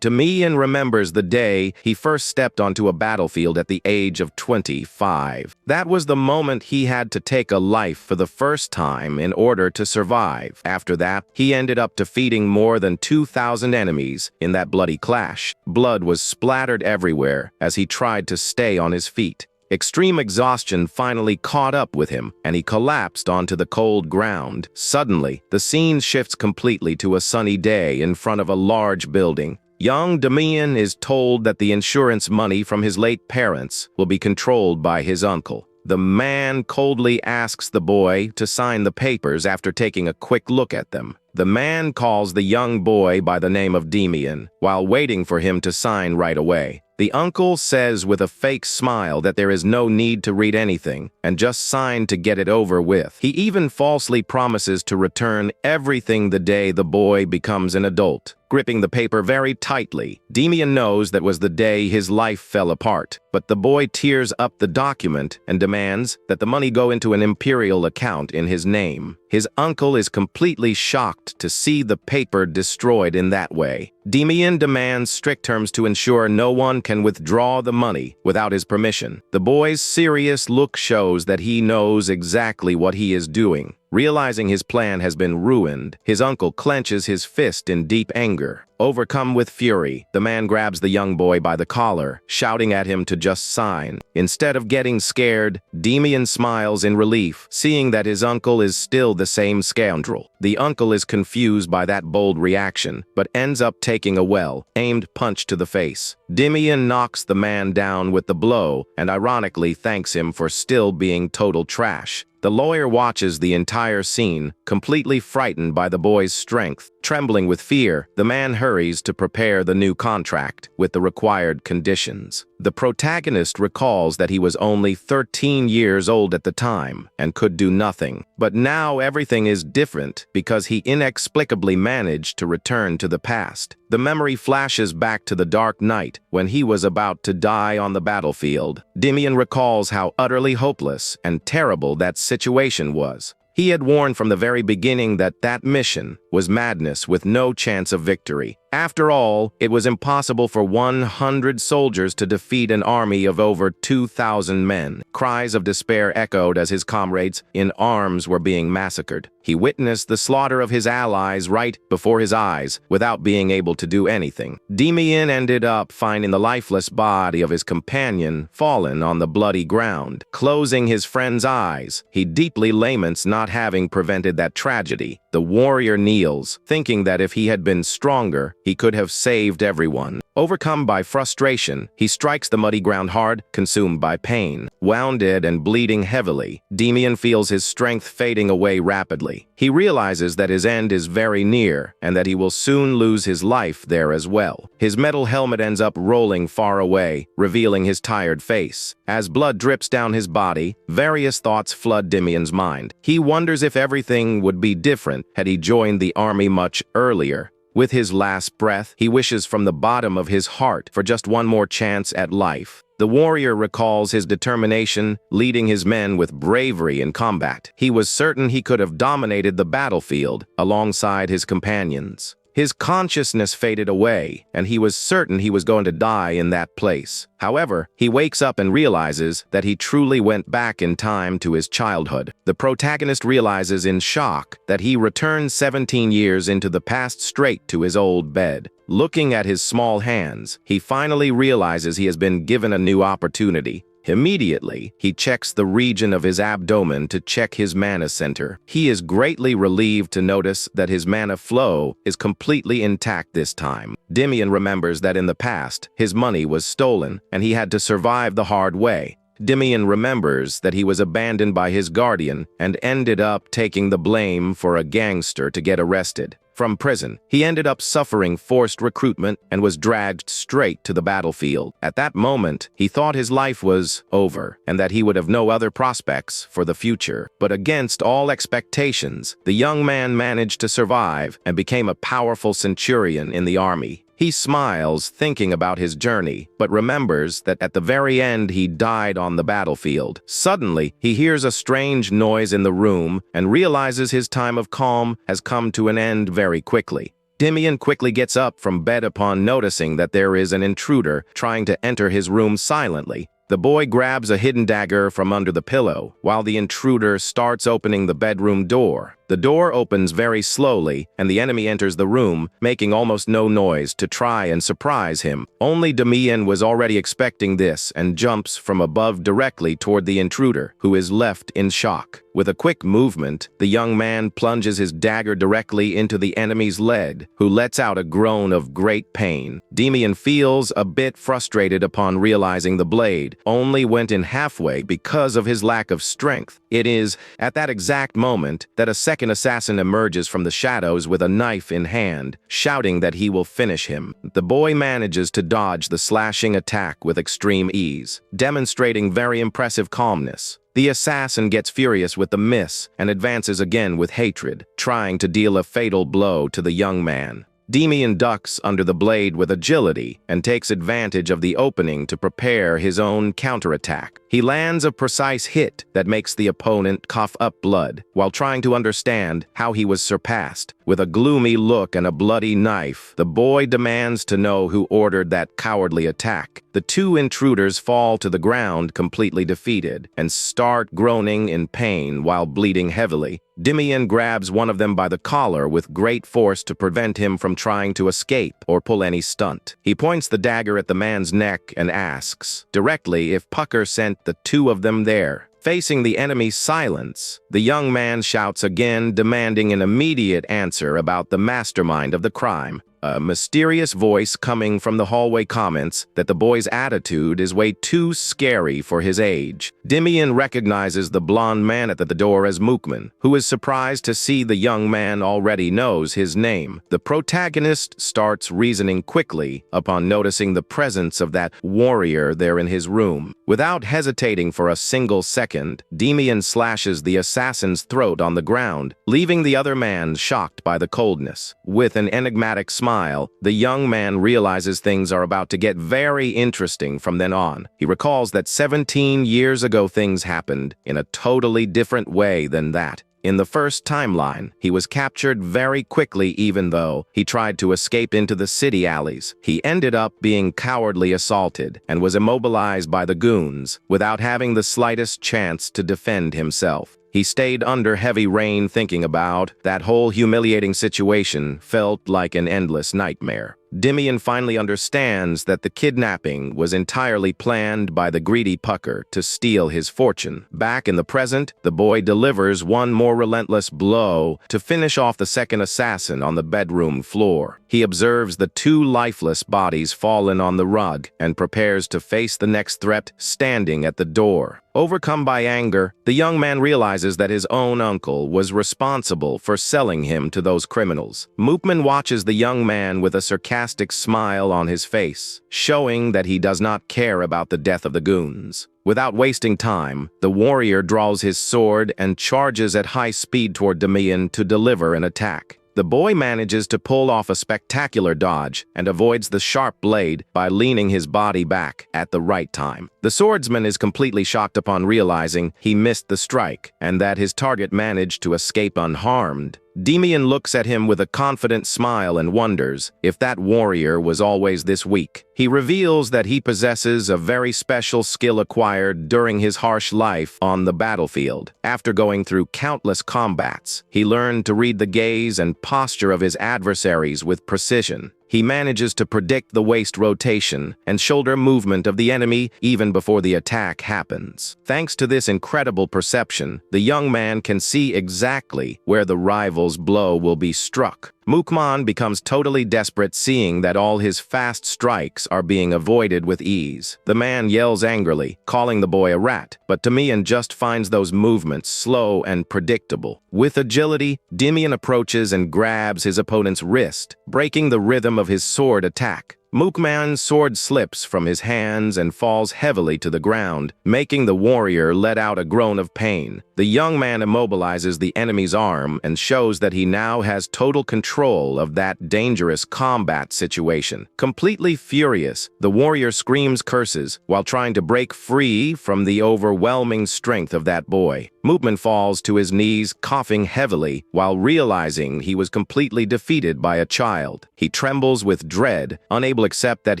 Damian remembers the day he first stepped onto a battlefield at the age of 25. That was the moment he had to take a life for the first time in order to survive. After that, he ended up defeating more than 2,000 enemies in that bloody clash. Blood was splattered everywhere as he tried to stay on his feet. Extreme exhaustion finally caught up with him, and he collapsed onto the cold ground. Suddenly, the scene shifts completely to a sunny day in front of a large building. Young Damian is told that the insurance money from his late parents will be controlled by his uncle. The man coldly asks the boy to sign the papers after taking a quick look at them. The man calls the young boy by the name of Damian, while waiting for him to sign right away. The uncle says with a fake smile that there is no need to read anything, and just sign to get it over with. He even falsely promises to return everything the day the boy becomes an adult. Gripping the paper very tightly, Damian knows that was the day his life fell apart, but the boy tears up the document and demands that the money go into an imperial account in his name. His uncle is completely shocked to see the paper destroyed in that way. Damian demands strict terms to ensure no one can withdraw the money without his permission. The boy's serious look shows that he knows exactly what he is doing. Realizing his plan has been ruined, his uncle clenches his fist in deep anger. Overcome with fury, the man grabs the young boy by the collar, shouting at him to just sign. Instead of getting scared, Damian smiles in relief, seeing that his uncle is still the same scoundrel. The uncle is confused by that bold reaction, but ends up taking a well-aimed punch to the face. Damian knocks the man down with the blow and ironically thanks him for still being total trash. The lawyer watches the entire scene, completely frightened by the boy's strength. Trembling with fear, the man hurries to prepare the new contract with the required conditions. The protagonist recalls that he was only 13 years old at the time and could do nothing. But now everything is different because he inexplicably managed to return to the past. The memory flashes back to the dark night when he was about to die on the battlefield. Damian recalls how utterly hopeless and terrible that situation was. He had warned from the very beginning that that mission was madness with no chance of victory. After all, it was impossible for 100 soldiers to defeat an army of over 2,000 men. Cries of despair echoed as his comrades in arms were being massacred. He witnessed the slaughter of his allies right before his eyes without being able to do anything. Damian ended up finding the lifeless body of his companion fallen on the bloody ground. Closing his friend's eyes, he deeply laments not having prevented that tragedy. The warrior kneels, thinking that if he had been stronger, he could have saved everyone. Overcome by frustration, he strikes the muddy ground hard, consumed by pain. Wounded and bleeding heavily, Damian feels his strength fading away rapidly. He realizes that his end is very near and that he will soon lose his life there as well. His metal helmet ends up rolling far away, revealing his tired face. As blood drips down his body, various thoughts flood Damian's mind. He wonders if everything would be different had he joined the army much earlier. With his last breath, he wishes from the bottom of his heart for just one more chance at life. The warrior recalls his determination, leading his men with bravery in combat. He was certain he could have dominated the battlefield alongside his companions. His consciousness faded away, and he was certain he was going to die in that place. However, he wakes up and realizes that he truly went back in time to his childhood. The protagonist realizes in shock that he returned 17 years into the past straight to his old bed. Looking at his small hands, he finally realizes he has been given a new opportunity. Immediately, he checks the region of his abdomen to check his mana center. He is greatly relieved to notice that his mana flow is completely intact this time. Damian remembers that in the past, his money was stolen, and he had to survive the hard way. Damian remembers that he was abandoned by his guardian and ended up taking the blame for a gangster to get arrested. From prison, he ended up suffering forced recruitment and was dragged straight to the battlefield. At that moment, he thought his life was over and that he would have no other prospects for the future. But against all expectations, the young man managed to survive and became a powerful centurion in the army. He smiles, thinking about his journey, but remembers that at the very end he died on the battlefield. Suddenly, he hears a strange noise in the room and realizes his time of calm has come to an end very quickly. Damian quickly gets up from bed upon noticing that there is an intruder trying to enter his room silently. The boy grabs a hidden dagger from under the pillow, while the intruder starts opening the bedroom door. The door opens very slowly, and the enemy enters the room, making almost no noise to try and surprise him. Only Damian was already expecting this and jumps from above directly toward the intruder, who is left in shock. With a quick movement, the young man plunges his dagger directly into the enemy's leg, who lets out a groan of great pain. Damian feels a bit frustrated upon realizing the blade only went in halfway because of his lack of strength. It is at that exact moment that a second assassin emerges from the shadows with a knife in hand, shouting that he will finish him. The boy manages to dodge the slashing attack with extreme ease, demonstrating very impressive calmness. The assassin gets furious with the miss and advances again with hatred, trying to deal a fatal blow to the young man. Damian ducks under the blade with agility and takes advantage of the opening to prepare his own counterattack. He lands a precise hit that makes the opponent cough up blood, while trying to understand how he was surpassed. With a gloomy look and a bloody knife, the boy demands to know who ordered that cowardly attack. The two intruders fall to the ground completely defeated and start groaning in pain while bleeding heavily. Damian grabs one of them by the collar with great force to prevent him from trying to escape or pull any stunt. He points the dagger at the man's neck and asks directly if Pucker sent the two of them there. Facing the enemy's silence, the young man shouts again, demanding an immediate answer about the mastermind of the crime. A mysterious voice coming from the hallway comments that the boy's attitude is way too scary for his age. Damian recognizes the blonde man at the door as Mookman, who is surprised to see the young man already knows his name. The protagonist starts reasoning quickly upon noticing the presence of that warrior there in his room. Without hesitating for a single second, Damian slashes the assassin's throat on the ground, leaving the other man shocked by the coldness. With an enigmatic smile, the young man realizes things are about to get very interesting from then on. He recalls that 17 years ago things happened in a totally different way than that. In the first timeline, he was captured very quickly even though he tried to escape into the city alleys. He ended up being cowardly assaulted and was immobilized by the goons without having the slightest chance to defend himself. He stayed under heavy rain thinking about that whole humiliating situation felt like an endless nightmare. Damian finally understands that the kidnapping was entirely planned by the greedy Pucker to steal his fortune. Back in the present, the boy delivers one more relentless blow to finish off the second assassin on the bedroom floor. He observes the two lifeless bodies fallen on the rug and prepares to face the next threat standing at the door. Overcome by anger, the young man realizes that his own uncle was responsible for selling him to those criminals. Mookman watches the young man with a sarcastic smile on his face, showing that he does not care about the death of the goons. Without wasting time, the warrior draws his sword and charges at high speed toward Damian to deliver an attack. The boy manages to pull off a spectacular dodge and avoids the sharp blade by leaning his body back at the right time. The swordsman is completely shocked upon realizing he missed the strike and that his target managed to escape unharmed. Damian looks at him with a confident smile and wonders if that warrior was always this weak. He reveals that he possesses a very special skill acquired during his harsh life on the battlefield. After going through countless combats, he learned to read the gaze and posture of his adversaries with precision. He manages to predict the waist rotation and shoulder movement of the enemy even before the attack happens. Thanks to this incredible perception, the young man can see exactly where the rival's blow will be struck. Mookman becomes totally desperate seeing that all his fast strikes are being avoided with ease. The man yells angrily, calling the boy a rat, but Damian just finds those movements slow and predictable. With agility, Damian approaches and grabs his opponent's wrist, breaking the rhythm of his sword attack. Mookman's sword slips from his hands and falls heavily to the ground, making the warrior let out a groan of pain. The young man immobilizes the enemy's arm and shows that he now has total control of that dangerous combat situation. Completely furious, the warrior screams curses while trying to break free from the overwhelming strength of that boy. Moopman falls to his knees, coughing heavily, while realizing he was completely defeated by a child. He trembles with dread, unable to accept that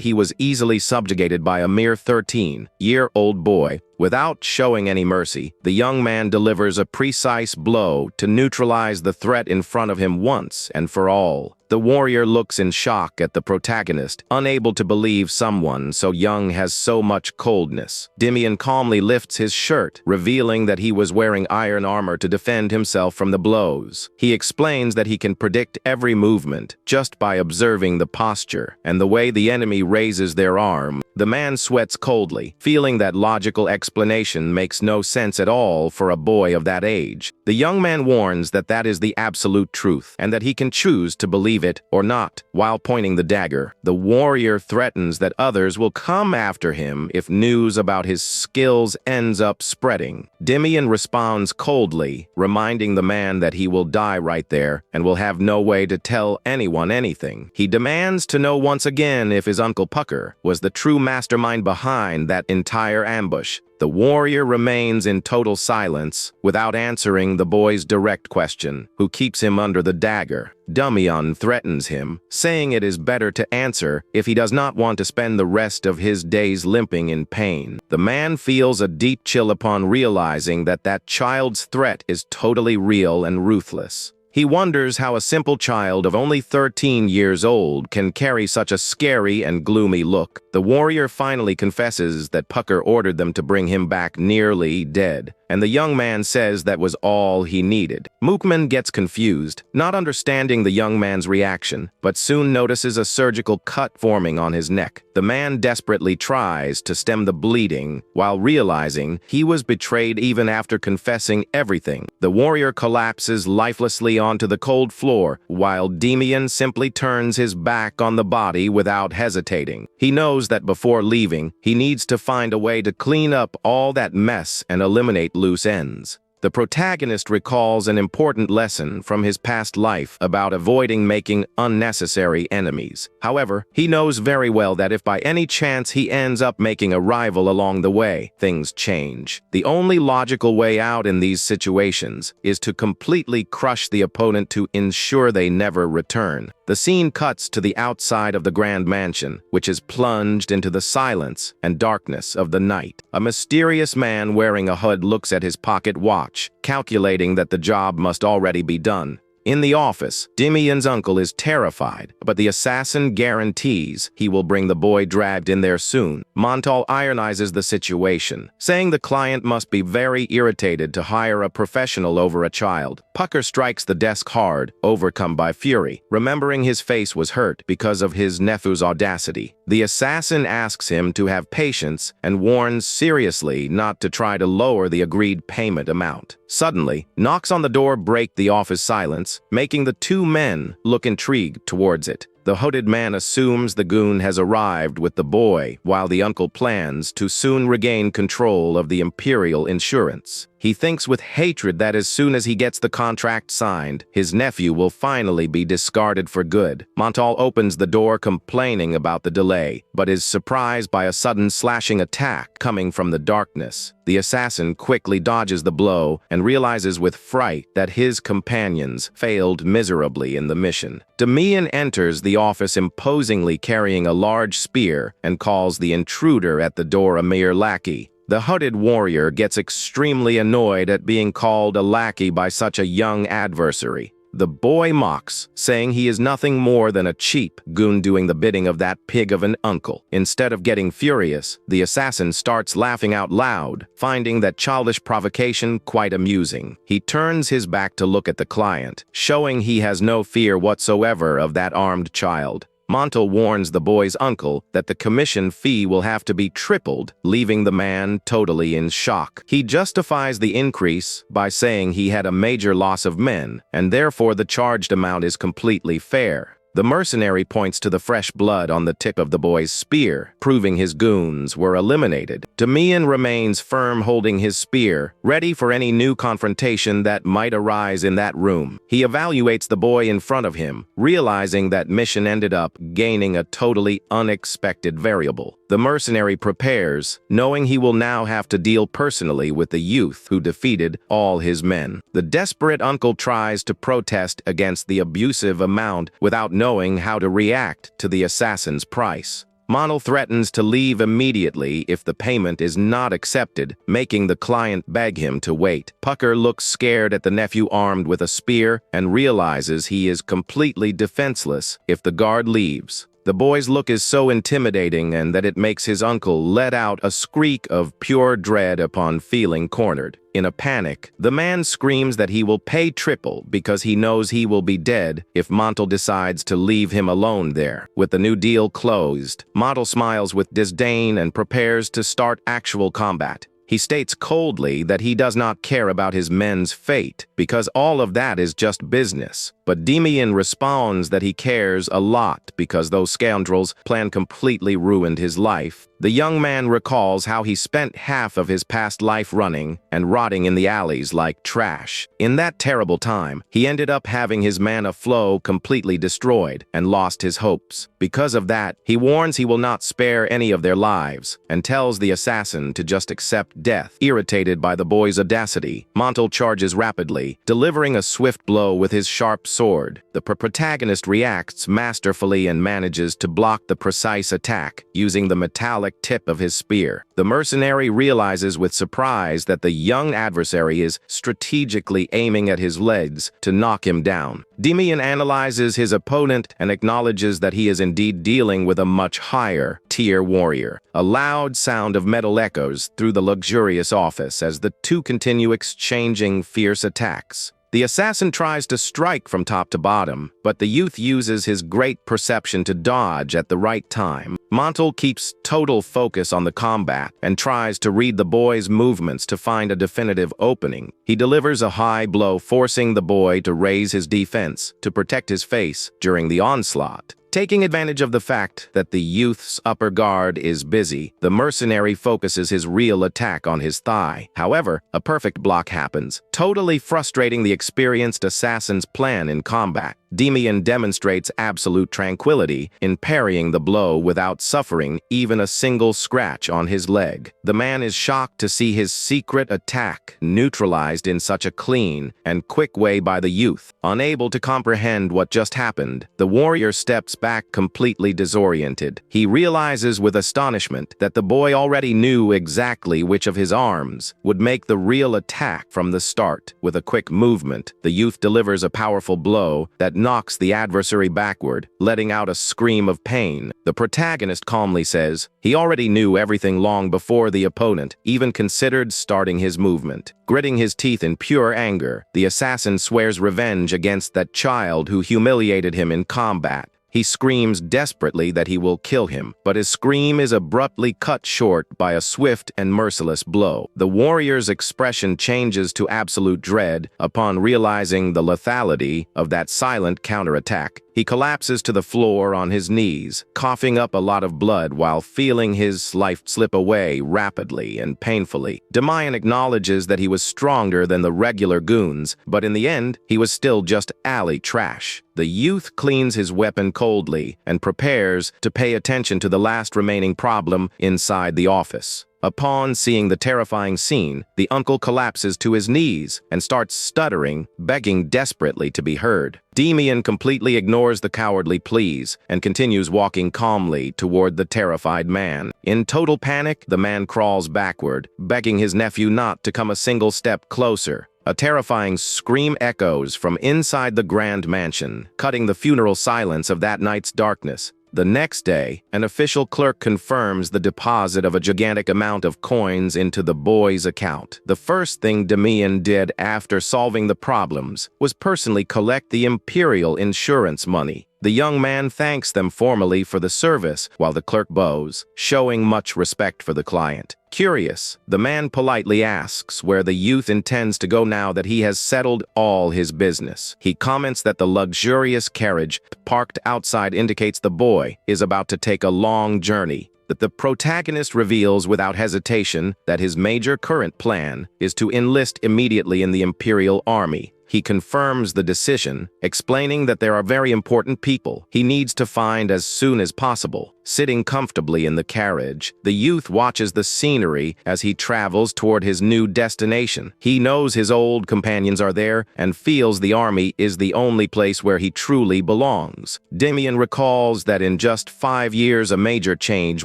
he was easily subjugated by a mere 13-year-old boy. Without showing any mercy, the young man delivers a precise blow to neutralize the threat in front of him once and for all. The warrior looks in shock at the protagonist, unable to believe someone so young has so much coldness. Damian calmly lifts his shirt, revealing that he was wearing iron armor to defend himself from the blows. He explains that he can predict every movement just by observing the posture and the way the enemy raises their arm. The man sweats coldly, feeling that logical explanation makes no sense at all for a boy of that age. The young man warns that that is the absolute truth, and that he can choose to believe it or not. While pointing the dagger, the warrior threatens that others will come after him if news about his skills ends up spreading. Damian responds coldly, reminding the man that he will die right there and will have no way to tell anyone anything. He demands to know once again if his Uncle Pucker was the true mastermind behind that entire ambush. The warrior remains in total silence, without answering the boy's direct question, who keeps him under the dagger. Damian threatens him, saying it is better to answer if he does not want to spend the rest of his days limping in pain. The man feels a deep chill upon realizing that that child's threat is totally real and ruthless. He wonders how a simple child of only 13 years old can carry such a scary and gloomy look. The warrior finally confesses that Pucker ordered them to bring him back nearly dead, and the young man says that was all he needed. Moopman gets confused, not understanding the young man's reaction, but soon notices a surgical cut forming on his neck. The man desperately tries to stem the bleeding, while realizing he was betrayed even after confessing everything. The warrior collapses lifelessly onto the cold floor, while Damian simply turns his back on the body without hesitating. He knows that before leaving, he needs to find a way to clean up all that mess and eliminate loose ends. The protagonist recalls an important lesson from his past life about avoiding making unnecessary enemies. However, he knows very well that if by any chance he ends up making a rival along the way, things change. The only logical way out in these situations is to completely crush the opponent to ensure they never return. The scene cuts to the outside of the grand mansion, which is plunged into the silence and darkness of the night. A mysterious man wearing a hood looks at his pocket watch, calculating that the job must already be done. In the office, Damian's uncle is terrified, but the assassin guarantees he will bring the boy dragged in there soon. Montal ironizes the situation, saying the client must be very irritated to hire a professional over a child. Pucker strikes the desk hard, overcome by fury, remembering his face was hurt because of his nephew's audacity. The assassin asks him to have patience and warns seriously not to try to lower the agreed payment amount. Suddenly, knocks on the door break the office silence, making the two men look intrigued towards it. The hooded man assumes the goon has arrived with the boy, while the uncle plans to soon regain control of the Imperial insurance. He thinks with hatred that as soon as he gets the contract signed, his nephew will finally be discarded for good. Montal opens the door complaining about the delay, but is surprised by a sudden slashing attack coming from the darkness. The assassin quickly dodges the blow and realizes with fright that his companions failed miserably in the mission. Damian enters the office imposingly carrying a large spear and calls the intruder at the door a mere lackey. The hooded warrior gets extremely annoyed at being called a lackey by such a young adversary. The boy mocks, saying he is nothing more than a cheap goon doing the bidding of that pig of an uncle. Instead of getting furious, the assassin starts laughing out loud, finding that childish provocation quite amusing. He turns his back to look at the client, showing he has no fear whatsoever of that armed child. Montal warns the boy's uncle that the commission fee will have to be tripled, leaving the man totally in shock. He justifies the increase by saying he had a major loss of men, and therefore the charged amount is completely fair. The mercenary points to the fresh blood on the tip of the boy's spear, proving his goons were eliminated. Damian remains firm holding his spear, ready for any new confrontation that might arise in that room. He evaluates the boy in front of him, realizing that mission ended up gaining a totally unexpected variable. The mercenary prepares, knowing he will now have to deal personally with the youth who defeated all his men. The desperate uncle tries to protest against the abusive amount without knowing how to react to the assassin's price. Monel threatens to leave immediately if the payment is not accepted, making the client beg him to wait. Pucker looks scared at the nephew armed with a spear and realizes he is completely defenseless if the guard leaves. The boy's look is so intimidating and that it makes his uncle let out a skreak of pure dread upon feeling cornered. In a panic, the man screams that he will pay triple because he knows he will be dead if Montel decides to leave him alone there. With the new deal closed, Montel smiles with disdain and prepares to start actual combat. He states coldly that he does not care about his men's fate because all of that is just business. But Damian responds that he cares a lot because those scoundrels' plan completely ruined his life. The young man recalls how he spent half of his past life running and rotting in the alleys like trash. In that terrible time, he ended up having his mana flow completely destroyed and lost his hopes. Because of that, he warns he will not spare any of their lives and tells the assassin to just accept death. Irritated by the boy's audacity, Montel charges rapidly, delivering a swift blow with his sharp sword. The protagonist reacts masterfully and manages to block the precise attack using the metallic tip of his spear. The mercenary realizes with surprise that the young adversary is strategically aiming at his legs to knock him down. Damian analyzes his opponent and acknowledges that he is indeed dealing with a much higher tier warrior. A loud sound of metal echoes through the luxurious office as the two continue exchanging fierce attacks. The assassin tries to strike from top to bottom, but the youth uses his great perception to dodge at the right time. Montel keeps total focus on the combat and tries to read the boy's movements to find a definitive opening. He delivers a high blow, forcing the boy to raise his defense to protect his face during the onslaught. Taking advantage of the fact that the youth's upper guard is busy, the mercenary focuses his real attack on his thigh. However, a perfect block happens, totally frustrating the experienced assassin's plan in combat. Damian demonstrates absolute tranquility in parrying the blow without suffering even a single scratch on his leg. The man is shocked to see his secret attack neutralized in such a clean and quick way by the youth. Unable to comprehend what just happened, the warrior steps back completely disoriented. He realizes with astonishment that the boy already knew exactly which of his arms would make the real attack from the start. With a quick movement, the youth delivers a powerful blow that knocks the adversary backward, letting out a scream of pain. The protagonist calmly says he already knew everything long before the opponent even considered starting his movement. Gritting his teeth in pure anger, the assassin swears revenge against that child who humiliated him in combat. He screams desperately that he will kill him, but his scream is abruptly cut short by a swift and merciless blow. The warrior's expression changes to absolute dread upon realizing the lethality of that silent counterattack. He collapses to the floor on his knees, coughing up a lot of blood while feeling his life slip away rapidly and painfully. Damian acknowledges that he was stronger than the regular goons, but in the end, he was still just alley trash. The youth cleans his weapon coldly and prepares to pay attention to the last remaining problem inside the office. Upon seeing the terrifying scene, the uncle collapses to his knees and starts stuttering, begging desperately to be heard. Damian completely ignores the cowardly pleas and continues walking calmly toward the terrified man. In total panic, the man crawls backward, begging his nephew not to come a single step closer. A terrifying scream echoes from inside the grand mansion, cutting the funeral silence of that night's darkness. The next day, an official clerk confirms the deposit of a gigantic amount of coins into the boy's account. The first thing Damian did after solving the problems was personally collect the imperial insurance money. The young man thanks them formally for the service while the clerk bows, showing much respect for the client. Curious, the man politely asks where the youth intends to go now that he has settled all his business. He comments that the luxurious carriage parked outside indicates the boy is about to take a long journey. That the protagonist reveals without hesitation that his major current plan is to enlist immediately in the Imperial Army. He confirms the decision, explaining that there are very important people he needs to find as soon as possible. Sitting comfortably in the carriage, the youth watches the scenery as he travels toward his new destination. He knows his old companions are there and feels the army is the only place where he truly belongs. Damian recalls that in just 5 years a major change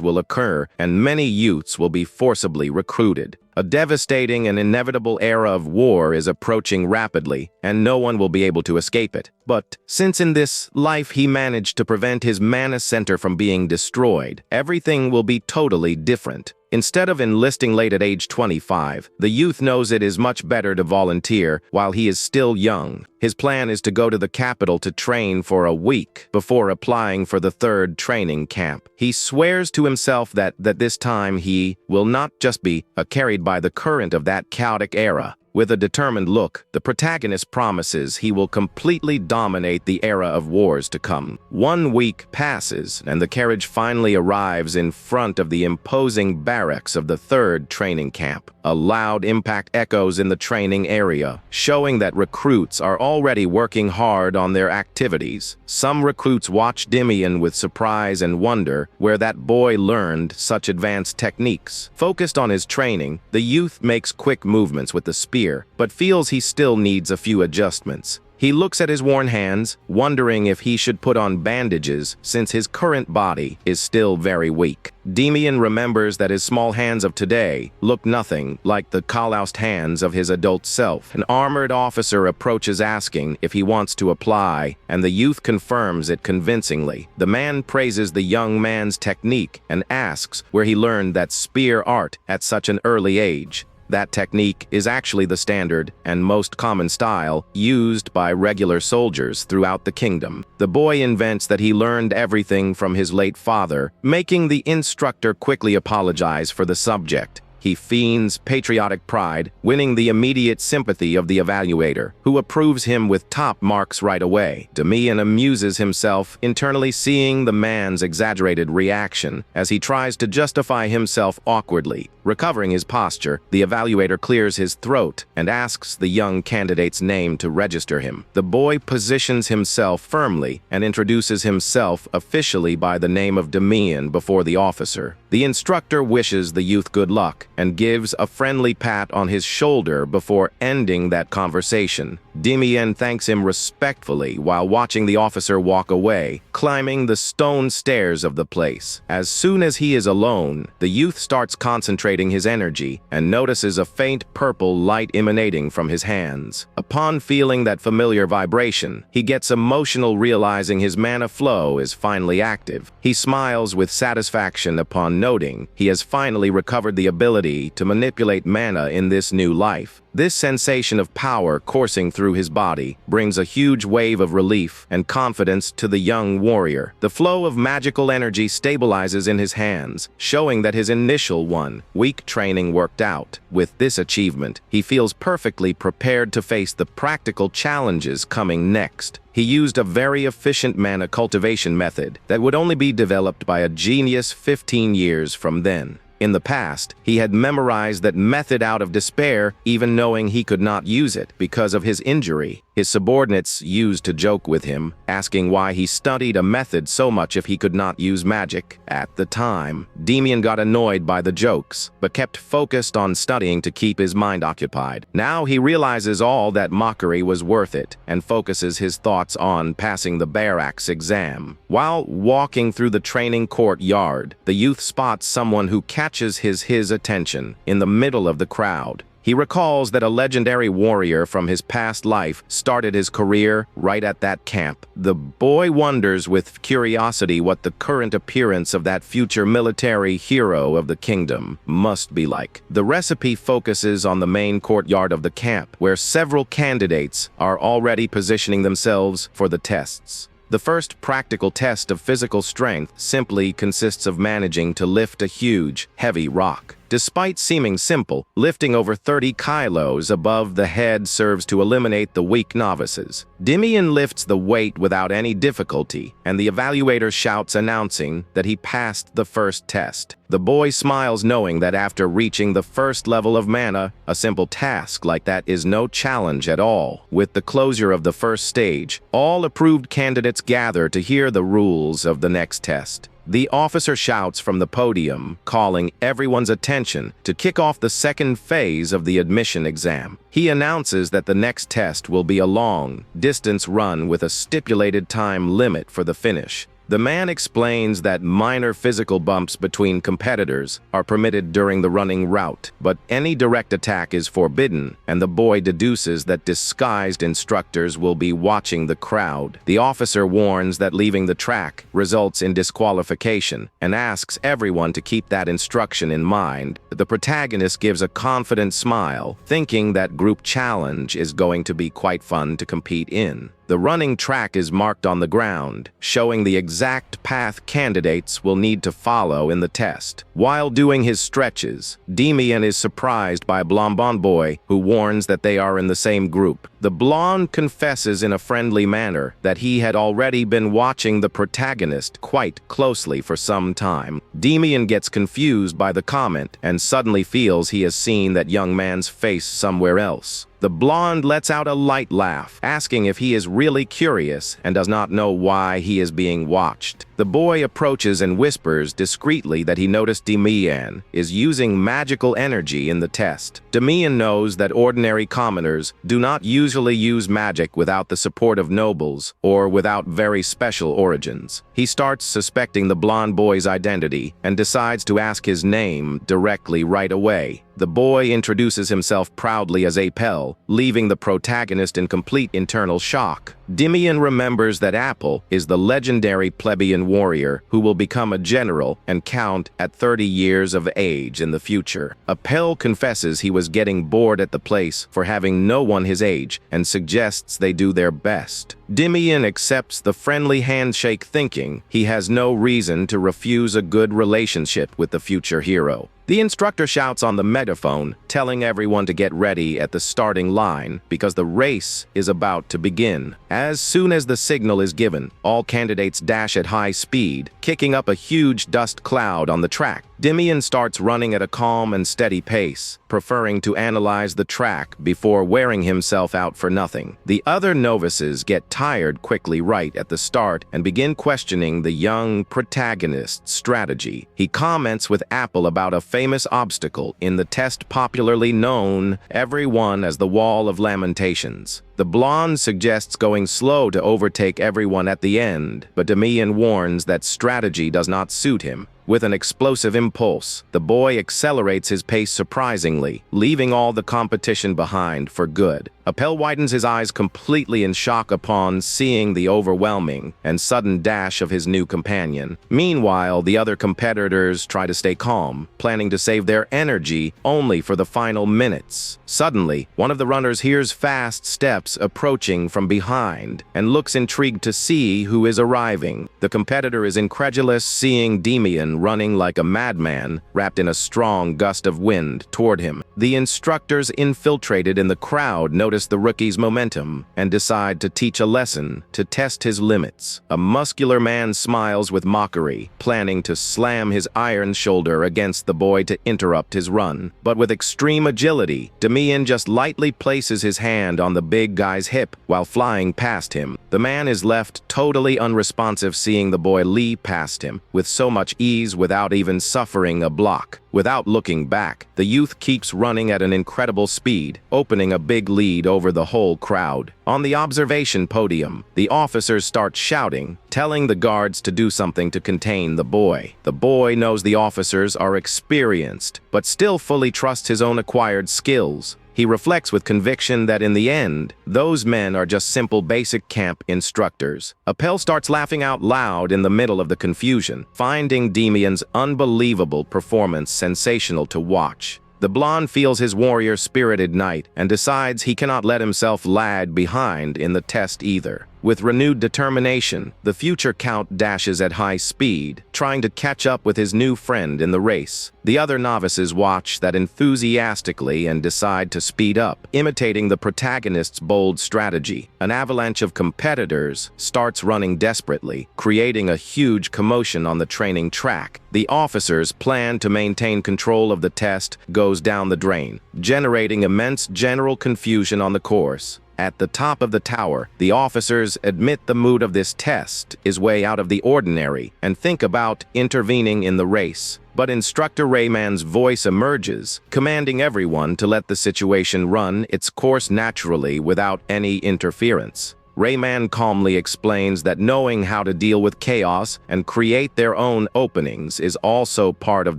will occur and many youths will be forcibly recruited. A devastating and inevitable era of war is approaching rapidly, and no one will be able to escape it. But since in this life he managed to prevent his mana center from being destroyed, everything will be totally different. Instead of enlisting late at age 25, the youth knows it is much better to volunteer while he is still young. His plan is to go to the capital to train for a week before applying for the 3rd training camp. He swears to himself that this time he will not just be carried by the current of that chaotic era. With a determined look, the protagonist promises he will completely dominate the era of wars to come. 1 week passes, and the carriage finally arrives in front of the imposing barracks of the 3rd training camp. A loud impact echoes in the training area, showing that recruits are already working hard on their activities. Some recruits watch Damian with surprise and wonder where that boy learned such advanced techniques. Focused on his training, the youth makes quick movements with the spear, but feels he still needs a few adjustments. He looks at his worn hands, wondering if he should put on bandages since his current body is still very weak. Damian remembers that his small hands of today look nothing like the calloused hands of his adult self. An armored officer approaches asking if he wants to apply, and the youth confirms it convincingly. The man praises the young man's technique and asks where he learned that spear art at such an early age. That technique is actually the standard and most common style used by regular soldiers throughout the kingdom. The boy invents that he learned everything from his late father, making the instructor quickly apologize for the subject. He feigns patriotic pride, winning the immediate sympathy of the evaluator, who approves him with top marks right away. Damian amuses himself, internally seeing the man's exaggerated reaction as he tries to justify himself awkwardly. Recovering his posture, the evaluator clears his throat and asks the young candidate's name to register him. The boy positions himself firmly and introduces himself officially by the name of Damian before the officer. The instructor wishes the youth good luck and gives a friendly pat on his shoulder before ending that conversation. Damian thanks him respectfully while watching the officer walk away, climbing the stone stairs of the place. As soon as he is alone, the youth starts concentrating his energy and notices a faint purple light emanating from his hands. Upon feeling that familiar vibration, he gets emotional, realizing his mana flow is finally active. He smiles with satisfaction upon noting he has finally recovered the ability to manipulate mana in this new life. This sensation of power coursing through his body brings a huge wave of relief and confidence to the young warrior. The flow of magical energy stabilizes in his hands, showing that his initial week training worked out. With this achievement, he feels perfectly prepared to face the practical challenges coming next. He used a very efficient mana cultivation method that would only be developed by a genius 15 years from then. In the past, he had memorized that method out of despair, even knowing he could not use it because of his injury. His subordinates used to joke with him, asking why he studied a method so much if he could not use magic. At the time, Damian got annoyed by the jokes, but kept focused on studying to keep his mind occupied. Now he realizes all that mockery was worth it, and focuses his thoughts on passing the Baroque exam. While walking through the training courtyard, the youth spots someone who catches his attention in the middle of the crowd. He recalls that a legendary warrior from his past life started his career right at that camp. The boy wonders with curiosity what the current appearance of that future military hero of the kingdom must be like. The recipe focuses on the main courtyard of the camp, where several candidates are already positioning themselves for the tests. The first practical test of physical strength simply consists of managing to lift a huge, heavy rock. Despite seeming simple, lifting over 30 kilos above the head serves to eliminate the weak novices. Damian lifts the weight without any difficulty, and the evaluator shouts announcing that he passed the first test. The boy smiles knowing that after reaching the first level of mana, a simple task like that is no challenge at all. With the closure of the first stage, all approved candidates gather to hear the rules of the next test. The officer shouts from the podium, calling everyone's attention to kick off the second phase of the admission exam. He announces that the next test will be a long-distance run with a stipulated time limit for the finish. The man explains that minor physical bumps between competitors are permitted during the running route, but any direct attack is forbidden, and the boy deduces that disguised instructors will be watching the crowd. The officer warns that leaving the track results in disqualification and asks everyone to keep that instruction in mind. The protagonist gives a confident smile, thinking that group challenge is going to be quite fun to compete in. The running track is marked on the ground, showing the exact path candidates will need to follow in the test. While doing his stretches, Damian is surprised by a blonde boy who warns that they are in the same group. The blonde confesses in a friendly manner that he had already been watching the protagonist quite closely for some time. Damian gets confused by the comment and suddenly feels he has seen that young man's face somewhere else. The blonde lets out a light laugh, asking if he is really curious and does not know why he is being watched. The boy approaches and whispers discreetly that he noticed Damian is using magical energy in the test. Damian knows that ordinary commoners do not usually use magic without the support of nobles or without very special origins. He starts suspecting the blonde boy's identity and decides to ask his name directly right away. The boy introduces himself proudly as Apel, leaving the protagonist in complete internal shock. Damian remembers that Apple is the legendary plebeian warrior who will become a general and count at 30 years of age in the future. Apel confesses he was getting bored at the place for having no one his age and suggests they do their best. Damian accepts the friendly handshake, thinking he has no reason to refuse a good relationship with the future hero. The instructor shouts on the megaphone, telling everyone to get ready at the starting line because the race is about to begin. As soon as the signal is given, all candidates dash at high speed, kicking up a huge dust cloud on the track. Damian starts running at a calm and steady pace, preferring to analyze the track before wearing himself out for nothing. The other novices get tired quickly right at the start and begin questioning the young protagonist's strategy. He comments with Apple about a famous obstacle in the test popularly known everyone as the Wall of Lamentations. The blonde suggests going slow to overtake everyone at the end, but Damian warns that strategy does not suit him. With an explosive impulse, the boy accelerates his pace surprisingly, leaving all the competition behind for good. Apel widens his eyes completely in shock upon seeing the overwhelming and sudden dash of his new companion. Meanwhile, the other competitors try to stay calm, planning to save their energy only for the final minutes. Suddenly, one of the runners hears fast steps approaching from behind and looks intrigued to see who is arriving. The competitor is incredulous, seeing Damian running like a madman, wrapped in a strong gust of wind toward him. The instructors infiltrated in the crowd notice the rookie's momentum and decide to teach a lesson to test his limits. A muscular man smiles with mockery, planning to slam his iron shoulder against the boy to interrupt his run. But with extreme agility, Damian just lightly places his hand on the big guy's hip while flying past him. The man is left totally unresponsive, seeing the boy leap past him with so much ease without even suffering a block. Without looking back, the youth keeps running at an incredible speed, opening a big lead over the whole crowd. On the observation podium, the officers start shouting, telling the guards to do something to contain the boy. The boy knows the officers are experienced, but still fully trusts his own acquired skills. He reflects with conviction that in the end, those men are just simple basic camp instructors. Apel starts laughing out loud in the middle of the confusion, finding Damian's unbelievable performance sensational to watch. The blonde feels his warrior spirit ignite and decides he cannot let himself lag behind in the test either. With renewed determination, the future Count dashes at high speed, trying to catch up with his new friend in the race. The other novices watch that enthusiastically and decide to speed up, imitating the protagonist's bold strategy. An avalanche of competitors starts running desperately, creating a huge commotion on the training track. The officers' plan to maintain control of the test goes down the drain, generating immense general confusion on the course. At the top of the tower, the officers admit the mood of this test is way out of the ordinary and think about intervening in the race. But Instructor Rayman's voice emerges, commanding everyone to let the situation run its course naturally without any interference. Rayman calmly explains that knowing how to deal with chaos and create their own openings is also part of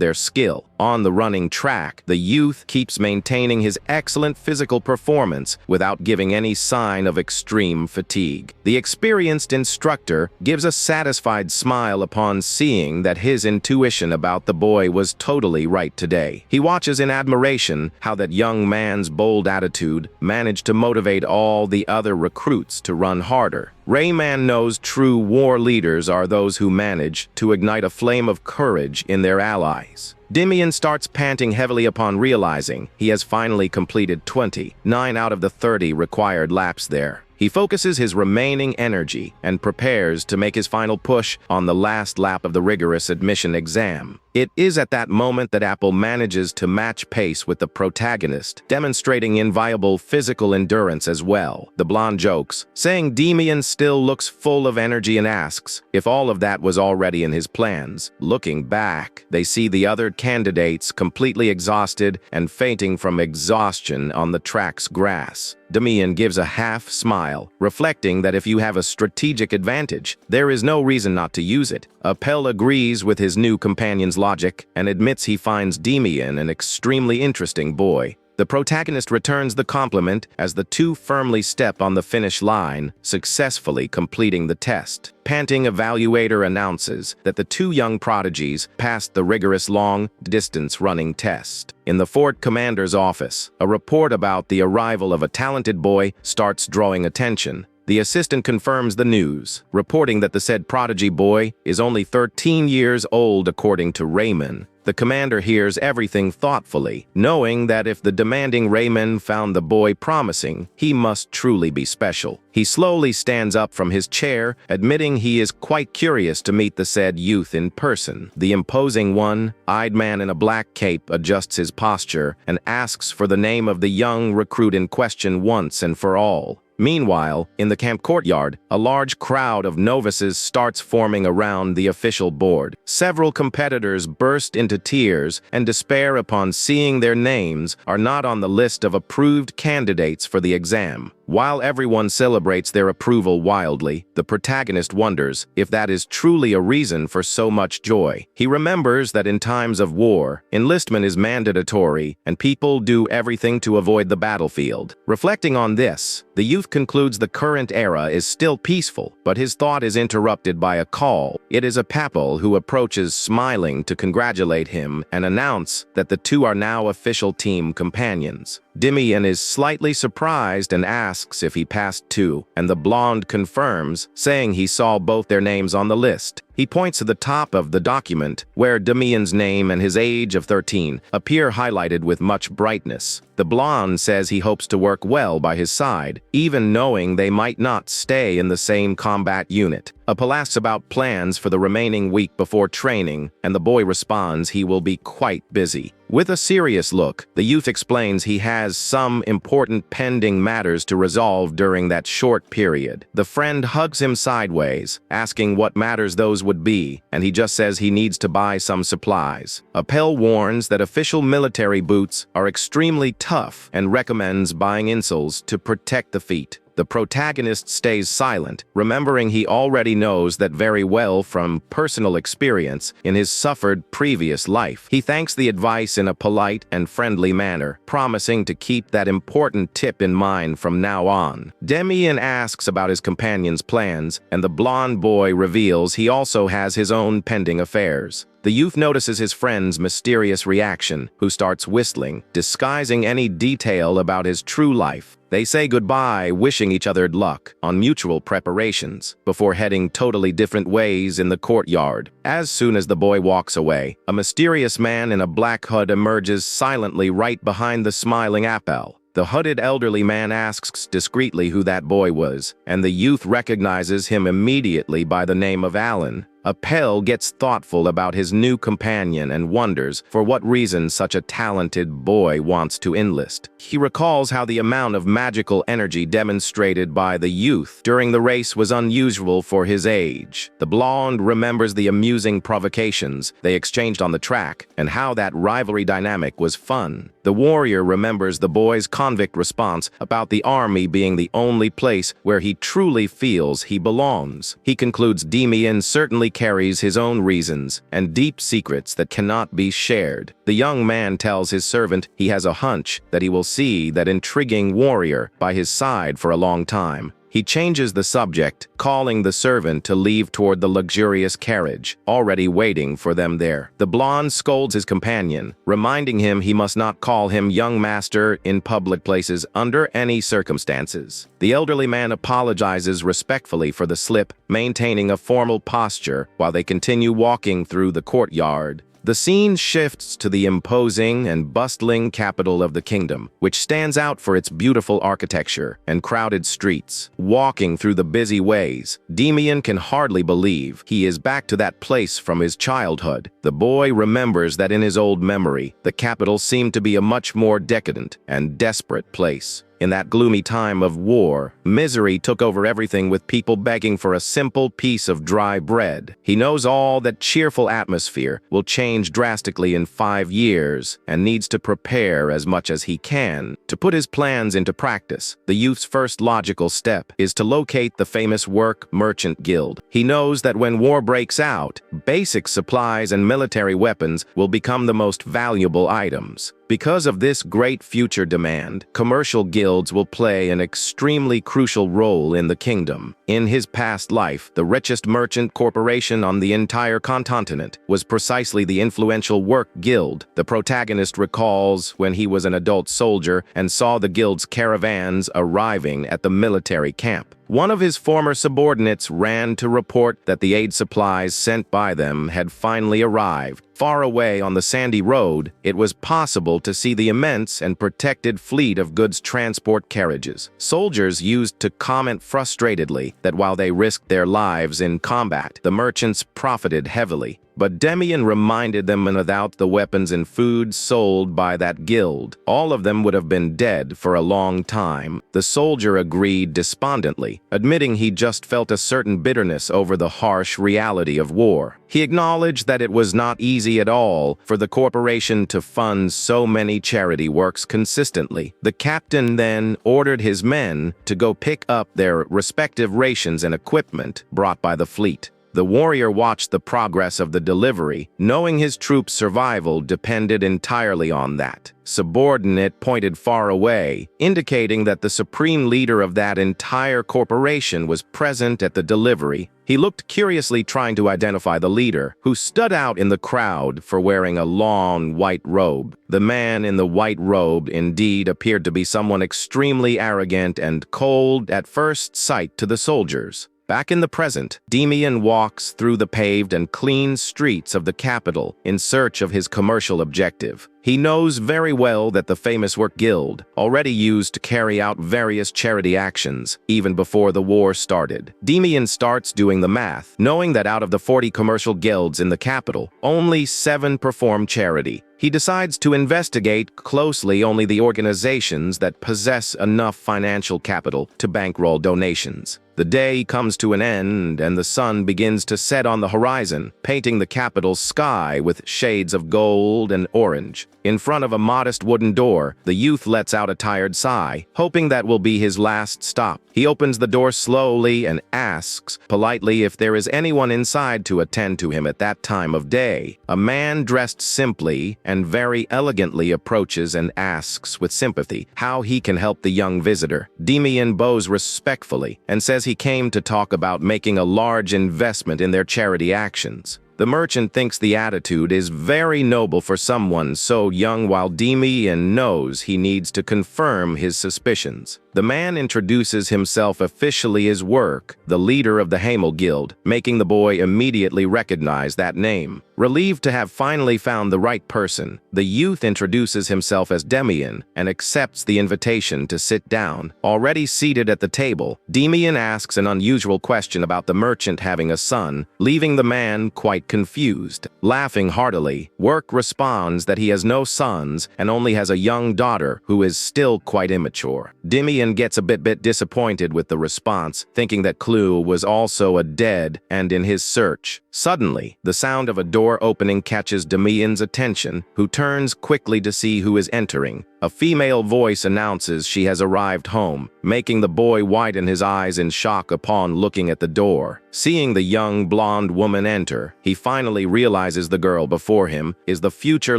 their skill. On the running track, the youth keeps maintaining his excellent physical performance without giving any sign of extreme fatigue. The experienced instructor gives a satisfied smile upon seeing that his intuition about the boy was totally right today. He watches in admiration how that young man's bold attitude managed to motivate all the other recruits to run harder. Rayman knows true war leaders are those who manage to ignite a flame of courage in their allies. Damian starts panting heavily upon realizing he has finally completed 29 out of the 30 required laps there. He focuses his remaining energy and prepares to make his final push on the last lap of the rigorous admission exam. It is at that moment that Apple manages to match pace with the protagonist, demonstrating inviolable physical endurance as well. The blonde jokes, saying Damian still looks full of energy and asks if all of that was already in his plans. Looking back, they see the other candidates completely exhausted and fainting from exhaustion on the track's grass. Damian gives a half smile, reflecting that if you have a strategic advantage, there is no reason not to use it. Appel agrees with his new companion's logic and admits he finds Damian an extremely interesting boy. The protagonist returns the compliment as the two firmly step on the finish line, successfully completing the test. Panting evaluator announces that the two young prodigies passed the rigorous long-distance running test. In the fort commander's office, a report about the arrival of a talented boy starts drawing attention. The assistant confirms the news, reporting that the said prodigy boy is only 13 years old according to Rayman. The commander hears everything thoughtfully, knowing that if the demanding Rayman found the boy promising, he must truly be special. He slowly stands up from his chair, admitting he is quite curious to meet the said youth in person. The imposing one-eyed man in a black cape adjusts his posture and asks for the name of the young recruit in question once and for all. Meanwhile, in the camp courtyard, a large crowd of novices starts forming around the official board. Several competitors burst into tears and despair upon seeing their names are not on the list of approved candidates for the exam. While everyone celebrates their approval wildly, the protagonist wonders if that is truly a reason for so much joy. He remembers that in times of war, enlistment is mandatory and people do everything to avoid the battlefield. Reflecting on this, the youth concludes the current era is still peaceful, but his thought is interrupted by a call. It is a Papal who approaches smiling to congratulate him and announce that the two are now official team companions. Damian is slightly surprised and asks if he passed too, and the blonde confirms, saying he saw both their names on the list. He points to the top of the document, where Damian's name and his age of 13 appear highlighted with much brightness. The blonde says he hopes to work well by his side, even knowing they might not stay in the same combat unit. Appel asks about plans for the remaining week before training, and the boy responds he will be quite busy. With a serious look, the youth explains he has some important pending matters to resolve during that short period. The friend hugs him sideways, asking what matters those would be, and he just says he needs to buy some supplies. Appel warns that official military boots are extremely tough and recommends buying insoles to protect the feet. The protagonist stays silent, remembering he already knows that very well from personal experience in his suffered previous life. He thanks the advice in a polite and friendly manner, promising to keep that important tip in mind from now on. Damian asks about his companion's plans, and the blonde boy reveals he also has his own pending affairs. The youth notices his friend's mysterious reaction, who starts whistling, disguising any detail about his true life. They say goodbye, wishing each other luck on mutual preparations, before heading totally different ways in the courtyard. As soon as the boy walks away, a mysterious man in a black hood emerges silently right behind the smiling Appel. The hooded elderly man asks discreetly who that boy was, and the youth recognizes him immediately by the name of Alan. Appel gets thoughtful about his new companion and wonders for what reason such a talented boy wants to enlist. He recalls how the amount of magical energy demonstrated by the youth during the race was unusual for his age. The blonde remembers the amusing provocations they exchanged on the track and how that rivalry dynamic was fun. The warrior remembers the boy's convict response about the army being the only place where he truly feels he belongs. He concludes Damian certainly carries his own reasons and deep secrets that cannot be shared. The young man tells his servant he has a hunch that he will see that intriguing warrior by his side for a long time. He changes the subject, calling the servant to leave toward the luxurious carriage, already waiting for them there. The blonde scolds his companion, reminding him he must not call him young master in public places under any circumstances. The elderly man apologizes respectfully for the slip, maintaining a formal posture while they continue walking through the courtyard. The scene shifts to the imposing and bustling capital of the kingdom, which stands out for its beautiful architecture and crowded streets. Walking through the busy ways, Damian can hardly believe he is back to that place from his childhood. The boy remembers that in his old memory, the capital seemed to be a much more decadent and desperate place. In that gloomy time of war, misery took over everything, with people begging for a simple piece of dry bread. He knows all that cheerful atmosphere will change drastically in 5 years and needs to prepare as much as he can to put his plans into practice. The youth's first logical step is to locate the famous work merchant guild. He knows that when war breaks out, basic supplies and military weapons will become the most valuable items. Because of this great future demand, commercial guilds will play an extremely crucial role in the kingdom. In his past life, the richest merchant corporation on the entire continent was precisely the influential Work Guild. The protagonist recalls when he was an adult soldier and saw the guild's caravans arriving at the military camp. One of his former subordinates ran to report that the aid supplies sent by them had finally arrived. Far away on the sandy road, it was possible to see the immense and protected fleet of goods transport carriages. Soldiers used to comment frustratedly that while they risked their lives in combat, the merchants profited heavily. But Damian reminded them that without the weapons and food sold by that guild, all of them would have been dead for a long time. The soldier agreed despondently, admitting he just felt a certain bitterness over the harsh reality of war. He acknowledged that it was not easy at all for the corporation to fund so many charity works consistently. The captain then ordered his men to go pick up their respective rations and equipment brought by the fleet. The warrior watched the progress of the delivery, knowing his troops' survival depended entirely on that. Subordinate pointed far away, indicating that the supreme leader of that entire corporation was present at the delivery. He looked curiously, trying to identify the leader, who stood out in the crowd for wearing a long white robe. The man in the white robe indeed appeared to be someone extremely arrogant and cold at first sight to the soldiers. Back in the present, Damian walks through the paved and clean streets of the capital in search of his commercial objective. He knows very well that the famous Work Guild already used to carry out various charity actions even before the war started. Damian starts doing the math, knowing that out of the 40 commercial guilds in the capital, only 7 perform charity. He decides to investigate closely only the organizations that possess enough financial capital to bankroll donations. The day comes to an end and the sun begins to set on the horizon, painting the capital's sky with shades of gold and orange. In front of a modest wooden door, the youth lets out a tired sigh, hoping that will be his last stop. He opens the door slowly and asks politely if there is anyone inside to attend to him at that time of day. A man dressed simply and very elegantly approaches and asks with sympathy how he can help the young visitor. Damian bows respectfully and says he came to talk about making a large investment in their charity actions. The merchant thinks the attitude is very noble for someone so young, while Damian knows he needs to confirm his suspicions. The man introduces himself officially as Work, the leader of the Hamel Guild, making the boy immediately recognize that name. Relieved to have finally found the right person, the youth introduces himself as Damian and accepts the invitation to sit down. Already seated at the table, Damian asks an unusual question about the merchant having a son, leaving the man quite confused. Laughing heartily, Work responds that he has no sons and only has a young daughter who is still quite immature. Damian gets a bit disappointed with the response, thinking that Clue was also a dead and in his search. Suddenly, the sound of a door opening catches Damian's attention, who turns quickly to see who is entering. A female voice announces she has arrived home, making the boy widen his eyes in shock upon looking at the door. Seeing the young blonde woman enter, he finally realizes the girl before him is the future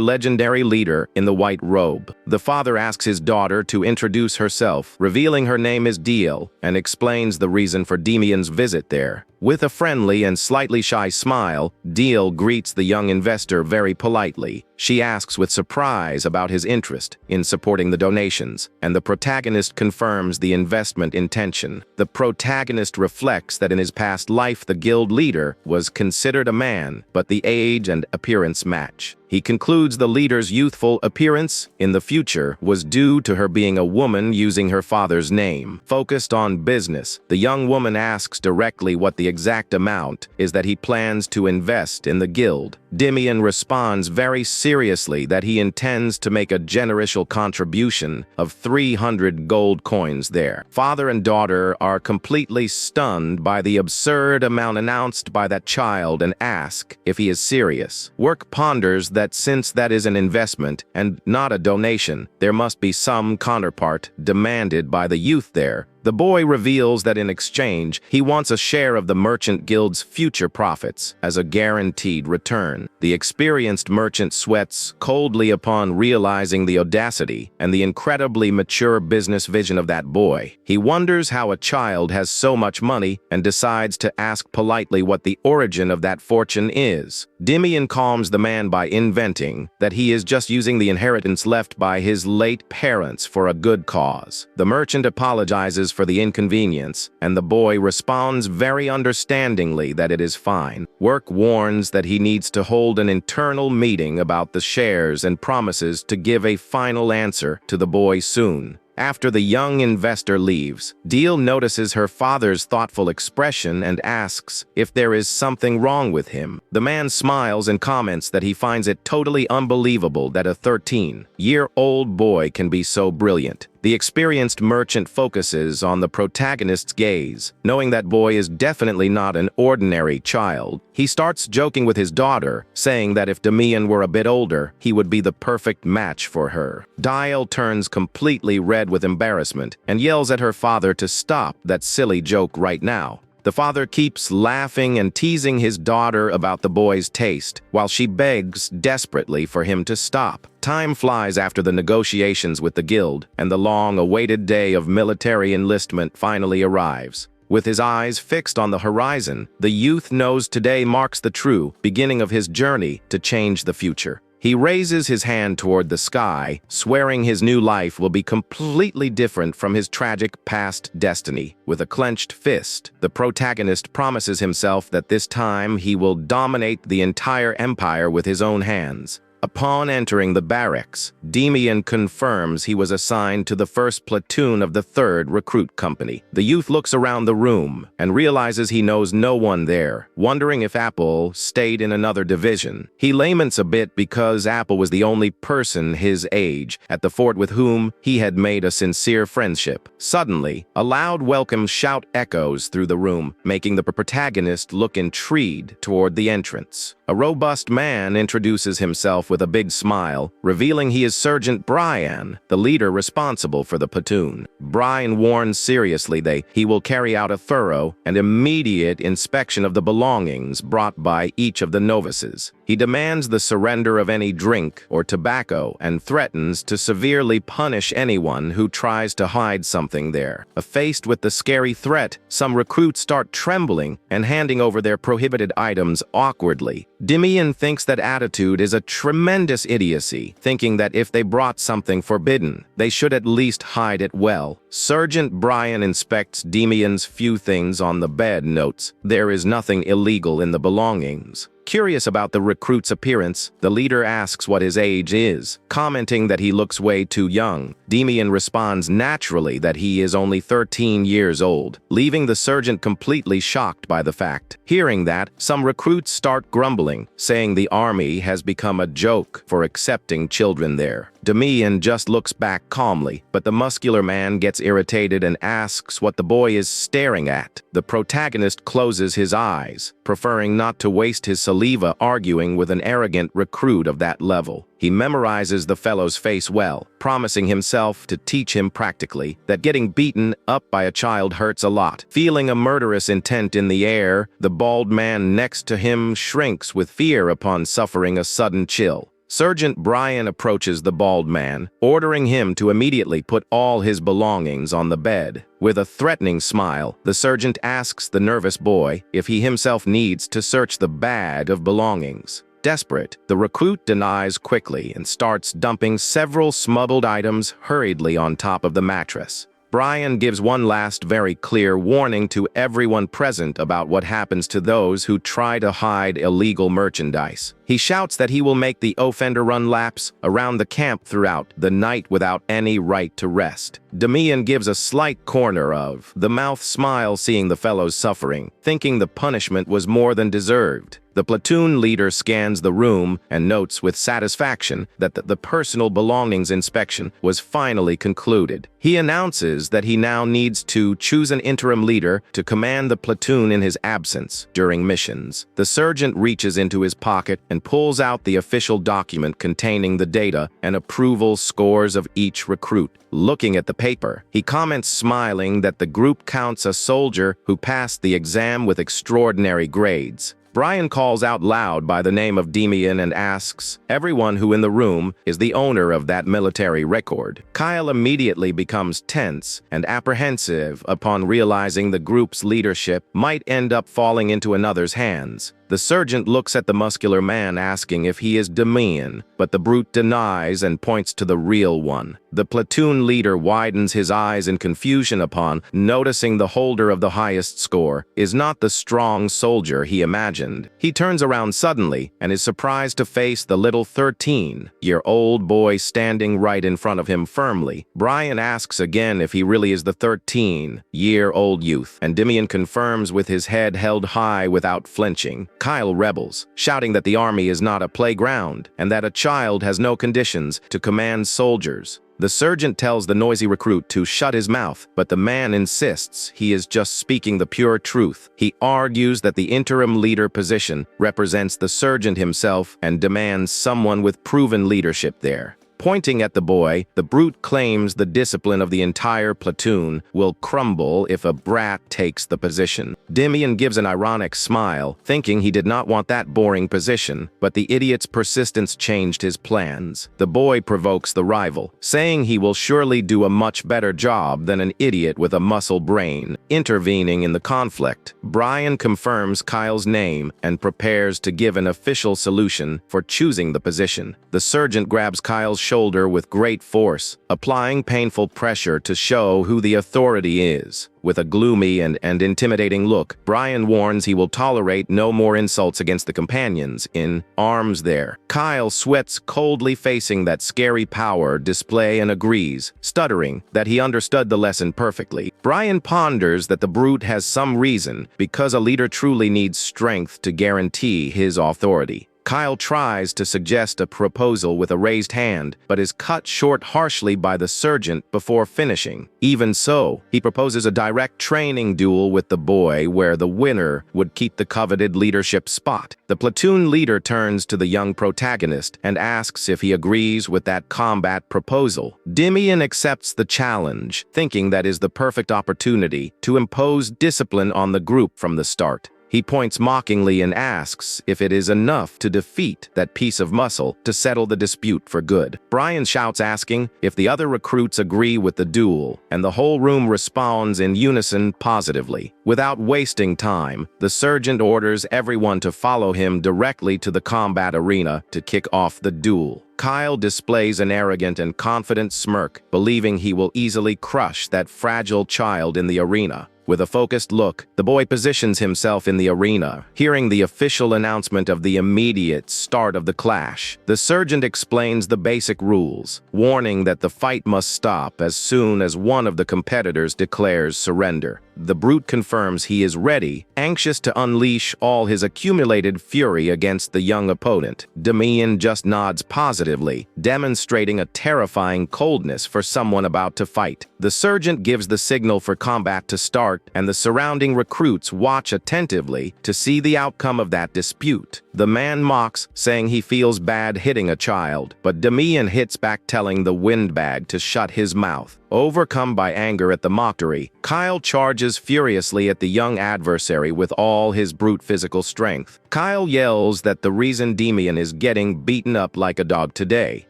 legendary leader in the white robe. The father asks his daughter to introduce herself, revealing her name is Deal, and explains the reason for Damian's visit there. With a friendly and slightly shy smile, Deal greets the young investor very politely. She asks with surprise about his interest in supporting the donations, and the protagonist confirms the investment intention. The protagonist reflects that in his past life the guild leader was considered a man, but the age and appearance match. He concludes the leader's youthful appearance in the future was due to her being a woman using her father's name. Focused on business, the young woman asks directly what the exact amount is that he plans to invest in the guild. Damian responds very seriously that he intends to make a generous contribution of 300 gold coins there. Father and daughter are completely stunned by the absurd amount announced by that child and ask if he is serious. Work ponders that since that is an investment and not a donation, there must be some counterpart demanded by the youth there. The boy reveals that in exchange, he wants a share of the merchant guild's future profits as a guaranteed return. The experienced merchant sweats coldly upon realizing the audacity and the incredibly mature business vision of that boy. He wonders how a child has so much money and decides to ask politely what the origin of that fortune is. Damian calms the man by inventing that he is just using the inheritance left by his late parents for a good cause. The merchant apologizes for the inconvenience, and the boy responds very understandingly that it is fine. Work warns that he needs to hold an internal meeting about the shares and promises to give a final answer to the boy soon. After the young investor leaves, Deal notices her father's thoughtful expression and asks if there is something wrong with him. The man smiles and comments that he finds it totally unbelievable that a 13-year-old boy can be so brilliant. The experienced merchant focuses on the protagonist's gaze, knowing that boy is definitely not an ordinary child. He starts joking with his daughter, saying that if Damian were a bit older, he would be the perfect match for her. Dial turns completely red with embarrassment and yells at her father to stop that silly joke right now. The father keeps laughing and teasing his daughter about the boy's taste, while she begs desperately for him to stop. Time flies after the negotiations with the guild, and the long-awaited day of military enlistment finally arrives. With his eyes fixed on the horizon, the youth knows today marks the true beginning of his journey to change the future. He raises his hand toward the sky, swearing his new life will be completely different from his tragic past destiny. With a clenched fist, the protagonist promises himself that this time he will dominate the entire empire with his own hands. Upon entering the barracks, Damian confirms he was assigned to the first platoon of the 3rd Recruit Company. The youth looks around the room and realizes he knows no one there, wondering if Apple stayed in another division. He laments a bit because Apple was the only person his age at the fort with whom he had made a sincere friendship. Suddenly, a loud welcome shout echoes through the room, making the protagonist look intrigued toward the entrance. A robust man introduces himself himself with a big smile, revealing he is Sergeant Brian, the leader responsible for the platoon. Brian warns seriously that he will carry out a thorough and immediate inspection of the belongings brought by each of the novices. He demands the surrender of any drink or tobacco and threatens to severely punish anyone who tries to hide something there. Faced with the scary threat, some recruits start trembling and handing over their prohibited items awkwardly. Damian thinks that attitude is a tremendous idiocy, thinking that if they brought something forbidden, they should at least hide it well. Sergeant Brian inspects Damian's few things on the bed, notes there is nothing illegal in the belongings. Curious about the recruit's appearance, the leader asks what his age is, commenting that he looks way too young. Damian responds naturally that he is only 13 years old, leaving the sergeant completely shocked by the fact. Hearing that, some recruits start grumbling, saying the army has become a joke for accepting children there. Damian just looks back calmly, but the muscular man gets irritated and asks what the boy is staring at. The protagonist closes his eyes, preferring not to waste his saliva arguing with an arrogant recruit of that level. He memorizes the fellow's face well, promising himself to teach him practically that getting beaten up by a child hurts a lot. Feeling a murderous intent in the air, the bald man next to him shrinks with fear upon suffering a sudden chill. Sergeant Brian approaches the bald man, ordering him to immediately put all his belongings on the bed. With a threatening smile, the sergeant asks the nervous boy if he himself needs to search the bag of belongings. Desperate, the recruit denies quickly and starts dumping several smuggled items hurriedly on top of the mattress. Brian gives one last very clear warning to everyone present about what happens to those who try to hide illegal merchandise. He shouts that he will make the offender run laps around the camp throughout the night without any right to rest. Damian gives a slight corner of the mouth smile seeing the fellow's suffering, thinking the punishment was more than deserved. The platoon leader scans the room and notes with satisfaction that the personal belongings inspection was finally concluded. He announces that he now needs to choose an interim leader to command the platoon in his absence during missions. The sergeant reaches into his pocket and pulls out the official document containing the data and approval scores of each recruit. Looking at the paper, he comments smiling that the group counts a soldier who passed the exam with extraordinary grades. Brian calls out loud by the name of Damian and asks everyone who in the room is the owner of that military record. Kyle immediately becomes tense and apprehensive upon realizing the group's leadership might end up falling into another's hands. The sergeant looks at the muscular man asking if he is Damian, but the brute denies and points to the real one. The platoon leader widens his eyes in confusion upon noticing the holder of the highest score is not the strong soldier he imagined. He turns around suddenly and is surprised to face the little 13-year-old boy standing right in front of him firmly. Brian asks again if he really is the 13-year-old youth, and Damian confirms with his head held high without flinching. Kyle rebels, shouting that the army is not a playground and that a child has no conditions to command soldiers. The sergeant tells the noisy recruit to shut his mouth, but the man insists he is just speaking the pure truth. He argues that the interim leader position represents the sergeant himself and demands someone with proven leadership there. Pointing at the boy, the brute claims the discipline of the entire platoon will crumble if a brat takes the position. Damian gives an ironic smile, thinking he did not want that boring position, but the idiot's persistence changed his plans. The boy provokes the rival, saying he will surely do a much better job than an idiot with a muscle brain. Intervening in the conflict, Brian confirms Kyle's name and prepares to give an official solution for choosing the position. The sergeant grabs Kyle's shoulder with great force, applying painful pressure to show who the authority is. With a gloomy and intimidating look, Brian warns he will tolerate no more insults against the companions in arms there. Kyle sweats coldly facing that scary power display and agrees, stuttering that he understood the lesson perfectly. Brian ponders that the brute has some reason because a leader truly needs strength to guarantee his authority. Kyle tries to suggest a proposal with a raised hand, but is cut short harshly by the sergeant before finishing. Even so, he proposes a direct training duel with the boy where the winner would keep the coveted leadership spot. The platoon leader turns to the young protagonist and asks if he agrees with that combat proposal. Damian accepts the challenge, thinking that is the perfect opportunity to impose discipline on the group from the start. He points mockingly and asks if it is enough to defeat that piece of muscle to settle the dispute for good. Brian shouts asking if the other recruits agree with the duel, and the whole room responds in unison positively. Without wasting time, the sergeant orders everyone to follow him directly to the combat arena to kick off the duel. Kyle displays an arrogant and confident smirk, believing he will easily crush that fragile child in the arena. With a focused look, the boy positions himself in the arena, hearing the official announcement of the immediate start of the clash. The sergeant explains the basic rules, warning that the fight must stop as soon as one of the competitors declares surrender. The brute confirms he is ready, anxious to unleash all his accumulated fury against the young opponent. Damian just nods positively, demonstrating a terrifying coldness for someone about to fight. The sergeant gives the signal for combat to start, and the surrounding recruits watch attentively to see the outcome of that dispute. The man mocks, saying he feels bad hitting a child, but Damian hits back, telling the windbag to shut his mouth. Overcome by anger at the mockery, Kyle charges furiously at the young adversary with all his brute physical strength. Kyle yells that the reason Damian is getting beaten up like a dog today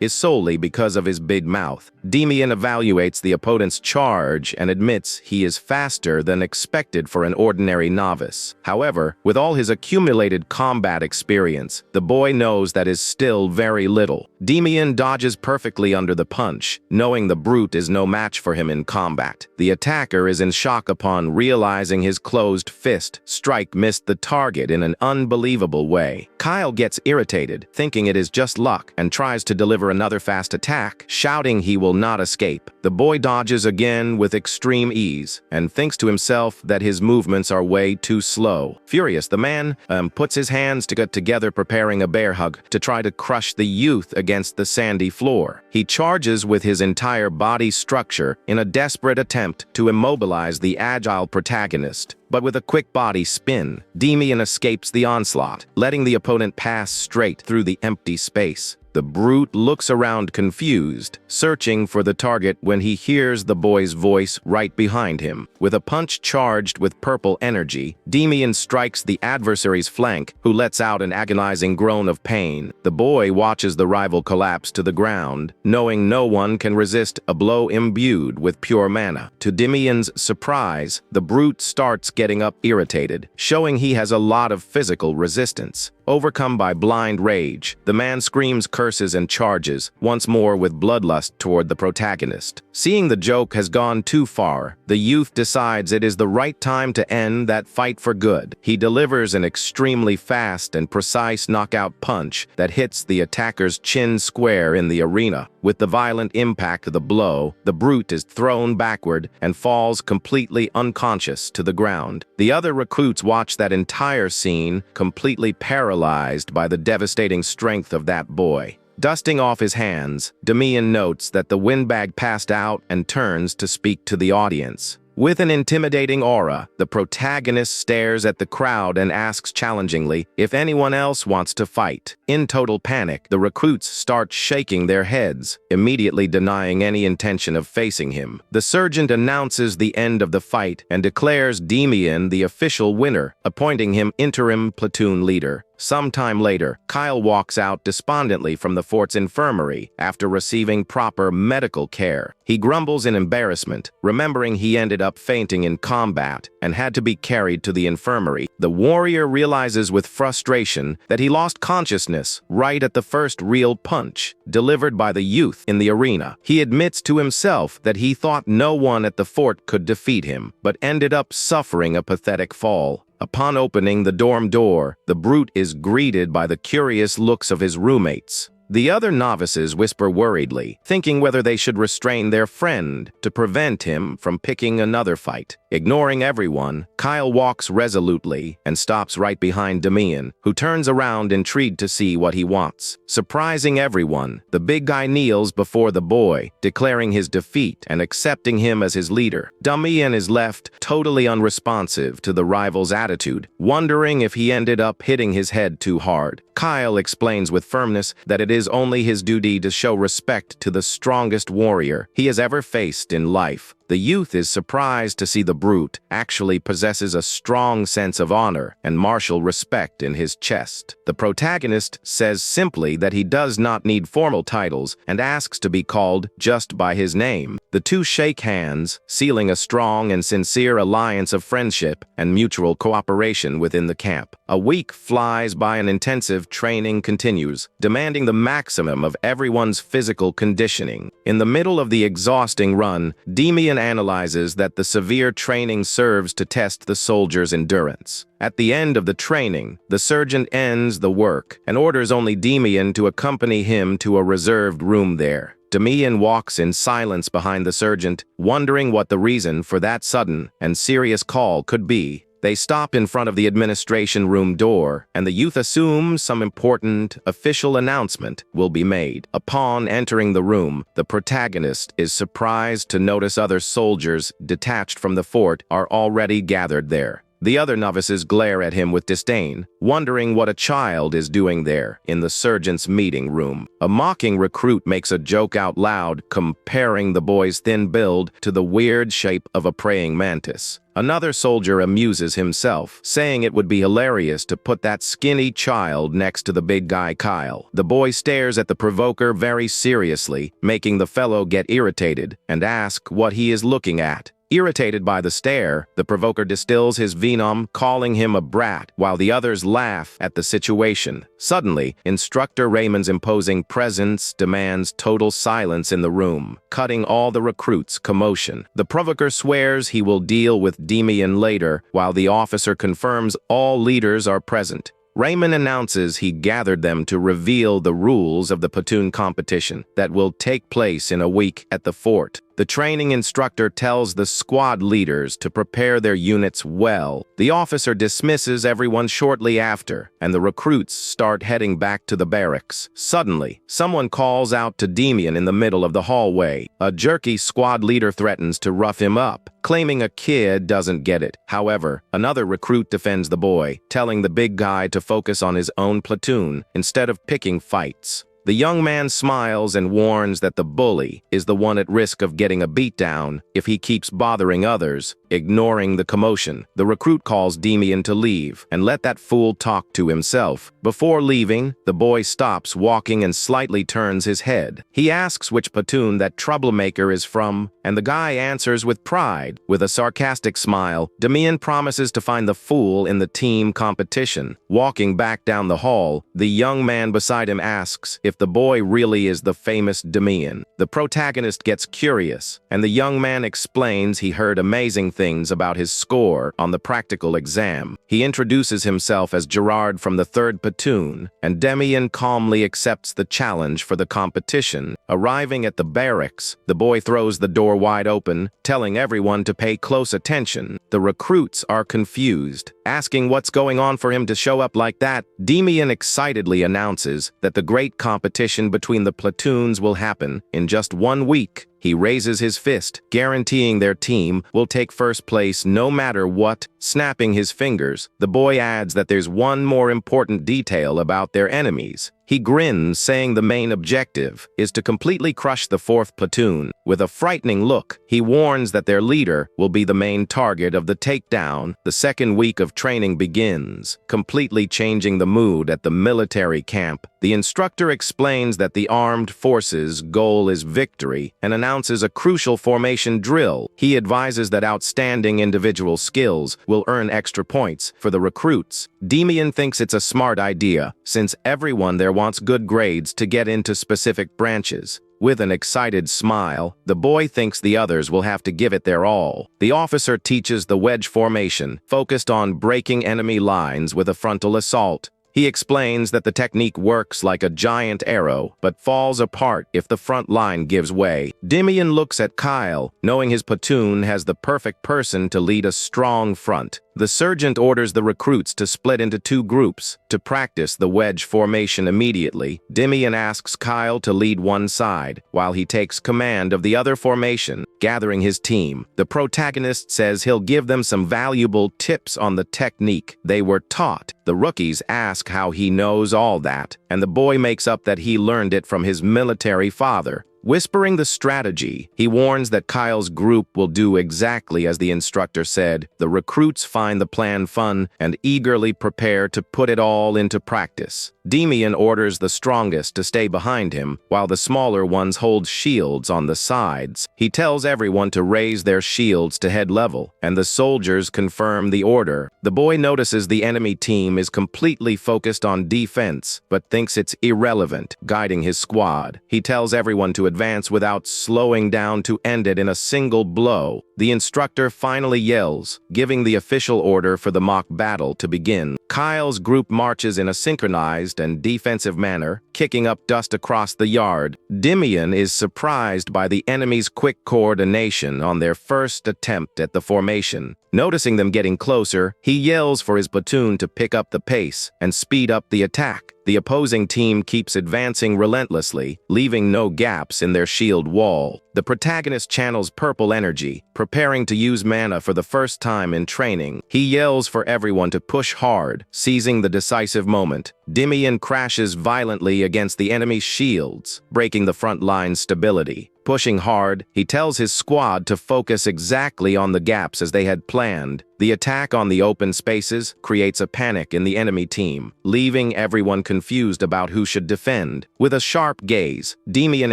is solely because of his big mouth. Damian evaluates the opponent's charge and admits he is faster than expected for an ordinary novice. However, with all his accumulated combat experience, the boy knows that is still very little. Damian dodges perfectly under the punch, knowing the brute is no match for him in combat. The attacker is in shock upon realizing his closed fist strike missed the target in an unbelievable way. Kyle gets irritated, thinking it is just luck, and tries to deliver another fast attack, shouting he will not escape. The boy dodges again with extreme ease, and thinks to himself that his movements are way too slow. Furious, the man puts his hands together, preparing a bear hug to try to crush the youth against the sandy floor. He charges with his entire body structure in a desperate attempt to immobilize the agile protagonist. But with a quick body spin, Damian escapes the onslaught, letting the opponent pass straight through the empty space. The brute looks around confused, searching for the target when he hears the boy's voice right behind him. With a punch charged with purple energy, Damian strikes the adversary's flank, who lets out an agonizing groan of pain. The boy watches the rival collapse to the ground, knowing no one can resist a blow imbued with pure mana. To Damian's surprise, the brute starts getting up irritated, showing he has a lot of physical resistance. Overcome by blind rage, the man screams curses and charges, once more with bloodlust toward the protagonist. Seeing the joke has gone too far, the youth decides it is the right time to end that fight for good. He delivers an extremely fast and precise knockout punch that hits the attacker's chin square in the arena. With the violent impact of the blow, the brute is thrown backward and falls completely unconscious to the ground. The other recruits watch that entire scene, completely paralyzed by the devastating strength of that boy. Dusting off his hands, Damian notes that the windbag passed out and turns to speak to the audience. With an intimidating aura, the protagonist stares at the crowd and asks challengingly if anyone else wants to fight. In total panic, the recruits start shaking their heads, immediately denying any intention of facing him. The sergeant announces the end of the fight and declares Damian the official winner, appointing him interim platoon leader. Sometime later, Kyle walks out despondently from the fort's infirmary after receiving proper medical care. He grumbles in embarrassment, remembering he ended up fainting in combat and had to be carried to the infirmary. The warrior realizes with frustration that he lost consciousness right at the first real punch, delivered by the youth in the arena. He admits to himself that he thought no one at the fort could defeat him, but ended up suffering a pathetic fall. Upon opening the dorm door, the brute is greeted by the curious looks of his roommates. The other novices whisper worriedly, thinking whether they should restrain their friend to prevent him from picking another fight. Ignoring everyone, Kyle walks resolutely and stops right behind Damian, who turns around intrigued to see what he wants. Surprising everyone, the big guy kneels before the boy, declaring his defeat and accepting him as his leader. Damian is left totally unresponsive to the rival's attitude, wondering if he ended up hitting his head too hard. Kyle explains with firmness that it is only his duty to show respect to the strongest warrior he has ever faced in life. The youth is surprised to see the brute actually possesses a strong sense of honor and martial respect in his chest. The protagonist says simply that he does not need formal titles and asks to be called just by his name. The two shake hands, sealing a strong and sincere alliance of friendship and mutual cooperation within the camp. A week flies by and intensive training continues, demanding the maximum of everyone's physical conditioning. In the middle of the exhausting run, Damian analyzes that the severe training serves to test the soldier's endurance. At the end of the training, the sergeant ends the work and orders only Damian to accompany him to a reserved room there. Damian walks in silence behind the sergeant, wondering what the reason for that sudden and serious call could be. They stop in front of the administration room door, and the youth assumes some important official announcement will be made. Upon entering the room, the protagonist is surprised to notice other soldiers detached from the fort are already gathered there. The other novices glare at him with disdain, wondering what a child is doing there in the sergeant's meeting room. A mocking recruit makes a joke out loud, comparing the boy's thin build to the weird shape of a praying mantis. Another soldier amuses himself, saying it would be hilarious to put that skinny child next to the big guy Kyle. The boy stares at the provoker very seriously, making the fellow get irritated and ask what he is looking at. Irritated by the stare, the provoker distills his venom, calling him a brat, while the others laugh at the situation. Suddenly, Instructor Raymond's imposing presence demands total silence in the room, cutting all the recruits' commotion. The provoker swears he will deal with Damian later, while the officer confirms all leaders are present. Raymond announces he gathered them to reveal the rules of the platoon competition that will take place in a week at the fort. The training instructor tells the squad leaders to prepare their units well. The officer dismisses everyone shortly after, and the recruits start heading back to the barracks. Suddenly, someone calls out to Damian in the middle of the hallway. A jerky squad leader threatens to rough him up, claiming a kid doesn't get it. However, another recruit defends the boy, telling the big guy to focus on his own platoon instead of picking fights. The young man smiles and warns that the bully is the one at risk of getting a beatdown if he keeps bothering others. Ignoring the commotion, the recruit calls Damian to leave and let that fool talk to himself. Before leaving, the boy stops walking and slightly turns his head. He asks which platoon that troublemaker is from, and the guy answers with pride. With a sarcastic smile, Damian promises to find the fool in the team competition. Walking back down the hall, the young man beside him asks if the boy really is the famous Damian. The protagonist gets curious, and the young man explains he heard amazing things about his score on the practical exam. He introduces himself as Gerard from the 3rd Platoon, and Damian calmly accepts the challenge for the competition. Arriving at the barracks, the boy throws the door wide open, telling everyone to pay close attention. The recruits are confused, asking what's going on for him to show up like that. Damian excitedly announces that the great competition between the platoons will happen in just 1 week. He raises his fist, guaranteeing their team will take first place no matter what. Snapping his fingers, the boy adds that there's one more important detail about their enemies. He grins, saying the main objective is to completely crush the 4th platoon. With a frightening look, he warns that their leader will be the main target of the takedown. The 2nd week of training begins, completely changing the mood at the military camp. The instructor explains that the armed forces' goal is victory and announces a crucial formation drill. He advises that outstanding individual skills will earn extra points for the recruits. Damian thinks it's a smart idea, since everyone there wants good grades to get into specific branches. With an excited smile, the boy thinks the others will have to give it their all. The officer teaches the wedge formation, focused on breaking enemy lines with a frontal assault. He explains that the technique works like a giant arrow, but falls apart if the front line gives way. Damian looks at Kyle, knowing his platoon has the perfect person to lead a strong front. The sergeant orders the recruits to split into 2 groups to practice the wedge formation immediately. Damian asks Kyle to lead one side, while he takes command of the other formation, gathering his team. The protagonist says he'll give them some valuable tips on the technique they were taught. The rookies ask how he knows all that, and the boy makes up that he learned it from his military father. Whispering the strategy, he warns that Kyle's group will do exactly as the instructor said. The recruits find the plan fun and eagerly prepare to put it all into practice. Damian orders the strongest to stay behind him, while the smaller ones hold shields on the sides. He tells everyone to raise their shields to head level, and the soldiers confirm the order. The boy notices the enemy team is completely focused on defense, but thinks it's irrelevant, guiding his squad. He tells everyone to advance without slowing down to end it in a single blow. The instructor finally yells, giving the official order for the mock battle to begin. Kyle's group marches in a synchronized and defensive manner, kicking up dust across the yard. Damian is surprised by the enemy's quick coordination on their first attempt at the formation. Noticing them getting closer, he yells for his platoon to pick up the pace and speed up the attack. The opposing team keeps advancing relentlessly, leaving no gaps in their shield wall. The protagonist channels purple energy, preparing to use mana for the first time in training. He yells for everyone to push hard, seizing the decisive moment. Damian crashes violently against the enemy's shields, breaking the front line's stability. Pushing hard, he tells his squad to focus exactly on the gaps as they had planned. The attack on the open spaces creates a panic in the enemy team, leaving everyone confused about who should defend. With a sharp gaze, Damian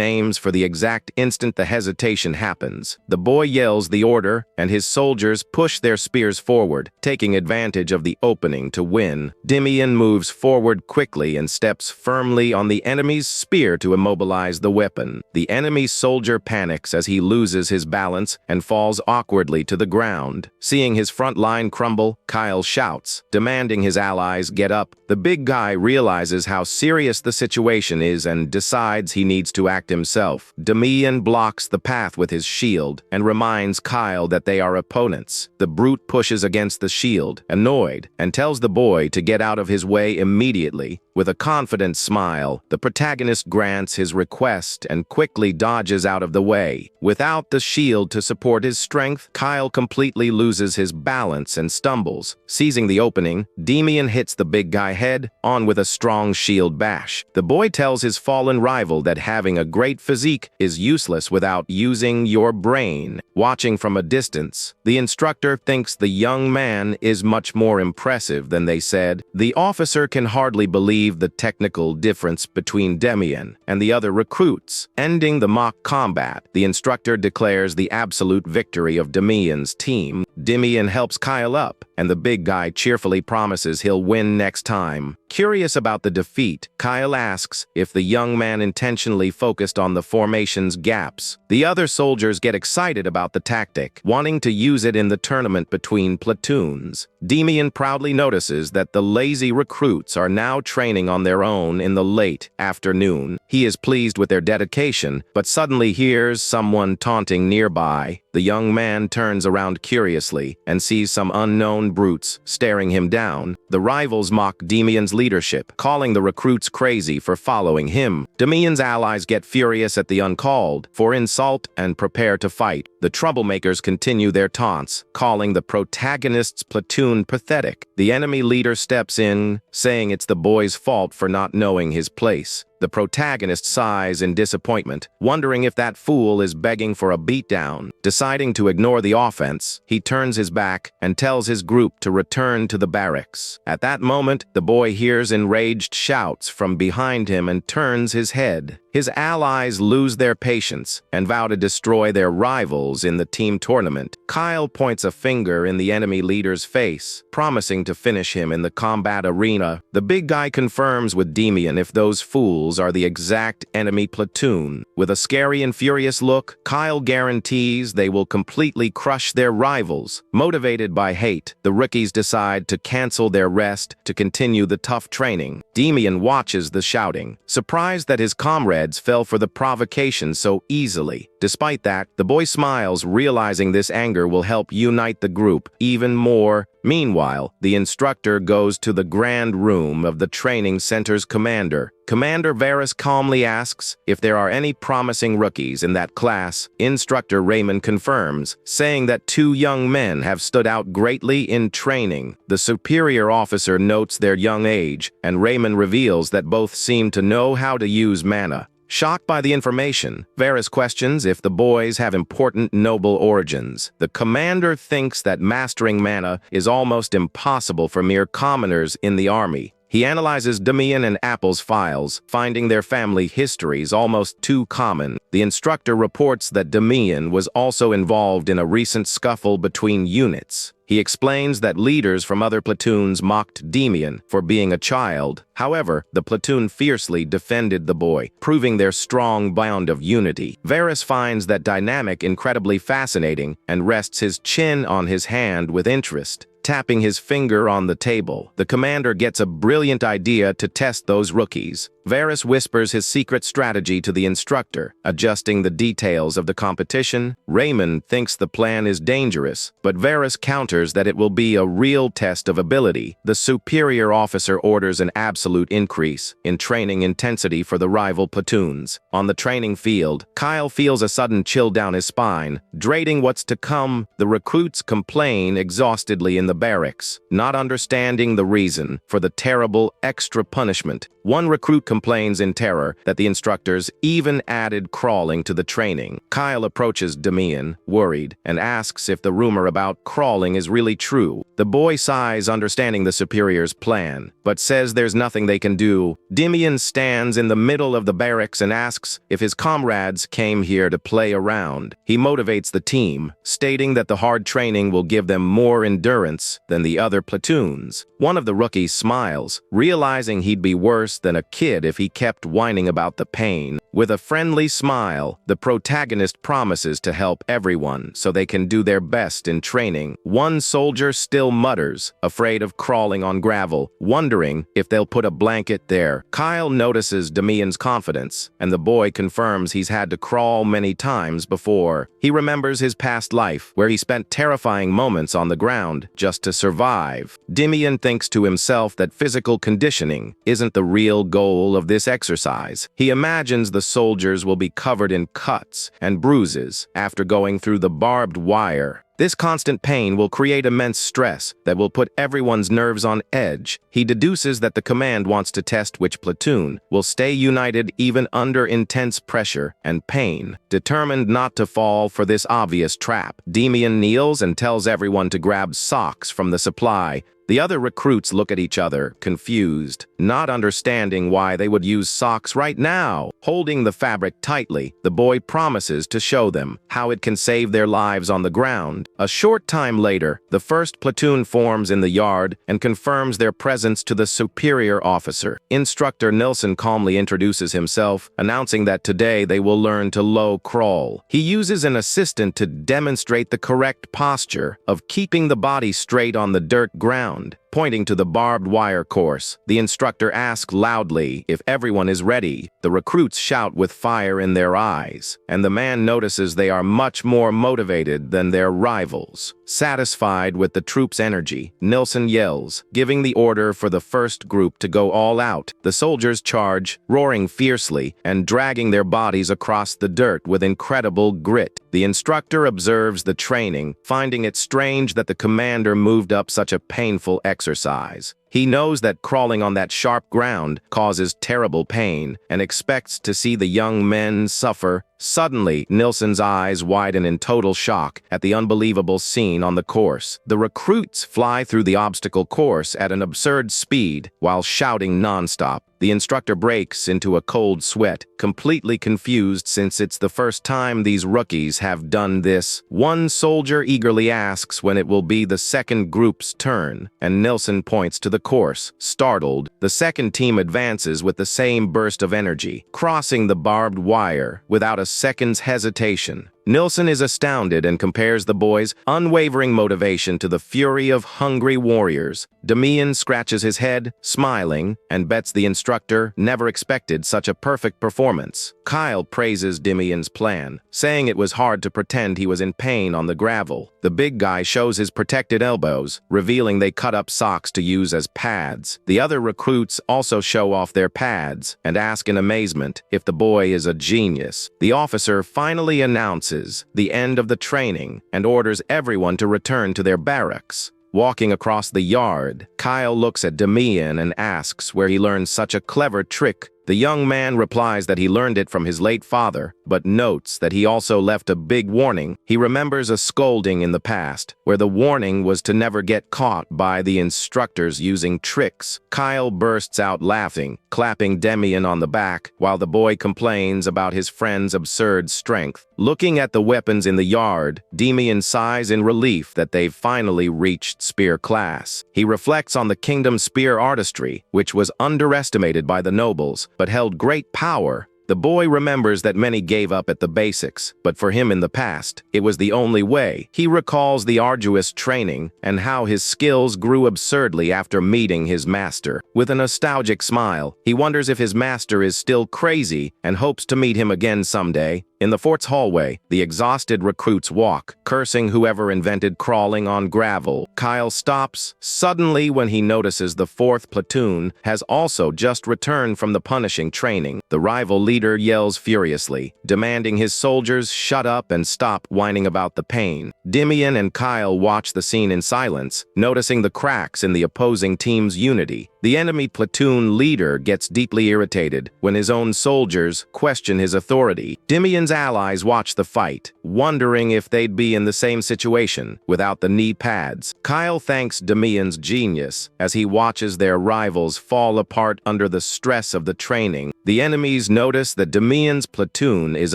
aims for the exact instant the hesitation happens. The boy yells the order, and his soldiers push their spears forward, taking advantage of the opening to win. Damian moves forward quickly and steps firmly on the enemy's spear to immobilize the weapon. The enemy soldier panics as he loses his balance and falls awkwardly to the ground. Seeing his front line crumble, Kyle shouts, demanding his allies get up. The big guy realizes how serious the situation is and decides he needs to act himself. Damian blocks the path with his shield and reminds Kyle that they are opponents. The brute pushes against the shield, annoyed, and tells the boy to get out of his way immediately. With a confident smile, the protagonist grants his request and quickly dodges out of the way. Without the shield to support his strength, Kyle completely loses his balance and stumbles. Seizing the opening, Damian hits the big guy head on with a strong shield bash. The boy tells his fallen rival that having a great physique is useless without using your brain. Watching from a distance, the instructor thinks the young man is much more impressive than they said. The officer can hardly believe the technical difference between Damian and the other recruits. Ending the mock combat, the instructor declares the absolute victory of Damian's team. Damian helps Kyle up, and the big guy cheerfully promises he'll win next time. Curious about the defeat, Kyle asks if the young man intentionally focused on the formation's gaps. The other soldiers get excited about the tactic, wanting to use it in the tournament between platoons. Damian proudly notices that the lazy recruits are now training on their own in the late afternoon. He is pleased with their dedication, but suddenly hears someone taunting nearby. The young man turns around curiously and sees some unknown brutes staring him down. The rivals mock Damian's leadership, calling the recruits crazy for following him. Damian's allies get furious at the uncalled for insult and prepare to fight. The troublemakers continue their taunts, calling the protagonist's platoon pathetic. The enemy leader steps in, saying it's the boy's fault for not knowing his place. The protagonist sighs in disappointment, wondering if that fool is begging for a beatdown. Deciding to ignore the offense, he turns his back and tells his group to return to the barracks. At that moment, the boy hears enraged shouts from behind him and turns his head. His allies lose their patience and vow to destroy their rivals in the team tournament. Kyle points a finger in the enemy leader's face, promising to finish him in the combat arena. The big guy confirms with Damian if those fools individuals are the exact enemy platoon. With a scary and furious look, Kyle guarantees they will completely crush their rivals. Motivated by hate, the rookies decide to cancel their rest to continue the tough training. Damian watches the shouting, surprised that his comrades fell for the provocation so easily. Despite that, the boy smiles, realizing this anger will help unite the group even more. Meanwhile, the instructor goes to the grand room of the training center's commander. Commander Varys calmly asks if there are any promising rookies in that class. Instructor Raymond confirms, saying that 2 young men have stood out greatly in training. The superior officer notes their young age, and Raymond reveals that both seem to know how to use mana. Shocked by the information, Varys questions if the boys have important noble origins. The commander thinks that mastering mana is almost impossible for mere commoners in the army. He analyzes Damian and Apple's files, finding their family histories almost too common. The instructor reports that Damian was also involved in a recent scuffle between units. He explains that leaders from other platoons mocked Damian for being a child. However, the platoon fiercely defended the boy, proving their strong bond of unity. Varys finds that dynamic incredibly fascinating and rests his chin on his hand with interest. Tapping his finger on the table, the commander gets a brilliant idea to test those rookies. Varys whispers his secret strategy to the instructor, adjusting the details of the competition. Raymond thinks the plan is dangerous, but Varys counters that it will be a real test of ability. The superior officer orders an absolute increase in training intensity for the rival platoons. On the training field, Kyle feels a sudden chill down his spine. Dreading what's to come, the recruits complain exhaustedly in the barracks, not understanding the reason for the terrible extra punishment. One recruit complains in terror that the instructors even added crawling to the training. Kyle approaches Damian, worried, and asks if the rumor about crawling is really true. The boy sighs, understanding the superior's plan, but says there's nothing they can do. Damian stands in the middle of the barracks and asks if his comrades came here to play around. He motivates the team, stating that the hard training will give them more endurance than the other platoons. One of the rookies smiles, realizing he'd be worse than a kid if he kept whining about the pain. With a friendly smile, the protagonist promises to help everyone so they can do their best in training. One soldier still mutters, afraid of crawling on gravel, wondering if they'll put a blanket there. Kyle notices Damian's confidence, and the boy confirms he's had to crawl many times before. He remembers his past life, where he spent terrifying moments on the ground just to survive. Damian thinks to himself that physical conditioning isn't the real goal of this exercise. He imagines the soldiers will be covered in cuts and bruises after going through the barbed wire. This constant pain will create immense stress that will put everyone's nerves on edge. He deduces that the command wants to test which platoon will stay united even under intense pressure and pain. Determined not to fall for this obvious trap, Damian kneels and tells everyone to grab socks from the supply. The other recruits look at each other, confused, not understanding why they would use socks right now. Holding the fabric tightly, the boy promises to show them how it can save their lives on the ground. A short time later, the first platoon forms in the yard and confirms their presence to the superior officer. Instructor Nilsson calmly introduces himself, announcing that today they will learn to low crawl. He uses an assistant to demonstrate the correct posture of keeping the body straight on the dirt ground. Pointing to the barbed wire course, the instructor asks loudly if everyone is ready. The recruits shout with fire in their eyes, and the man notices they are much more motivated than their rivals. Satisfied with the troops' energy, Nilsson yells, giving the order for the first group to go all out. The soldiers charge, roaring fiercely and dragging their bodies across the dirt with incredible grit. The instructor observes the training, finding it strange that the commander moved up such a painful exercise. He knows that crawling on that sharp ground causes terrible pain and expects to see the young men suffer. Suddenly, Nilsson's eyes widen in total shock at the unbelievable scene on the course. The recruits fly through the obstacle course at an absurd speed while shouting nonstop. The instructor breaks into a cold sweat, completely confused since it's the first time these rookies have done this. One soldier eagerly asks when it will be the second group's turn, and Nilsson points to the course. Startled, the second team advances with the same burst of energy, crossing the barbed wire without a second's hesitation. Nilsson is astounded and compares the boys' unwavering motivation to the fury of hungry warriors. Damian scratches his head, smiling, and bets the instructor never expected such a perfect performance. Kyle praises Damian's plan, saying it was hard to pretend he was in pain on the gravel. The big guy shows his protected elbows, revealing they cut up socks to use as pads. The other recruits also show off their pads and ask in amazement if the boy is a genius. The officer finally announces the end of the training and orders everyone to return to their barracks. Walking across the yard, Kyle looks at Damian and asks where he learned such a clever trick. The young man replies that he learned it from his late father, but notes that he also left a big warning. He remembers a scolding in the past, where the warning was to never get caught by the instructors using tricks. Kyle bursts out laughing, clapping Damian on the back, while the boy complains about his friend's absurd strength. Looking at the weapons in the yard, Damian sighs in relief that they've finally reached spear class. He reflects on the kingdom's spear artistry, which was underestimated by the nobles, but held great power. The boy remembers that many gave up at the basics, but for him in the past, it was the only way. He recalls the arduous training and how his skills grew absurdly after meeting his master. With a nostalgic smile, he wonders if his master is still crazy and hopes to meet him again someday. In the fort's hallway, the exhausted recruits walk, cursing whoever invented crawling on gravel. Kyle stops suddenly when he notices the 4th platoon has also just returned from the punishing training. The rival leader yells furiously, demanding his soldiers shut up and stop whining about the pain. Damian and Kyle watch the scene in silence, noticing the cracks in the opposing team's unity. The enemy platoon leader gets deeply irritated when his own soldiers question his authority. Damian's allies watch the fight, wondering if they'd be in the same situation without the knee pads. Kyle thanks Damian's genius as he watches their rivals fall apart under the stress of the training. The enemies notice that Damian's platoon is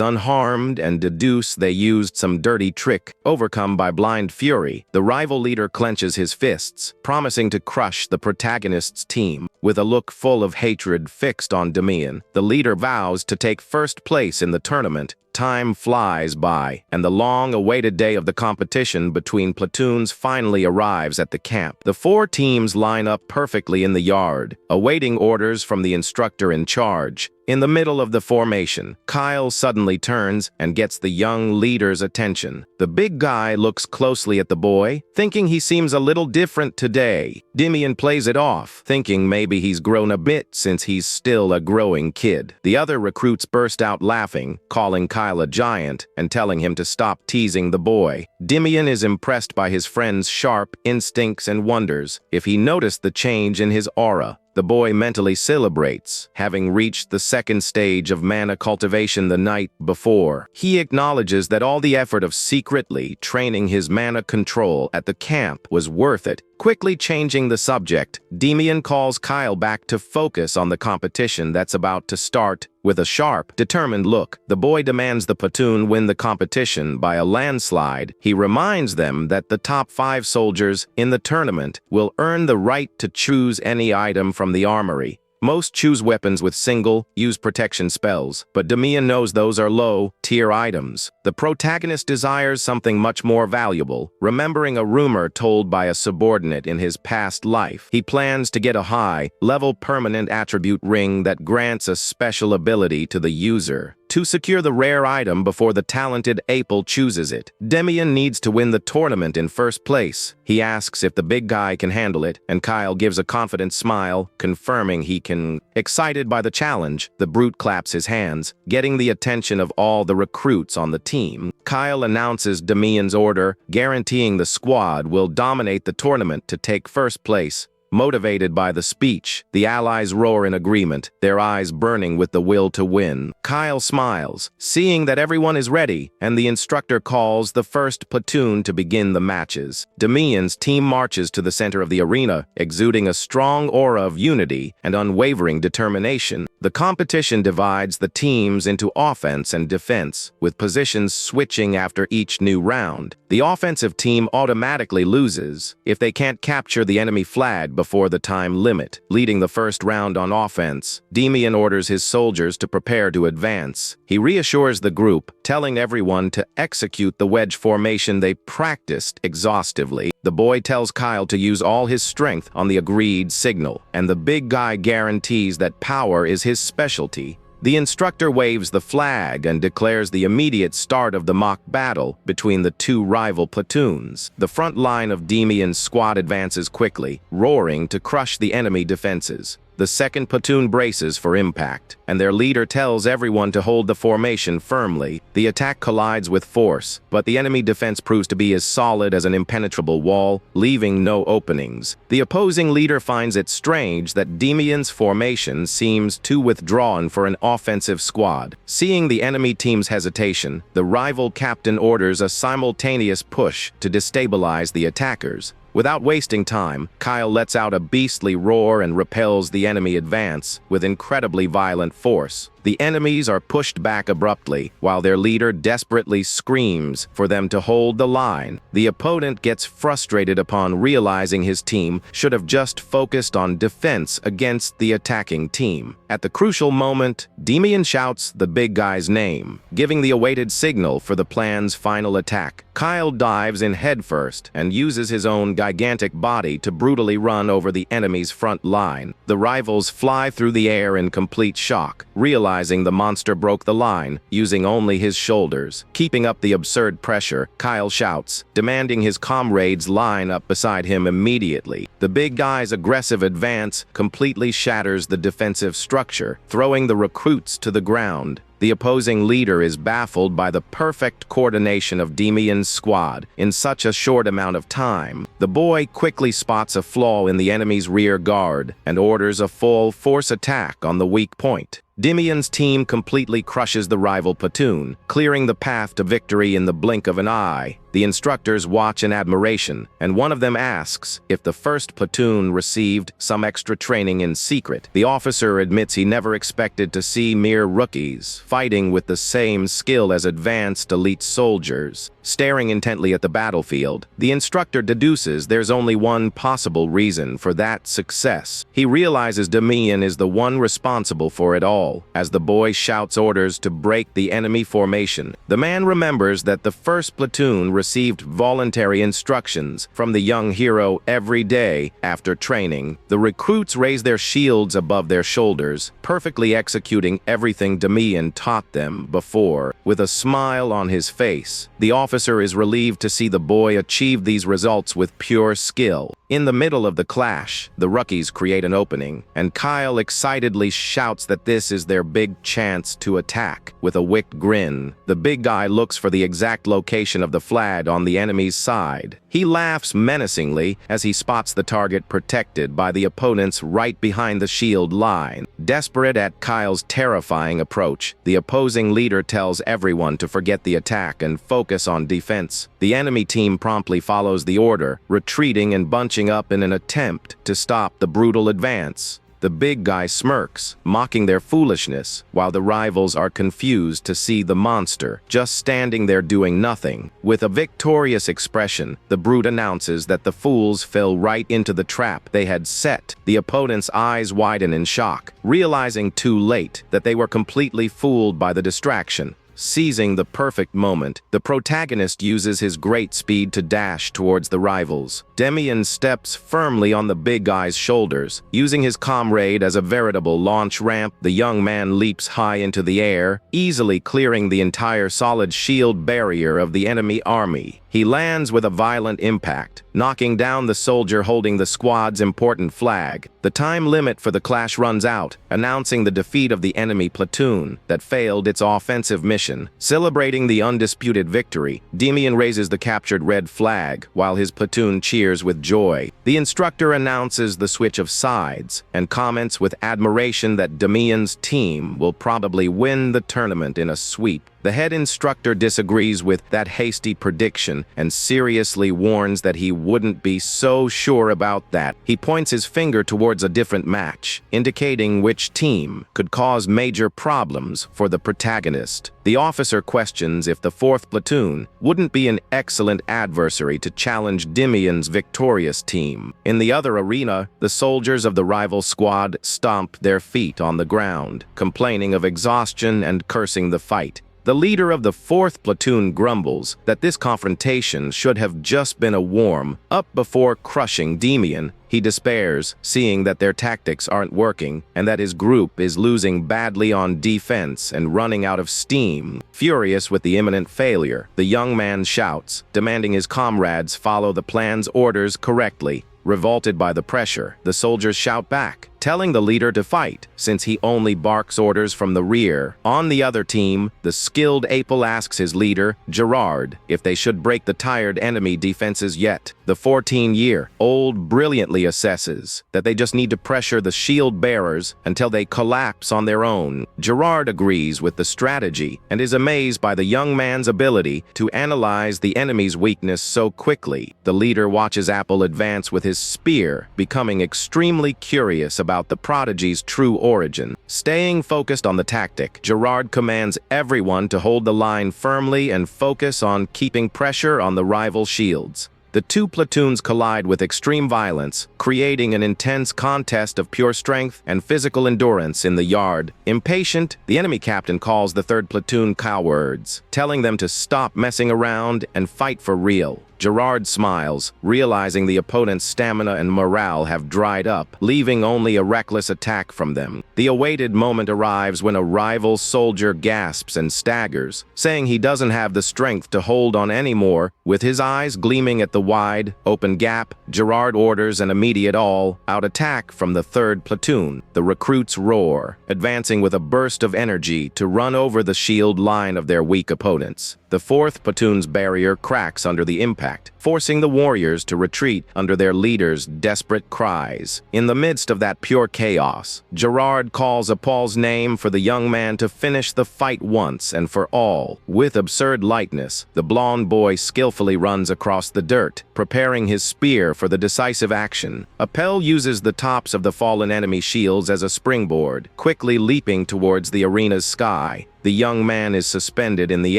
unharmed and deduce they used some dirty trick. Overcome by blind fury, the rival leader clenches his fists, promising to crush the protagonist's team. With a look full of hatred fixed on Damian, the leader vows to take first place in the tournament. Time flies by, and the long-awaited day of the competition between platoons finally arrives at the camp. The 4 teams line up perfectly in the yard, awaiting orders from the instructor in charge. In the middle of the formation, Kyle suddenly turns and gets the young leader's attention. The big guy looks closely at the boy, thinking he seems a little different today. Damian plays it off, thinking maybe he's grown a bit since he's still a growing kid. The other recruits burst out laughing, calling Kyle a giant and telling him to stop teasing the boy. Damian is impressed by his friend's sharp instincts and wonders if he noticed the change in his aura. The boy mentally celebrates, having reached the 2nd stage of mana cultivation the night before. He acknowledges that all the effort of secretly training his mana control at the camp was worth it. Quickly changing the subject, Damian calls Kyle back to focus on the competition that's about to start. With a sharp, determined look, the boy demands the platoon win the competition by a landslide. He reminds them that the top 5 soldiers in the tournament will earn the right to choose any item from the armory. Most choose weapons with single-use protection spells, but Damian knows those are low-tier items. The protagonist desires something much more valuable, remembering a rumor told by a subordinate in his past life. He plans to get a high-level permanent attribute ring that grants a special ability to the user to secure the rare item before the talented Apel chooses it. Damian needs to win the tournament in first place. He asks if the big guy can handle it, and Kyle gives a confident smile, confirming he can. Excited by the challenge, the brute claps his hands, getting the attention of all the recruits on the team. Kyle announces Damian's order, guaranteeing the squad will dominate the tournament to take first place. Motivated by the speech, the allies roar in agreement, their eyes burning with the will to win. Kyle smiles, seeing that everyone is ready, and the instructor calls the 1st platoon to begin the matches. Damian's team marches to the center of the arena, exuding a strong aura of unity and unwavering determination. The competition divides the teams into offense and defense, with positions switching after each new round. The offensive team automatically loses if they can't capture the enemy flag before the time limit. Leading the first round on offense, Damian orders his soldiers to prepare to advance. He reassures the group, telling everyone to execute the wedge formation they practiced exhaustively. The boy tells Kyle to use all his strength on the agreed signal, and the big guy guarantees that power is his specialty. The instructor waves the flag and declares the immediate start of the mock battle between the two rival platoons. The front line of Damian's squad advances quickly, roaring to crush the enemy defenses. The second platoon braces for impact, and their leader tells everyone to hold the formation firmly. The attack collides with force, but the enemy defense proves to be as solid as an impenetrable wall, leaving no openings. The opposing leader finds it strange that Damian's formation seems too withdrawn for an offensive squad. Seeing the enemy team's hesitation, the rival captain orders a simultaneous push to destabilize the attackers. Without wasting time, Kyle lets out a beastly roar and repels the enemy advance with incredibly violent force. The enemies are pushed back abruptly, while their leader desperately screams for them to hold the line. The opponent gets frustrated upon realizing his team should have just focused on defense against the attacking team. At the crucial moment, Damian shouts the big guy's name, giving the awaited signal for the plan's final attack. Kyle dives in headfirst and uses his own gigantic body to brutally run over the enemy's front line. The rivals fly through the air in complete shock, realizing the monster broke the line, using only his shoulders. Keeping up the absurd pressure, Kyle shouts, demanding his comrades line up beside him immediately. The big guy's aggressive advance completely shatters the defensive structure, throwing the recruits to the ground. The opposing leader is baffled by the perfect coordination of Damian's squad in such a short amount of time. The boy quickly spots a flaw in the enemy's rear guard and orders a full-force attack on the weak point. Damian's team completely crushes the rival platoon, clearing the path to victory in the blink of an eye. The instructors watch in admiration, and one of them asks if the first platoon received some extra training in secret. The officer admits he never expected to see mere rookies fighting with the same skill as advanced elite soldiers. Staring intently at the battlefield, the instructor deduces there's only one possible reason for that success. He realizes Damian is the one responsible for it all. As the boy shouts orders to break the enemy formation, the man remembers that the first platoon received voluntary instructions from the young hero every day after training. The recruits raise their shields above their shoulders, perfectly executing everything Damian taught them before. With a smile on his face, the officer is relieved to see the boy achieve these results with pure skill. In the middle of the clash, the rookies create an opening, and Kyle excitedly shouts that this is their big chance to attack. With a wicked grin, the big guy looks for the exact location of the flag on the enemy's side. He laughs menacingly as he spots the target protected by the opponents right behind the shield line. Desperate at Kyle's terrifying approach, the opposing leader tells everyone to forget the attack and focus on defense. The enemy team promptly follows the order, retreating and bunching up in an attempt to stop the brutal advance. The big guy smirks, mocking their foolishness, while the rivals are confused to see the monster just standing there doing nothing. With a victorious expression, the brute announces that the fools fell right into the trap they had set. The opponent's eyes widen in shock, realizing too late that they were completely fooled by the distraction. Seizing the perfect moment, the protagonist uses his great speed to dash towards the rivals. Damian steps firmly on the big guy's shoulders. Using his comrade as a veritable launch ramp, the young man leaps high into the air, easily clearing the entire solid shield barrier of the enemy army. He lands with a violent impact, knocking down the soldier holding the squad's important flag. The time limit for the clash runs out, announcing the defeat of the enemy platoon that failed its offensive mission. Celebrating the undisputed victory, Damian raises the captured red flag while his platoon cheers with joy. The instructor announces the switch of sides and comments with admiration that Damian's team will probably win the tournament in a sweep. The head instructor disagrees with that hasty prediction and seriously warns that he wouldn't be so sure about that. He points his finger towards a different match, indicating which team could cause major problems for the protagonist. The officer questions if the 4th platoon wouldn't be an excellent adversary to challenge Damian's victorious team. In the other arena, the soldiers of the rival squad stomp their feet on the ground, complaining of exhaustion and cursing the fight. The leader of the 4th platoon grumbles that this confrontation should have just been a warm-up before crushing Damian. He despairs, seeing that their tactics aren't working and that his group is losing badly on defense and running out of steam. Furious with the imminent failure, the young man shouts, demanding his comrades follow the plan's orders correctly. Revolted by the pressure, the soldiers shout back, telling the leader to fight, since he only barks orders from the rear. On the other team, the skilled Apel asks his leader, Gerard, if they should break the tired enemy defenses yet. The 14-year-old brilliantly assesses that they just need to pressure the shield bearers until they collapse on their own. Gerard agrees with the strategy and is amazed by the young man's ability to analyze the enemy's weakness so quickly. The leader watches Apel advance with his spear, becoming extremely curious about the prodigy's true origin. Staying focused on the tactic, Gerard commands everyone to hold the line firmly and focus on keeping pressure on the rival shields. The two platoons collide with extreme violence, creating an intense contest of pure strength and physical endurance in the yard. Impatient, the enemy captain calls the 3rd platoon cowards, telling them to stop messing around and fight for real. Gerard smiles, realizing the opponent's stamina and morale have dried up, leaving only a reckless attack from them. The awaited moment arrives when a rival soldier gasps and staggers, saying he doesn't have the strength to hold on anymore. With his eyes gleaming at the wide, open gap, Gerard orders an immediate all-out attack from the 3rd platoon. The recruits roar, advancing with a burst of energy to run over the shield line of their weak opponents. The 4th platoon's barrier cracks under the impact, forcing the warriors to retreat under their leader's desperate cries. In the midst of that pure chaos, Gerard calls Apol's name for the young man to finish the fight once and for all. With absurd lightness, the blonde boy skillfully runs across the dirt, preparing his spear for the decisive action. Apel uses the tops of the fallen enemy shields as a springboard, quickly leaping towards the arena's sky. The young man is suspended in the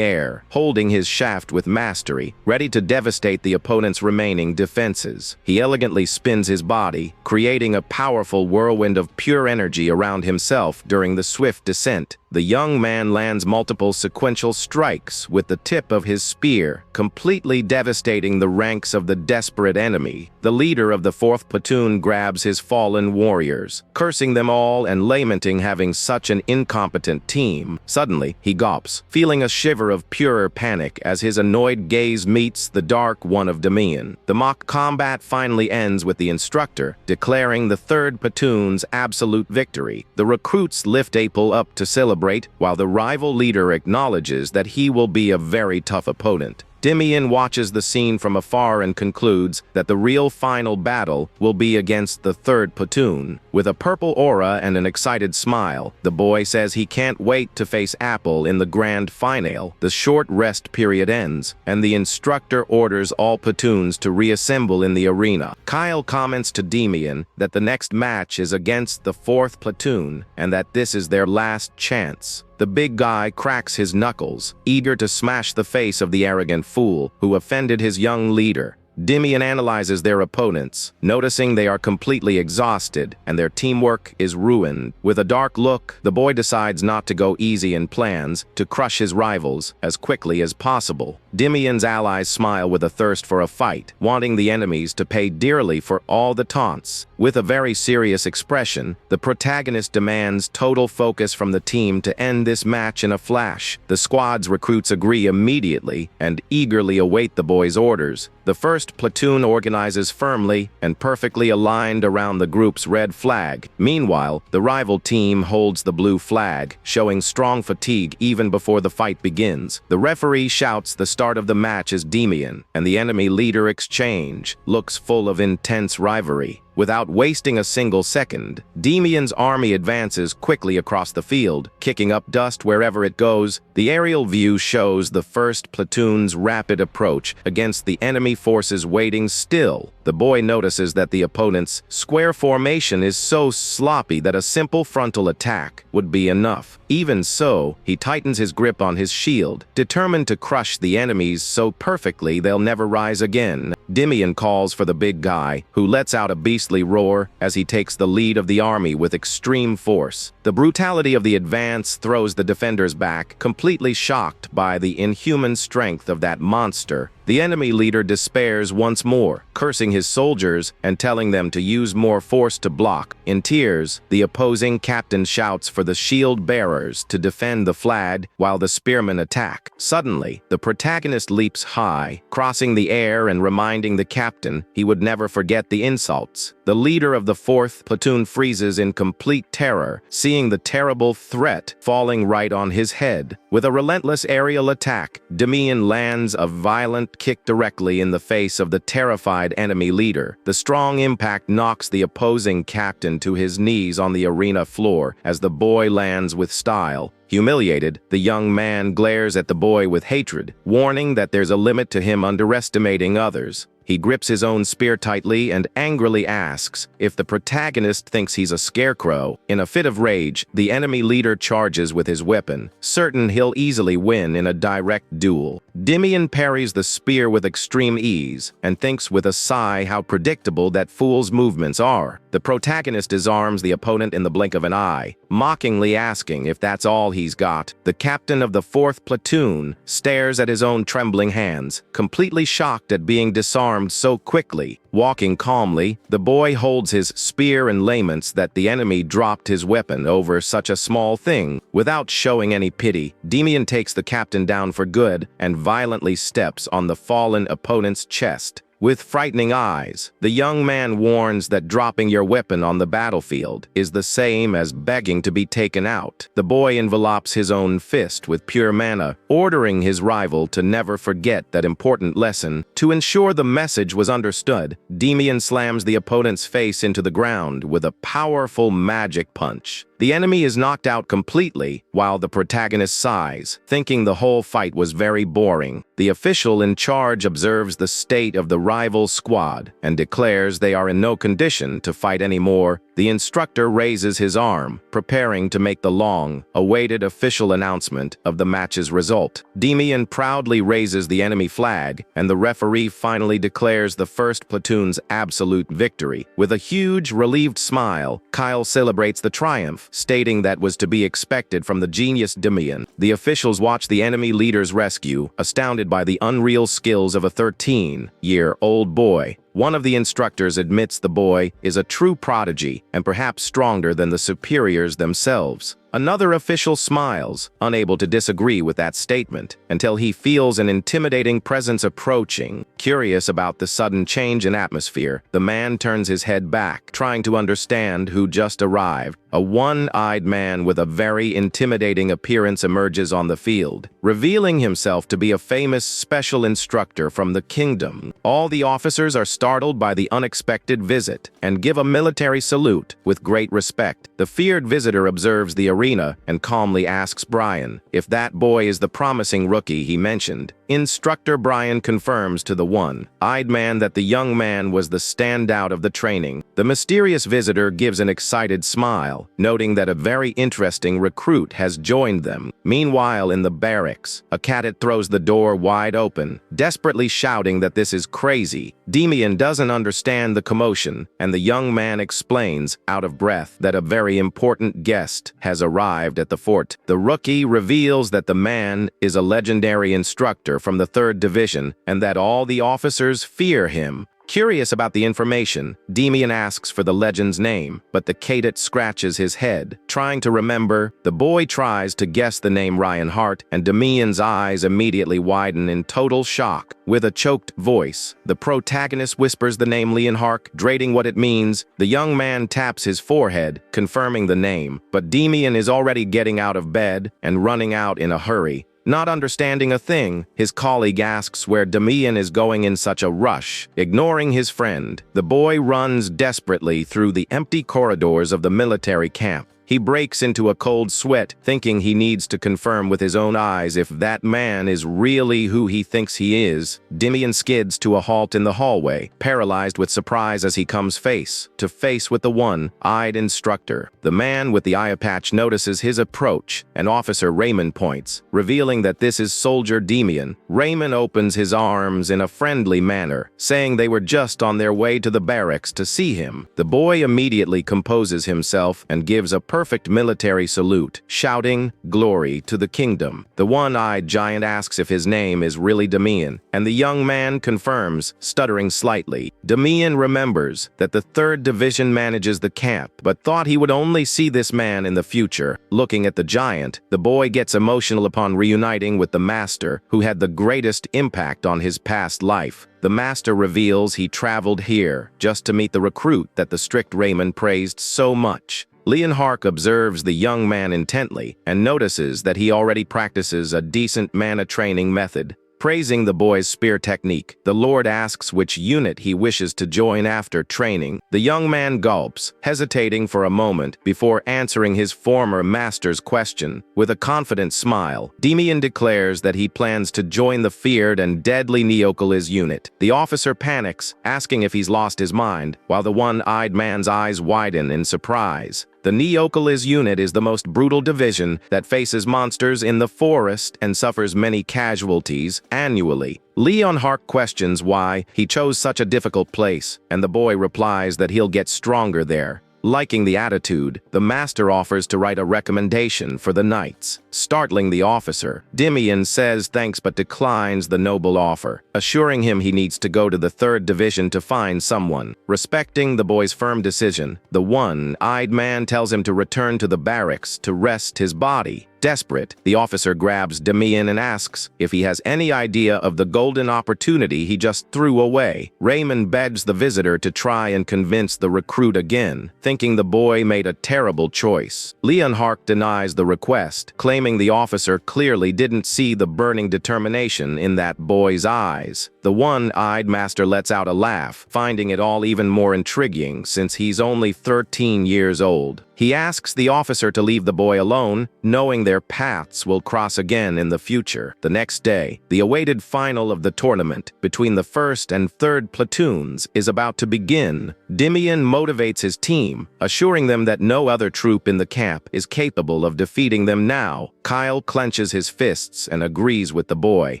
air, holding his shaft with mastery, ready to devastate the opponent's remaining defenses. He elegantly spins his body, creating a powerful whirlwind of pure energy around himself during the swift descent. The young man lands multiple sequential strikes with the tip of his spear, completely devastating the ranks of the desperate enemy. The leader of the 4th platoon grabs his fallen warriors, cursing them all and lamenting having such an incompetent team. Suddenly, he gulps, feeling a shiver of pure panic as his annoyed gaze meets the dark one of Damian. The mock combat finally ends with the instructor declaring the 3rd platoon's absolute victory. The recruits lift Apel up to celebrate, while the rival leader acknowledges that he will be a very tough opponent. Damian watches the scene from afar and concludes that the real final battle will be against the 3rd platoon. With a purple aura and an excited smile, the boy says he can't wait to face Apel in the grand finale. The short rest period ends, and the instructor orders all platoons to reassemble in the arena. Kyle comments to Damian that the next match is against the 4th platoon and that this is their last chance. The big guy cracks his knuckles, eager to smash the face of the arrogant fool who offended his young leader. Damian analyzes their opponents, noticing they are completely exhausted and their teamwork is ruined. With a dark look, the boy decides not to go easy and plans to crush his rivals as quickly as possible. Damian's allies smile with a thirst for a fight, wanting the enemies to pay dearly for all the taunts. With a very serious expression, the protagonist demands total focus from the team to end this match in a flash. The squad's recruits agree immediately and eagerly await the boy's orders. The 1st platoon organizes firmly and perfectly aligned around the group's red flag. Meanwhile, the rival team holds the blue flag, showing strong fatigue even before the fight begins. The referee shouts the start of the match as Damian and the enemy leader exchange looks full of intense rivalry. Without wasting a single second, Damian's army advances quickly across the field, kicking up dust wherever it goes. The aerial view shows the first platoon's rapid approach against the enemy forces waiting still. The boy notices that the opponent's square formation is so sloppy that a simple frontal attack would be enough. Even so, he tightens his grip on his shield, determined to crush the enemies so perfectly they'll never rise again. Damian calls for the big guy, who lets out a beastly roar as he takes the lead of the army with extreme force. The brutality of the advance throws the defenders back, completely shocked by the inhuman strength of that monster. The enemy leader despairs once more, cursing his soldiers and telling them to use more force to block. In tears, the opposing captain shouts for the shield bearers to defend the flag while the spearmen attack. Suddenly, the protagonist leaps high, crossing the air and reminding the captain he would never forget the insults. The leader of the 4th platoon freezes in complete terror, seeing the terrible threat falling right on his head. With a relentless aerial attack, Damian lands a violent kick directly in the face of the terrified enemy leader. The strong impact knocks the opposing captain to his knees on the arena floor as the boy lands with style. Humiliated, the young man glares at the boy with hatred, warning that there's a limit to him underestimating others. He grips his own spear tightly and angrily asks if the protagonist thinks he's a scarecrow. In a fit of rage, the enemy leader charges with his weapon, certain he'll easily win in a direct duel. Damian parries the spear with extreme ease and thinks with a sigh how predictable that fool's movements are. The protagonist disarms the opponent in the blink of an eye, mockingly asking if that's all he's got. The captain of the 4th platoon stares at his own trembling hands, completely shocked at being disarmed so quickly. Walking calmly, the boy holds his spear and laments that the enemy dropped his weapon over such a small thing. Without showing any pity, Damian takes the captain down for good and violently steps on the fallen opponent's chest. With frightening eyes, the young man warns that dropping your weapon on the battlefield is the same as begging to be taken out. The boy envelopes his own fist with pure mana, ordering his rival to never forget that important lesson. To ensure the message was understood, Damian slams the opponent's face into the ground with a powerful magic punch. The enemy is knocked out completely, while the protagonist sighs, thinking the whole fight was very boring. The official in charge observes the state of the rival squad and declares they are in no condition to fight anymore. The instructor raises his arm, preparing to make the long-awaited official announcement of the match's result. Damian proudly raises the enemy flag, and the referee finally declares the 1st platoon's absolute victory. With a huge, relieved smile, Kyle celebrates the triumph, stating that was to be expected from the genius Damian. The officials watch the enemy leader's rescue, astounded by the unreal skills of a 13-year-old boy. One of the instructors admits the boy is a true prodigy and perhaps stronger than the superiors themselves. Another official smiles, unable to disagree with that statement, until he feels an intimidating presence approaching. Curious about the sudden change in atmosphere, the man turns his head back, trying to understand who just arrived. A one-eyed man with a very intimidating appearance emerges on the field, revealing himself to be a famous special instructor from the kingdom. All the officers are startled by the unexpected visit and give a military salute with great respect. The feared visitor observes the arena and calmly asks Brian if that boy is the promising rookie he mentioned. Instructor Brian confirms to the one-eyed man that the young man was the standout of the training. The mysterious visitor gives an excited smile, noting that a very interesting recruit has joined them. Meanwhile, in the barracks, a cadet throws the door wide open, desperately shouting that this is crazy. Damian doesn't understand the commotion, and the young man explains, out of breath, that a very important guest has arrived at the fort. The rookie reveals that the man is a legendary instructor from the 3rd Division and that all the officers fear him. Curious about the information, Damian asks for the legend's name, but the cadet scratches his head, trying to remember. The boy tries to guess the name Reinhardt, and Damian's eyes immediately widen in total shock. With a choked voice, the protagonist whispers the name Leonhardt, dreading what it means. The young man taps his forehead, confirming the name, but Damian is already getting out of bed and running out in a hurry. Not understanding a thing, his colleague asks where Damian is going in such a rush. Ignoring his friend, the boy runs desperately through the empty corridors of the military camp. He breaks into a cold sweat, thinking he needs to confirm with his own eyes if that man is really who he thinks he is. Damian skids to a halt in the hallway, paralyzed with surprise as he comes face to face with the one-eyed instructor. The man with the eye patch notices his approach, and Officer Raymond points, revealing that this is Soldier Damian. Raymond opens his arms in a friendly manner, saying they were just on their way to the barracks to see him. The boy immediately composes himself and gives a perfect military salute, shouting, "Glory to the kingdom." The one-eyed giant asks if his name is really Damian, and the young man confirms, stuttering slightly. Damian remembers that the 3rd Division manages the camp, but thought he would only see this man in the future. Looking at the giant, the boy gets emotional upon reuniting with the master, who had the greatest impact on his past life. The master reveals he traveled here just to meet the recruit that the strict Raymond praised so much. Leonhardt observes the young man intently and notices that he already practices a decent mana training method. Praising the boy's spear technique, the Lord asks which unit he wishes to join after training. The young man gulps, hesitating for a moment before answering his former master's question. With a confident smile, Damian declares that he plans to join the feared and deadly Neocolis unit. The officer panics, asking if he's lost his mind, while the one-eyed man's eyes widen in surprise. The Neocolis unit is the most brutal division that faces monsters in the forest and suffers many casualties annually. Leonhardt questions why he chose such a difficult place, and the boy replies that he'll get stronger there. Liking the attitude, the master offers to write a recommendation for the knights. Startling the officer, Damian says thanks but declines the noble offer, assuring him he needs to go to the 3rd Division to find someone. Respecting the boy's firm decision, the one-eyed man tells him to return to the barracks to rest his body. Desperate, the officer grabs Damian and asks if he has any idea of the golden opportunity he just threw away. Raymond begs the visitor to try and convince the recruit again, thinking the boy made a terrible choice. Leonhardt denies the request, claiming the officer clearly didn't see the burning determination in that boy's eyes. The one-eyed master lets out a laugh, finding it all even more intriguing since he's only 13 years old. He asks the officer to leave the boy alone, knowing their paths will cross again in the future. The next day, the awaited final of the tournament between the 1st and 3rd platoons is about to begin. Damian motivates his team, assuring them that no other troop in the camp is capable of defeating them now. Kyle clenches his fists and agrees with the boy,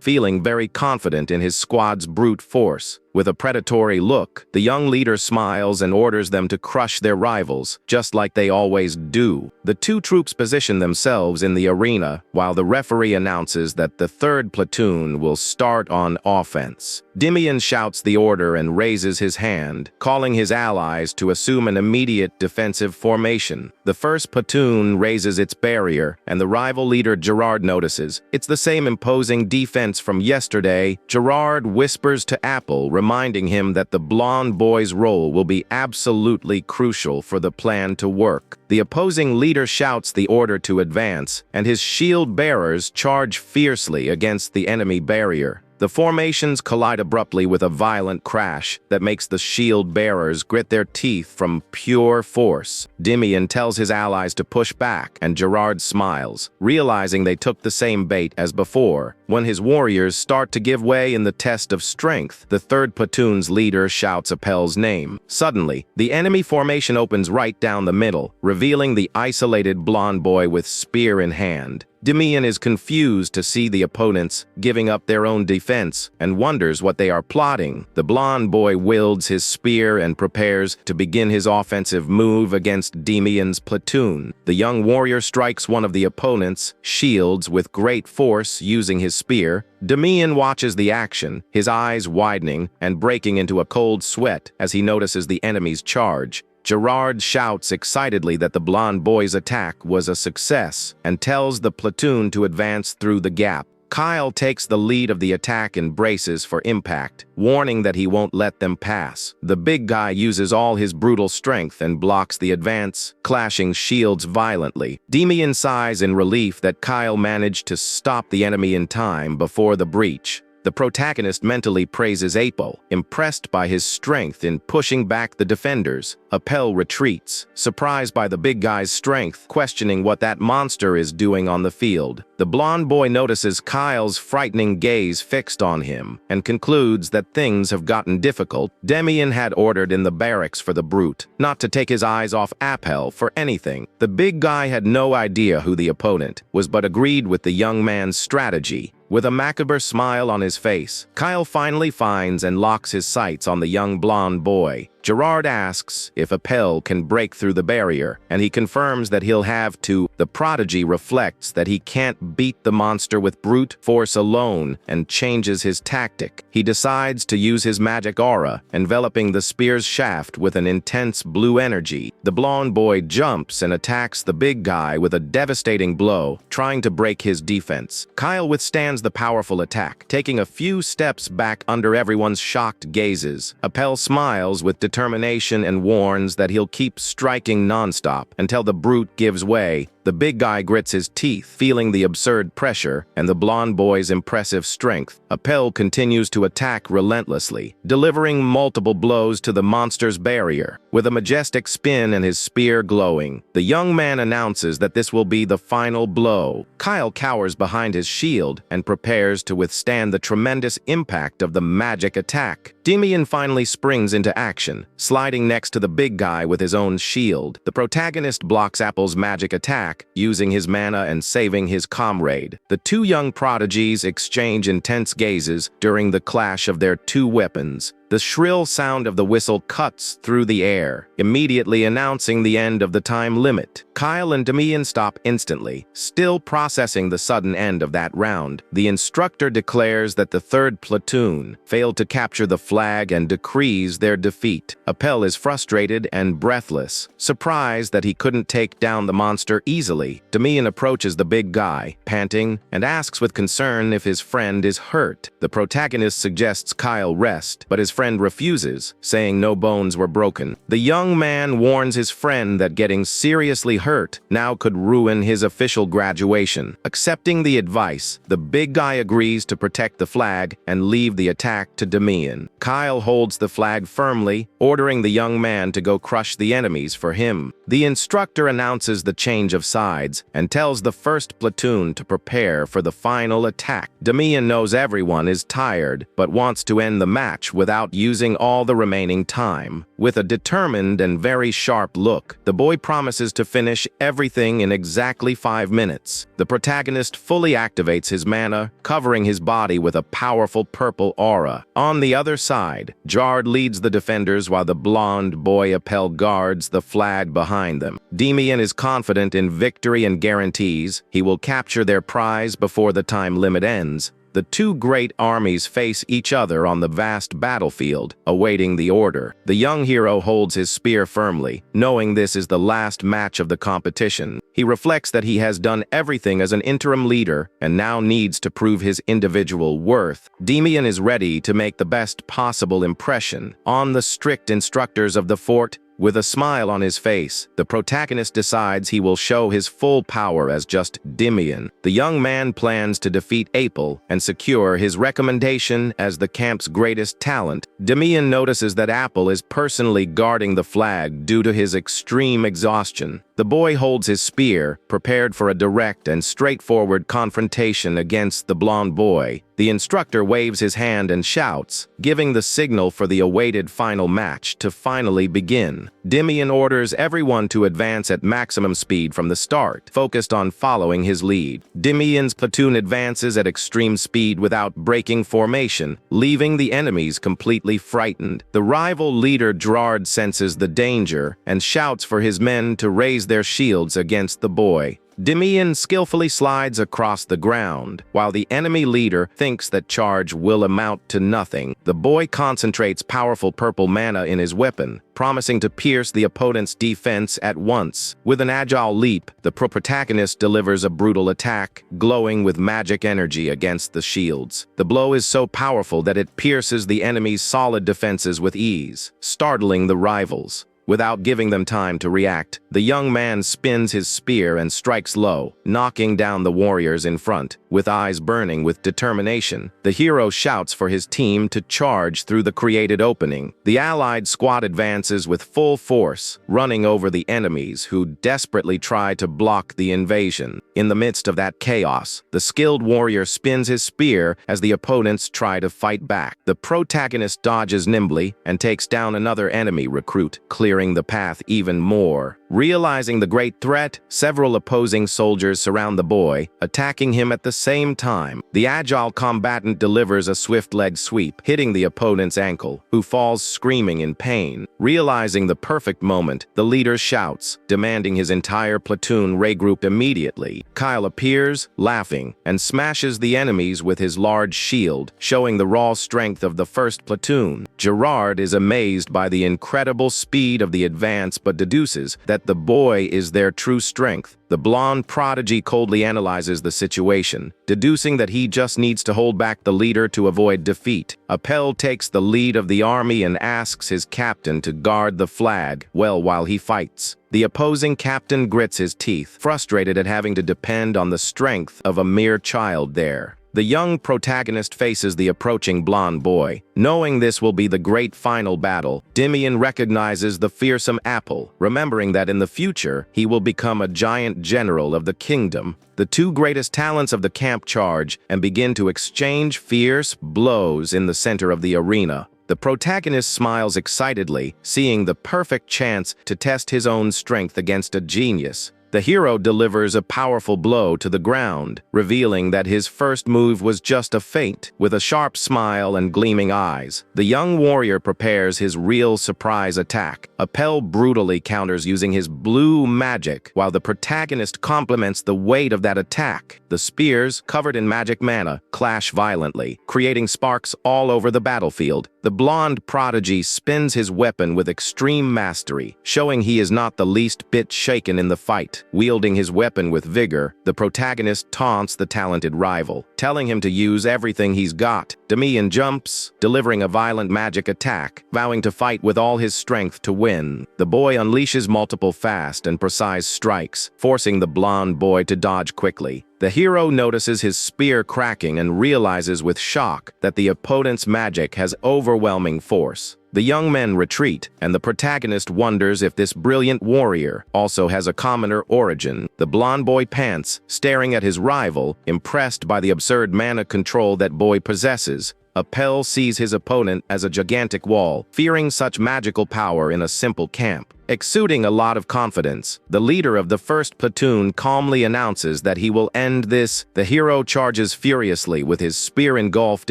feeling very confident in his squad's brute force. With a predatory look, the young leader smiles and orders them to crush their rivals, just like they always do. The two troops position themselves in the arena, while the referee announces that the 3rd platoon will start on offense. Damian shouts the order and raises his hand, calling his allies to assume an immediate defensive formation. The 1st platoon raises its barrier, and the rival leader Gerard notices. It's the same imposing defense from yesterday. Gerard whispers to Apple, reminding him that the blonde boy's role will be absolutely crucial for the plan to work. The opposing leader shouts the order to advance, and his shield bearers charge fiercely against the enemy barrier. The formations collide abruptly with a violent crash that makes the shield bearers grit their teeth from pure force. Damian tells his allies to push back, and Gerard smiles, realizing they took the same bait as before. When his warriors start to give way in the test of strength, the 3rd platoon's leader shouts Appel's name. Suddenly, the enemy formation opens right down the middle, revealing the isolated blonde boy with spear in hand. Damian is confused to see the opponents giving up their own defense and wonders what they are plotting. The blonde boy wields his spear and prepares to begin his offensive move against Damian's platoon. The young warrior strikes one of the opponent's shields with great force using his spear. Damian watches the action, his eyes widening and breaking into a cold sweat as he notices the enemy's charge. Gerard shouts excitedly that the blonde boy's attack was a success and tells the platoon to advance through the gap. Kyle takes the lead of the attack and braces for impact, warning that he won't let them pass. The big guy uses all his brutal strength and blocks the advance, clashing shields violently. Damian sighs in relief that Kyle managed to stop the enemy in time before the breach. The protagonist mentally praises Apel, impressed by his strength in pushing back the defenders. Apel retreats, surprised by the big guy's strength, questioning what that monster is doing on the field. The blonde boy notices Kyle's frightening gaze fixed on him and concludes that things have gotten difficult. Damian had ordered in the barracks for the brute not to take his eyes off Apel for anything. The big guy had no idea who the opponent was, but agreed with the young man's strategy. With a macabre smile on his face, Kyle finally finds and locks his sights on the young blonde boy. Gerard asks if Apel can break through the barrier, and he confirms that he'll have to. The prodigy reflects that he can't beat the monster with brute force alone and changes his tactic. He decides to use his magic aura, enveloping the spear's shaft with an intense blue energy. The blonde boy jumps and attacks the big guy with a devastating blow, trying to break his defense. Kyle withstands the powerful attack, taking a few steps back under everyone's shocked gazes. Apel smiles with determination and warns that he'll keep striking nonstop until the brute gives way. The big guy grits his teeth, feeling the absurd pressure and the blonde boy's impressive strength. Apel continues to attack relentlessly, delivering multiple blows to the monster's barrier. With a majestic spin and his spear glowing, the young man announces that this will be the final blow. Kyle cowers behind his shield and prepares to withstand the tremendous impact of the magic attack. Damian finally springs into action, sliding next to the big guy with his own shield. The protagonist blocks Apel's magic attack, using his mana and saving his comrade. The two young prodigies exchange intense gazes during the clash of their two weapons. The shrill sound of the whistle cuts through the air, immediately announcing the end of the time limit. Kyle and Damian stop instantly, still processing the sudden end of that round. The instructor declares that the third platoon failed to capture the flag and decrees their defeat. Apel is frustrated and breathless, surprised that he couldn't take down the monster easily. Damian approaches the big guy, panting, and asks with concern if his friend is hurt. The protagonist suggests Kyle rest, but his friend refuses, saying no bones were broken. The young man warns his friend that getting seriously hurt now could ruin his official graduation. Accepting the advice, the big guy agrees to protect the flag and leave the attack to Damian. Kyle holds the flag firmly, ordering the young man to go crush the enemies for him. The instructor announces the change of sides and tells the first platoon to prepare for the final attack. Damian knows everyone is tired, but wants to end the match without using all the remaining time. With a determined and very sharp look, the boy promises to finish everything in exactly 5 minutes. The protagonist fully activates his mana, covering his body with a powerful purple aura. On the other side, Jard leads the defenders while the blonde boy Apel guards the flag behind them. Damian is confident in victory and guarantees he will capture their prize before the time limit ends. The two great armies face each other on the vast battlefield, awaiting the order. The young hero holds his spear firmly, knowing this is the last match of the competition. He reflects that he has done everything as an interim leader and now needs to prove his individual worth. Damian is ready to make the best possible impression on the strict instructors of the fort. With a smile on his face, the protagonist decides he will show his full power as just Damian. The young man plans to defeat Apel and secure his recommendation as the camp's greatest talent. Damian notices that Apel is personally guarding the flag due to his extreme exhaustion. The boy holds his spear, prepared for a direct and straightforward confrontation against the blonde boy. The instructor waves his hand and shouts, giving the signal for the awaited final match to finally begin. Damian orders everyone to advance at maximum speed from the start, focused on following his lead. Damian's platoon advances at extreme speed without breaking formation, leaving the enemies completely frightened. The rival leader Gerard senses the danger and shouts for his men to raise their shields against the boy. Damian skillfully slides across the ground. While the enemy leader thinks that charge will amount to nothing, the boy concentrates powerful purple mana in his weapon, promising to pierce the opponent's defense at once. With an agile leap, the protagonist delivers a brutal attack, glowing with magic energy against the shields. The blow is so powerful that it pierces the enemy's solid defenses with ease, startling the rivals. Without giving them time to react, the young man spins his spear and strikes low, knocking down the warriors in front. With eyes burning with determination, the hero shouts for his team to charge through the created opening. The allied squad advances with full force, running over the enemies who desperately try to block the invasion. In the midst of that chaos, the skilled warrior spins his spear as the opponents try to fight back. The protagonist dodges nimbly and takes down another enemy recruit, clearing the path even more. Realizing the great threat, several opposing soldiers surround the boy, attacking him at the same time. The agile combatant delivers a swift leg sweep, hitting the opponent's ankle, who falls screaming in pain. Realizing the perfect moment, the leader shouts, demanding his entire platoon regroup immediately. Kyle appears, laughing, and smashes the enemies with his large shield, showing the raw strength of the first platoon. Gerard is amazed by the incredible speed of the advance but deduces that the boy is their true strength. The blonde prodigy coldly analyzes the situation, deducing that he just needs to hold back the leader to avoid defeat. Appel takes the lead of the army and asks his captain to guard the flag while he fights. The opposing captain grits his teeth, frustrated at having to depend on the strength of a mere child there. The young protagonist faces the approaching blonde boy. Knowing this will be the great final battle, Damian recognizes the fearsome Apple, remembering that in the future, he will become a giant general of the kingdom. The two greatest talents of the camp charge and begin to exchange fierce blows in the center of the arena. The protagonist smiles excitedly, seeing the perfect chance to test his own strength against a genius. The hero delivers a powerful blow to the ground, revealing that his first move was just a feint. With a sharp smile and gleaming eyes, the young warrior prepares his real surprise attack. Appel brutally counters using his blue magic, while the protagonist complements the weight of that attack. The spears, covered in magic mana, clash violently, creating sparks all over the battlefield. The blonde prodigy spins his weapon with extreme mastery, showing he is not the least bit shaken in the fight. Wielding his weapon with vigor, the protagonist taunts the talented rival, telling him to use everything he's got. Damian jumps, delivering a violent magic attack, vowing to fight with all his strength to win. The boy unleashes multiple fast and precise strikes, forcing the blonde boy to dodge quickly. The hero notices his spear cracking and realizes with shock that the opponent's magic has overwhelming force. The young men retreat, and the protagonist wonders if this brilliant warrior also has a commoner origin. The blonde boy pants, staring at his rival, impressed by the absurd mana control that boy possesses. Appel sees his opponent as a gigantic wall, fearing such magical power in a simple camp. Exuding a lot of confidence, the leader of the first platoon calmly announces that he will end this. The hero charges furiously with his spear engulfed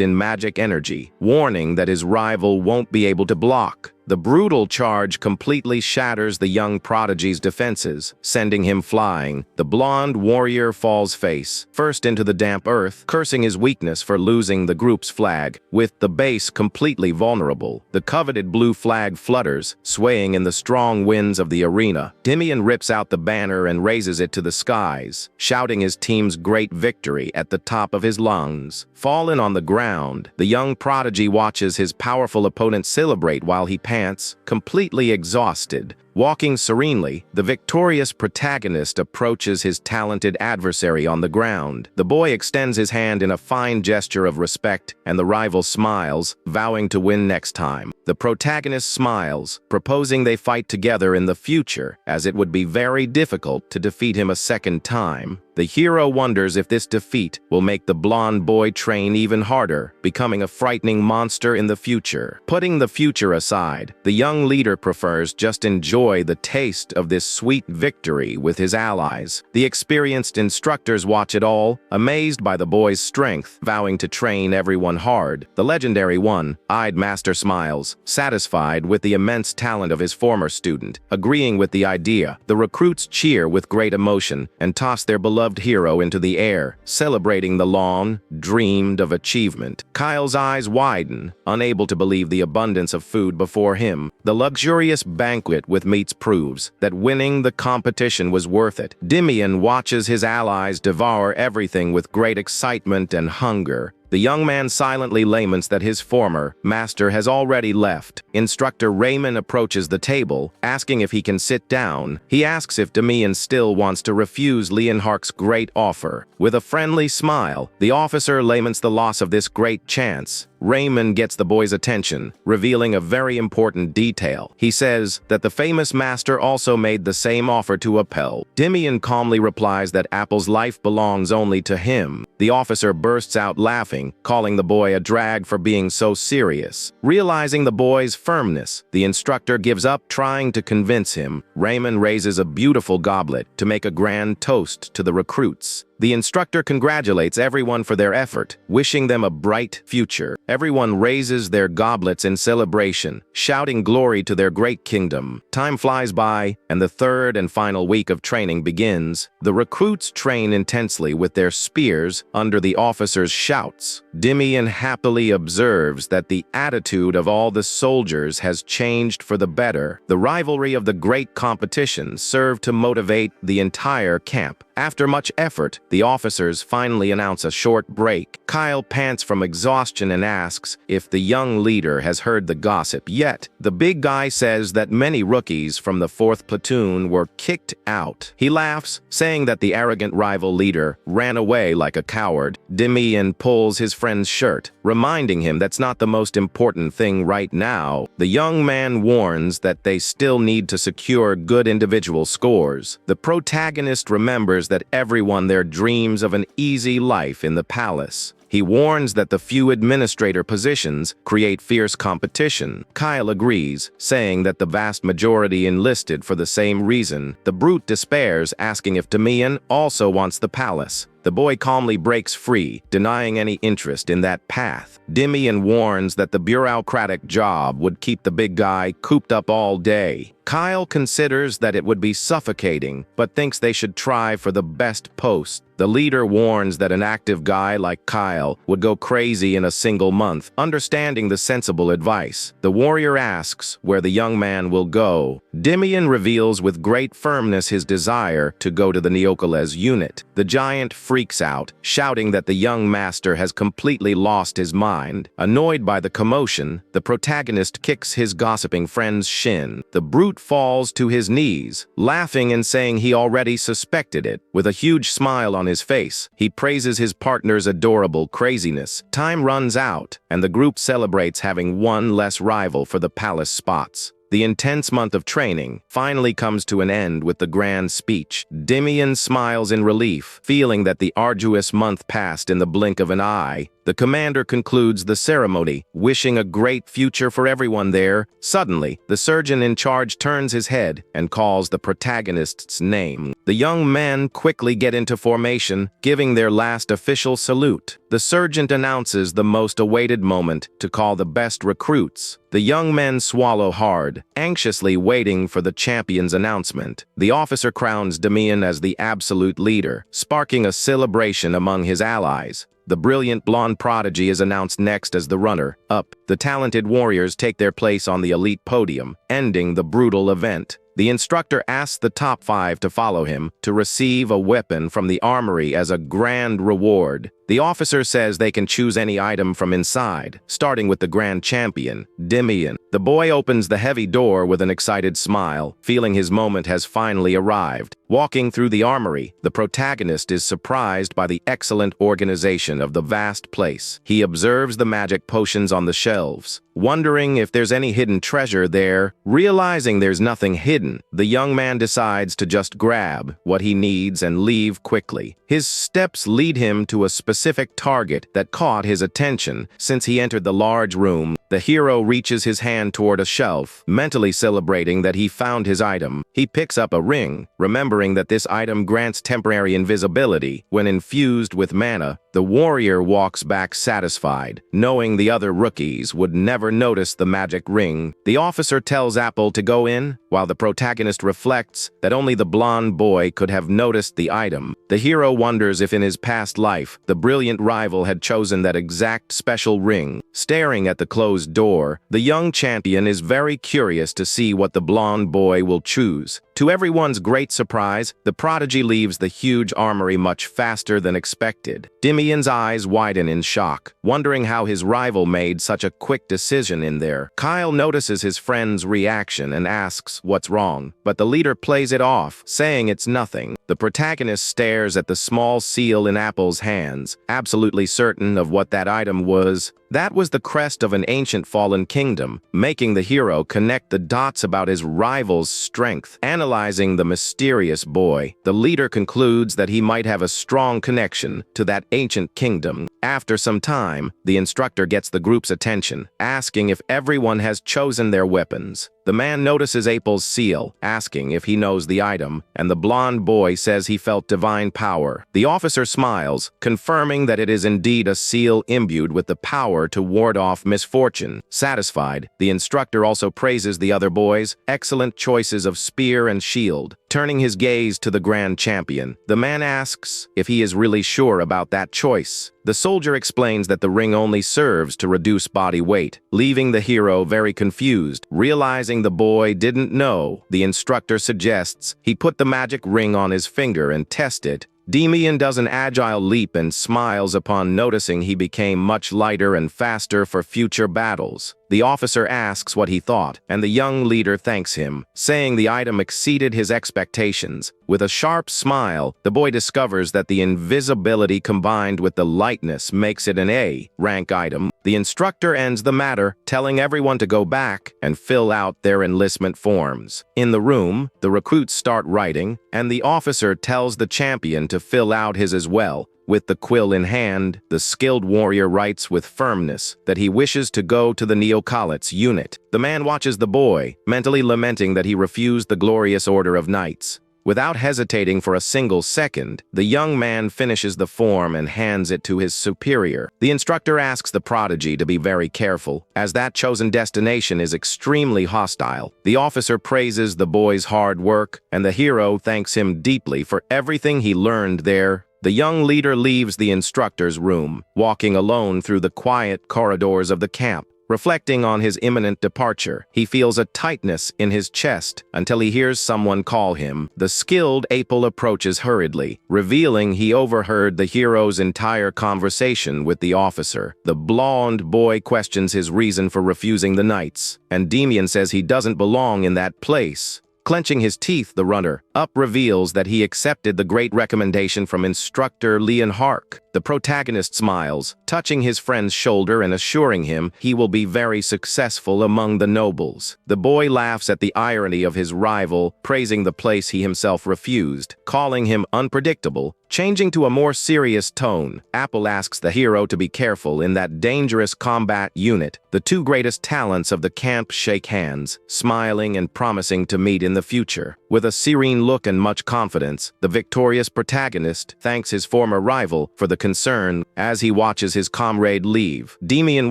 in magic energy, warning that his rival won't be able to block. The brutal charge completely shatters the young prodigy's defenses, sending him flying. The blonde warrior falls face first into the damp earth, cursing his weakness for losing the group's flag. With the base completely vulnerable, the coveted blue flag flutters, swaying in the strong winds of the arena. Damian rips out the banner and raises it to the skies, shouting his team's great victory at the top of his lungs. Fallen on the ground, the young prodigy watches his powerful opponent celebrate while he pants, completely exhausted. Walking serenely, the victorious protagonist approaches his talented adversary on the ground. The boy extends his hand in a fine gesture of respect, and the rival smiles, vowing to win next time. The protagonist smiles, proposing they fight together in the future, as it would be very difficult to defeat him a second time. The hero wonders if this defeat will make the blonde boy train even harder, becoming a frightening monster in the future. Putting the future aside, the young leader prefers just enjoy the taste of this sweet victory with his allies. The experienced instructors watch it all, amazed by the boy's strength, vowing to train everyone hard. The legendary one-eyed master smiles, satisfied with the immense talent of his former student. Agreeing with the idea, the recruits cheer with great emotion and toss their beloved hero into the air, celebrating the long-dreamed-of achievement. Kyle's eyes widen, unable to believe the abundance of food before him. The luxurious banquet with meats proves that winning the competition was worth it. Damian watches his allies devour everything with great excitement and hunger. The young man silently laments that his former master has already left. Instructor Raymond approaches the table, asking if he can sit down. He asks if Damian still wants to refuse Leonhark's great offer. With a friendly smile, the officer laments the loss of this great chance. Raymond gets the boy's attention, revealing a very important detail. He says that the famous master also made the same offer to Appel. Damian calmly replies that Appel's life belongs only to him. The officer bursts out laughing, calling the boy a drag for being so serious. Realizing the boy's firmness, the instructor gives up trying to convince him. Raymond raises a beautiful goblet to make a grand toast to the recruits. The instructor congratulates everyone for their effort, wishing them a bright future. Everyone raises their goblets in celebration, shouting glory to their great kingdom. Time flies by, and the third and final week of training begins. The recruits train intensely with their spears under the officer's shouts. Damian happily observes that the attitude of all the soldiers has changed for the better. The rivalry of the great competition served to motivate the entire camp. After much effort, the officers finally announce a short break. Kyle pants from exhaustion and asks if the young leader has heard the gossip yet. The big guy says that many rookies from the 4th platoon were kicked out. He laughs, saying that the arrogant rival leader ran away like a coward. Damian pulls his friend's shirt, reminding him that's not the most important thing right now. The young man warns that they still need to secure good individual scores. The protagonist remembers that everyone there dreams of an easy life in the palace. He warns that the few administrator positions create fierce competition. Kyle agrees, saying that the vast majority enlisted for the same reason. The brute despairs, asking if Damian also wants the palace. The boy calmly breaks free, denying any interest in that path. Damian warns that the bureaucratic job would keep the big guy cooped up all day. Kyle considers that it would be suffocating, but thinks they should try for the best post. The leader warns that an active guy like Kyle would go crazy in a single month, understanding the sensible advice. The warrior asks where the young man will go. Damian reveals with great firmness his desire to go to the Neocoles unit. The giant freaks out, shouting that the young master has completely lost his mind. Annoyed by the commotion, the protagonist kicks his gossiping friend's shin. The brute falls to his knees, laughing and saying he already suspected it. With a huge smile on his face, he praises his partner's adorable craziness. Time runs out, and the group celebrates having one less rival for the palace spots. The intense month of training finally comes to an end with the grand speech. Damian smiles in relief, feeling that the arduous month passed in the blink of an eye. The commander concludes the ceremony, wishing a great future for everyone there. Suddenly, the surgeon in charge turns his head and calls the protagonist's name. The young men quickly get into formation, giving their last official salute. The surgeon announces the most awaited moment to call the best recruits. The young men swallow hard, anxiously waiting for the champion's announcement. The officer crowns Damian as the absolute leader, sparking a celebration among his allies. The brilliant blonde prodigy is announced next as the runner-up. The talented warriors take their place on the elite podium, ending the brutal event. The instructor asks the top 5 to follow him to receive a weapon from the armory as a grand reward. The The officer says they can choose any item from inside, starting with the Grand Champion, Damian. The boy opens the heavy door with an excited smile, feeling his moment has finally arrived. Walking through the armory, the protagonist is surprised by the excellent organization of the vast place. He observes the magic potions on the shelves, wondering if there's any hidden treasure there. Realizing there's nothing hidden, the young man decides to just grab what he needs and leave quickly. His steps lead him to a specific target that caught his attention. Since he entered the large room, the hero reaches his hand toward a shelf, mentally celebrating that he found his item. He picks up a ring, remembering that this item grants temporary invisibility. When infused with mana, the warrior walks back satisfied, knowing the other rookies would never notice the magic ring. The officer tells Apple to go in, while the protagonist reflects that only the blonde boy could have noticed the item. The hero wonders if in his past life, the brilliant rival had chosen that exact special ring. Staring at the closed door, the young champion is very curious to see what the blonde boy will choose. To everyone's great surprise, the prodigy leaves the huge armory much faster than expected. Damian's eyes widen in shock, wondering how his rival made such a quick decision in there. Kyle notices his friend's reaction and asks what's wrong, but the leader plays it off, saying it's nothing. The protagonist stares at the small seal in Apple's hands, absolutely certain of what that item was. That was the crest of an ancient fallen kingdom, making the hero connect the dots about his rival's strength. Analyzing the mysterious boy, the leader concludes that he might have a strong connection to that ancient kingdom. After some time, the instructor gets the group's attention, asking if everyone has chosen their weapons. The man notices Apple's seal, asking if he knows the item, and the blonde boy says he felt divine power. The officer smiles, confirming that it is indeed a seal imbued with the power to ward off misfortune. Satisfied, the instructor also praises the other boys' excellent choices of spear and shield. Turning his gaze to the Grand Champion, the man asks if he is really sure about that choice. The soldier explains that the ring only serves to reduce body weight, leaving the hero very confused. Realizing the boy didn't know, the instructor suggests he put the magic ring on his finger and test it. Damian does an agile leap and smiles upon noticing he became much lighter and faster for future battles. The officer asks what he thought, and the young leader thanks him, saying the item exceeded his expectations. With a sharp smile, the boy discovers that the invisibility combined with the lightness makes it an A-rank item. The instructor ends the matter, telling everyone to go back and fill out their enlistment forms. In the room, the recruits start writing, and the officer tells the champion to fill out his as well. With the quill in hand, the skilled warrior writes with firmness that he wishes to go to the Neocolits unit. The man watches the boy, mentally lamenting that he refused the glorious order of knights. Without hesitating for a single second, the young man finishes the form and hands it to his superior. The instructor asks the prodigy to be very careful, as that chosen destination is extremely hostile. The officer praises the boy's hard work, and the hero thanks him deeply for everything he learned there. The young leader leaves the instructor's room, walking alone through the quiet corridors of the camp. Reflecting on his imminent departure, he feels a tightness in his chest until he hears someone call him. The skilled Apple approaches hurriedly, revealing he overheard the hero's entire conversation with the officer. The blonde boy questions his reason for refusing the knights, and Damian says he doesn't belong in that place. Clenching his teeth, the runner-up reveals that he accepted the great recommendation from instructor Leon Hark. The protagonist smiles, touching his friend's shoulder and assuring him he will be very successful among the nobles. The boy laughs at the irony of his rival, praising the place he himself refused, calling him unpredictable. Changing to a more serious tone, Apple asks the hero to be careful in that dangerous combat unit. The two greatest talents of the camp shake hands, smiling and promising to meet in the future. With a serene look and much confidence, the victorious protagonist thanks his former rival for the concern as he watches his comrade leave. Damian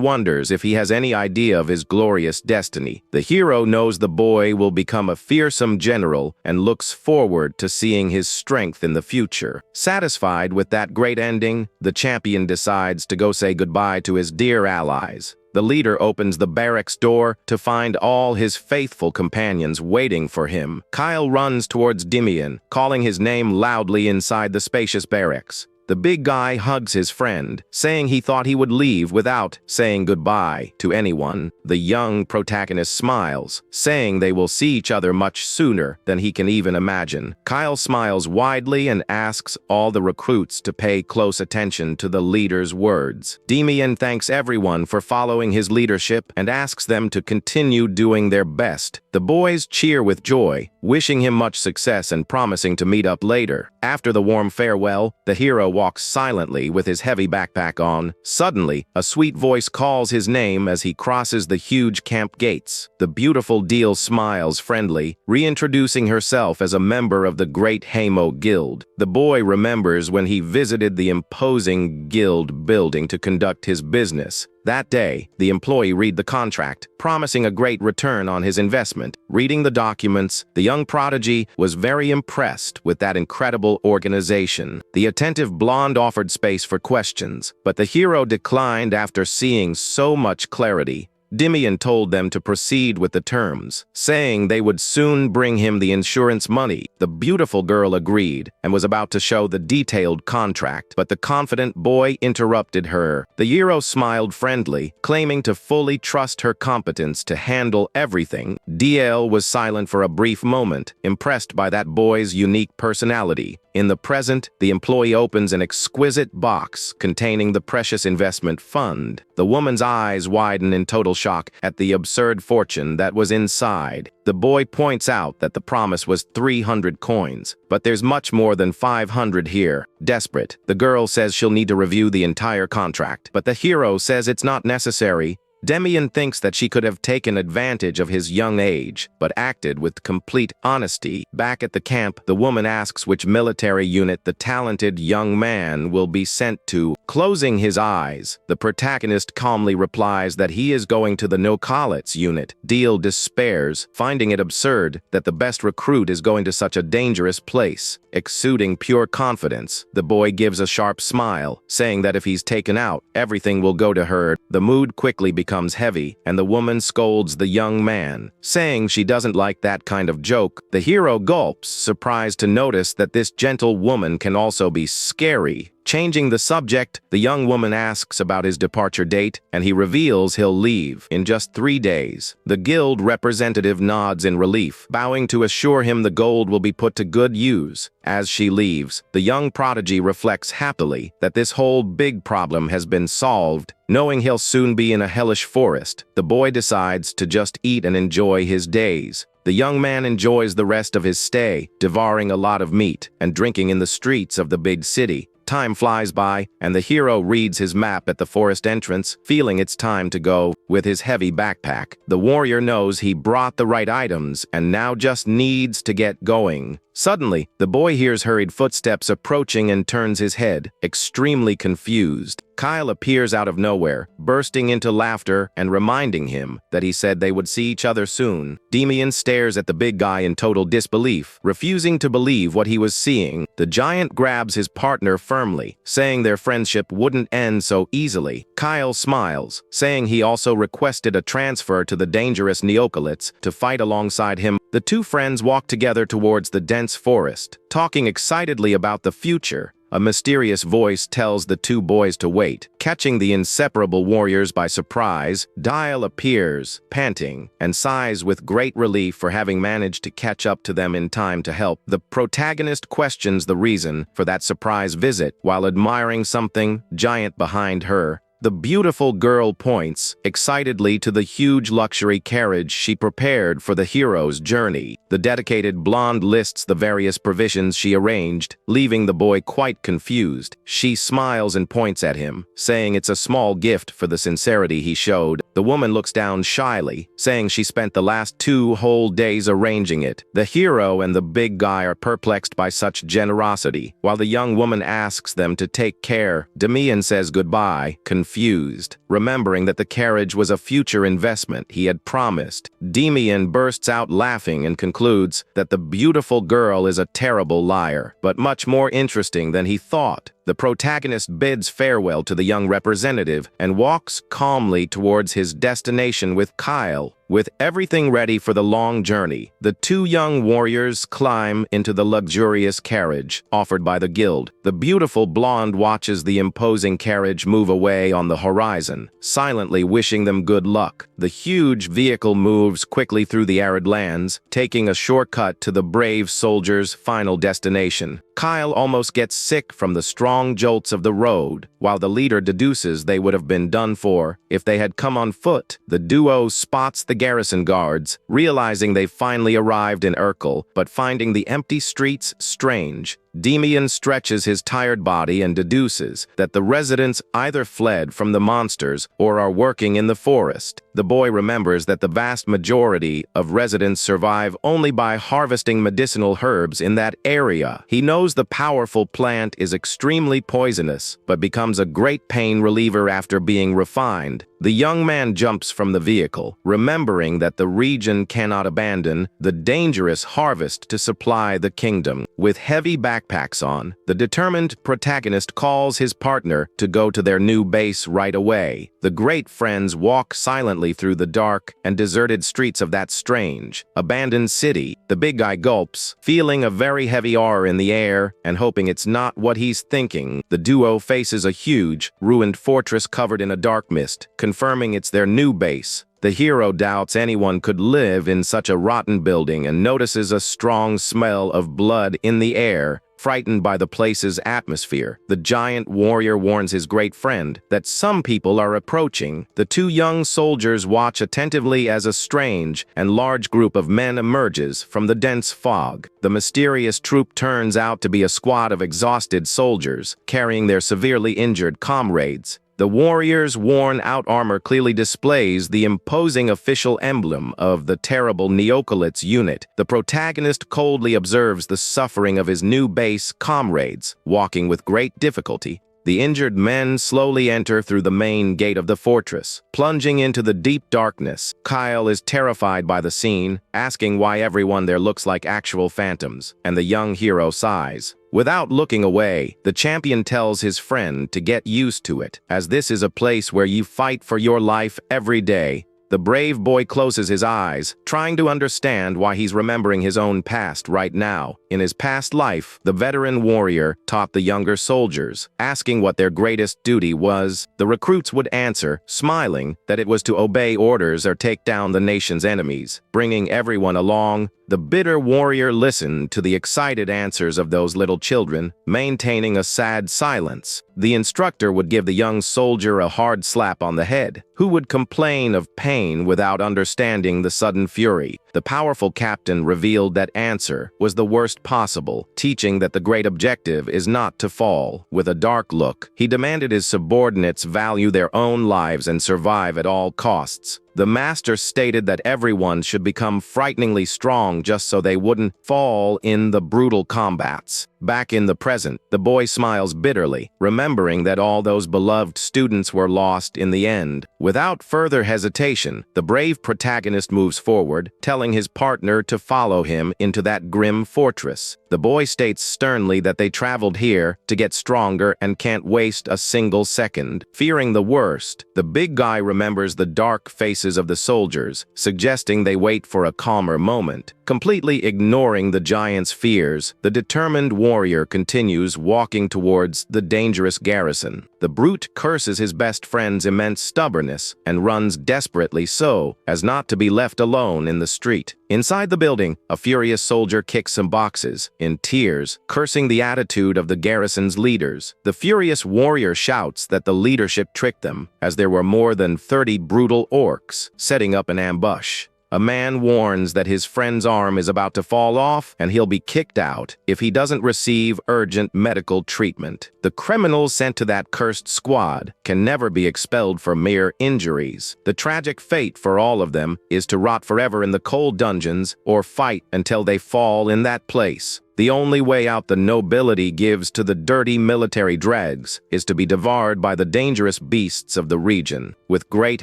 wonders if he has any idea of his glorious destiny. The hero knows the boy will become a fearsome general and looks forward to seeing his strength in the future. Satisfied with that great ending, the champion decides to go say goodbye to his dear allies. The leader opens the barracks door to find all his faithful companions waiting for him. Kyle runs towards Damian, calling his name loudly inside the spacious barracks. The big guy hugs his friend, saying he thought he would leave without saying goodbye to anyone. The young protagonist smiles, saying they will see each other much sooner than he can even imagine. Kyle smiles widely and asks all the recruits to pay close attention to the leader's words. Damian thanks everyone for following his leadership and asks them to continue doing their best. The boys cheer with joy, wishing him much success and promising to meet up later. After the warm farewell, the hero walks silently with his heavy backpack on. Suddenly, a sweet voice calls his name as he crosses the huge camp gates. The beautiful Deal smiles friendly, reintroducing herself as a member of the Great Hamo Guild. The boy remembers when he visited the imposing guild building to conduct his business. That day, the employee read the contract, promising a great return on his investment. Reading the documents, the young prodigy was very impressed with that incredible organization. The attentive blonde offered space for questions, but the hero declined after seeing so much clarity. Damian told them to proceed with the terms, saying they would soon bring him the insurance money. The beautiful girl agreed and was about to show the detailed contract, but the confident boy interrupted her. The hero smiled friendly, claiming to fully trust her competence to handle everything. DL was silent for a brief moment, impressed by that boy's unique personality. In the present, the employee opens an exquisite box containing the precious investment fund. The woman's eyes widen in total shock at the absurd fortune that was inside. The boy points out that the promise was 300 coins, but there's much more than 500 here. Desperate, the girl says she'll need to review the entire contract, but the hero says it's not necessary. Damian thinks that she could have taken advantage of his young age, but acted with complete honesty. Back at the camp, the woman asks which military unit the talented young man will be sent to. Closing his eyes, the protagonist calmly replies that he is going to the no-call-its unit. Deal despairs, finding it absurd that the best recruit is going to such a dangerous place. Exuding pure confidence, the boy gives a sharp smile, saying that if he's taken out, everything will go to her. The mood quickly becomes heavy, and the woman scolds the young man, saying she doesn't like that kind of joke. The hero gulps, surprised to notice that this gentle woman can also be scary. Changing the subject, the young woman asks about his departure date, and he reveals he'll leave in just 3 days. The guild representative nods in relief, bowing to assure him the gold will be put to good use. As she leaves, the young prodigy reflects happily that this whole big problem has been solved. Knowing he'll soon be in a hellish forest, the boy decides to just eat and enjoy his days. The young man enjoys the rest of his stay, devouring a lot of meat and drinking in the streets of the big city. Time flies by, and the hero reads his map at the forest entrance, feeling it's time to go. With his heavy backpack, the warrior knows he brought the right items and now just needs to get going. Suddenly, the boy hears hurried footsteps approaching and turns his head, extremely confused. Kyle appears out of nowhere, bursting into laughter and reminding him that he said they would see each other soon. Damian stares at the big guy in total disbelief, refusing to believe what he was seeing. The giant grabs his partner firmly, saying their friendship wouldn't end so easily. Kyle smiles, saying he also requested a transfer to the dangerous neocolites to fight alongside him. The two friends walk together towards the dense forest, talking excitedly about the future. A mysterious voice tells the two boys to wait. Catching the inseparable warriors by surprise, Dial appears, panting, and sighs with great relief for having managed to catch up to them in time to help. The protagonist questions the reason for that surprise visit while admiring something giant behind her. The beautiful girl points excitedly to the huge luxury carriage she prepared for the hero's journey. The dedicated blonde lists the various provisions she arranged, leaving the boy quite confused. She smiles and points at him, saying it's a small gift for the sincerity he showed. The woman looks down shyly, saying she spent the last 2 whole days arranging it. The hero and the big guy are perplexed by such generosity. While the young woman asks them to take care, Damian says goodbye, confused, remembering that the carriage was a future investment he had promised. Damian bursts out laughing and concludes that the beautiful girl is a terrible liar, but much more interesting than he thought. The protagonist bids farewell to the young representative and walks calmly towards his destination with Kyle. With everything ready for the long journey, the two young warriors climb into the luxurious carriage offered by the guild. The beautiful blonde watches the imposing carriage move away on the horizon, silently wishing them good luck. The huge vehicle moves quickly through the arid lands, taking a shortcut to the brave soldiers' final destination. Kyle almost gets sick from the strong jolts of the road, while the leader deduces they would have been done for if they had come on foot. The duo spots the garrison guards, realizing they've finally arrived in Urkel, but finding the empty streets strange. Damian stretches his tired body and deduces that the residents either fled from the monsters or are working in the forest. The boy remembers that the vast majority of residents survive only by harvesting medicinal herbs in that area. He knows the powerful plant is extremely poisonous, but becomes a great pain reliever after being refined. The young man jumps from the vehicle, remembering that the region cannot abandon the dangerous harvest to supply the kingdom. With heavy backpacks on, the determined protagonist calls his partner to go to their new base right away. The great friends walk silently through the dark and deserted streets of that strange, abandoned city. The big guy gulps, feeling a very heavy aura in the air and hoping it's not what he's thinking. The duo faces a huge, ruined fortress covered in a dark mist, confirming it's their new base. The hero doubts anyone could live in such a rotten building and notices a strong smell of blood in the air. Frightened by the place's atmosphere, the giant warrior warns his great friend that some people are approaching. The two young soldiers watch attentively as a strange and large group of men emerges from the dense fog. The mysterious troop turns out to be a squad of exhausted soldiers, carrying their severely injured comrades. The warriors' worn-out armor clearly displays the imposing official emblem of the terrible Neocolites unit. The protagonist coldly observes the suffering of his new base comrades, walking with great difficulty. The injured men slowly enter through the main gate of the fortress, plunging into the deep darkness. Kyle is terrified by the scene, asking why everyone there looks like actual phantoms, and the young hero sighs. Without looking away, the champion tells his friend to get used to it, as this is a place where you fight for your life every day. The brave boy closes his eyes, trying to understand why he's remembering his own past right now. In his past life, the veteran warrior taught the younger soldiers, asking what their greatest duty was. The recruits would answer, smiling, that it was to obey orders or take down the nation's enemies. Bringing everyone along, the bitter warrior listened to the excited answers of those little children, maintaining a sad silence. The instructor would give the young soldier a hard slap on the head, who would complain of pain without understanding the sudden fury. The powerful captain revealed that answer was the worst possible, teaching that the great objective is not to fall. With a dark look, he demanded his subordinates value their own lives and survive at all costs. The master stated that everyone should become frighteningly strong just so they wouldn't fall in the brutal combats. Back in the present, the boy smiles bitterly, remembering that all those beloved students were lost in the end. Without further hesitation, the brave protagonist moves forward, telling his partner to follow him into that grim fortress. The boy states sternly that they traveled here to get stronger and can't waste a single second. Fearing the worst, the big guy remembers the dark faces of the soldiers, suggesting they wait for a calmer moment. Completely ignoring the giant's fears, the determined warrior continues walking towards the dangerous garrison. The brute curses his best friend's immense stubbornness and runs desperately so as not to be left alone in the street. Inside the building, a furious soldier kicks some boxes, in tears, cursing the attitude of the garrison's leaders. The furious warrior shouts that the leadership tricked them, as there were more than 30 brutal orcs setting up an ambush. A man warns that his friend's arm is about to fall off and he'll be kicked out if he doesn't receive urgent medical treatment. The criminals sent to that cursed squad can never be expelled for mere injuries. The tragic fate for all of them is to rot forever in the cold dungeons or fight until they fall in that place. The only way out the nobility gives to the dirty military dregs is to be devoured by the dangerous beasts of the region. With great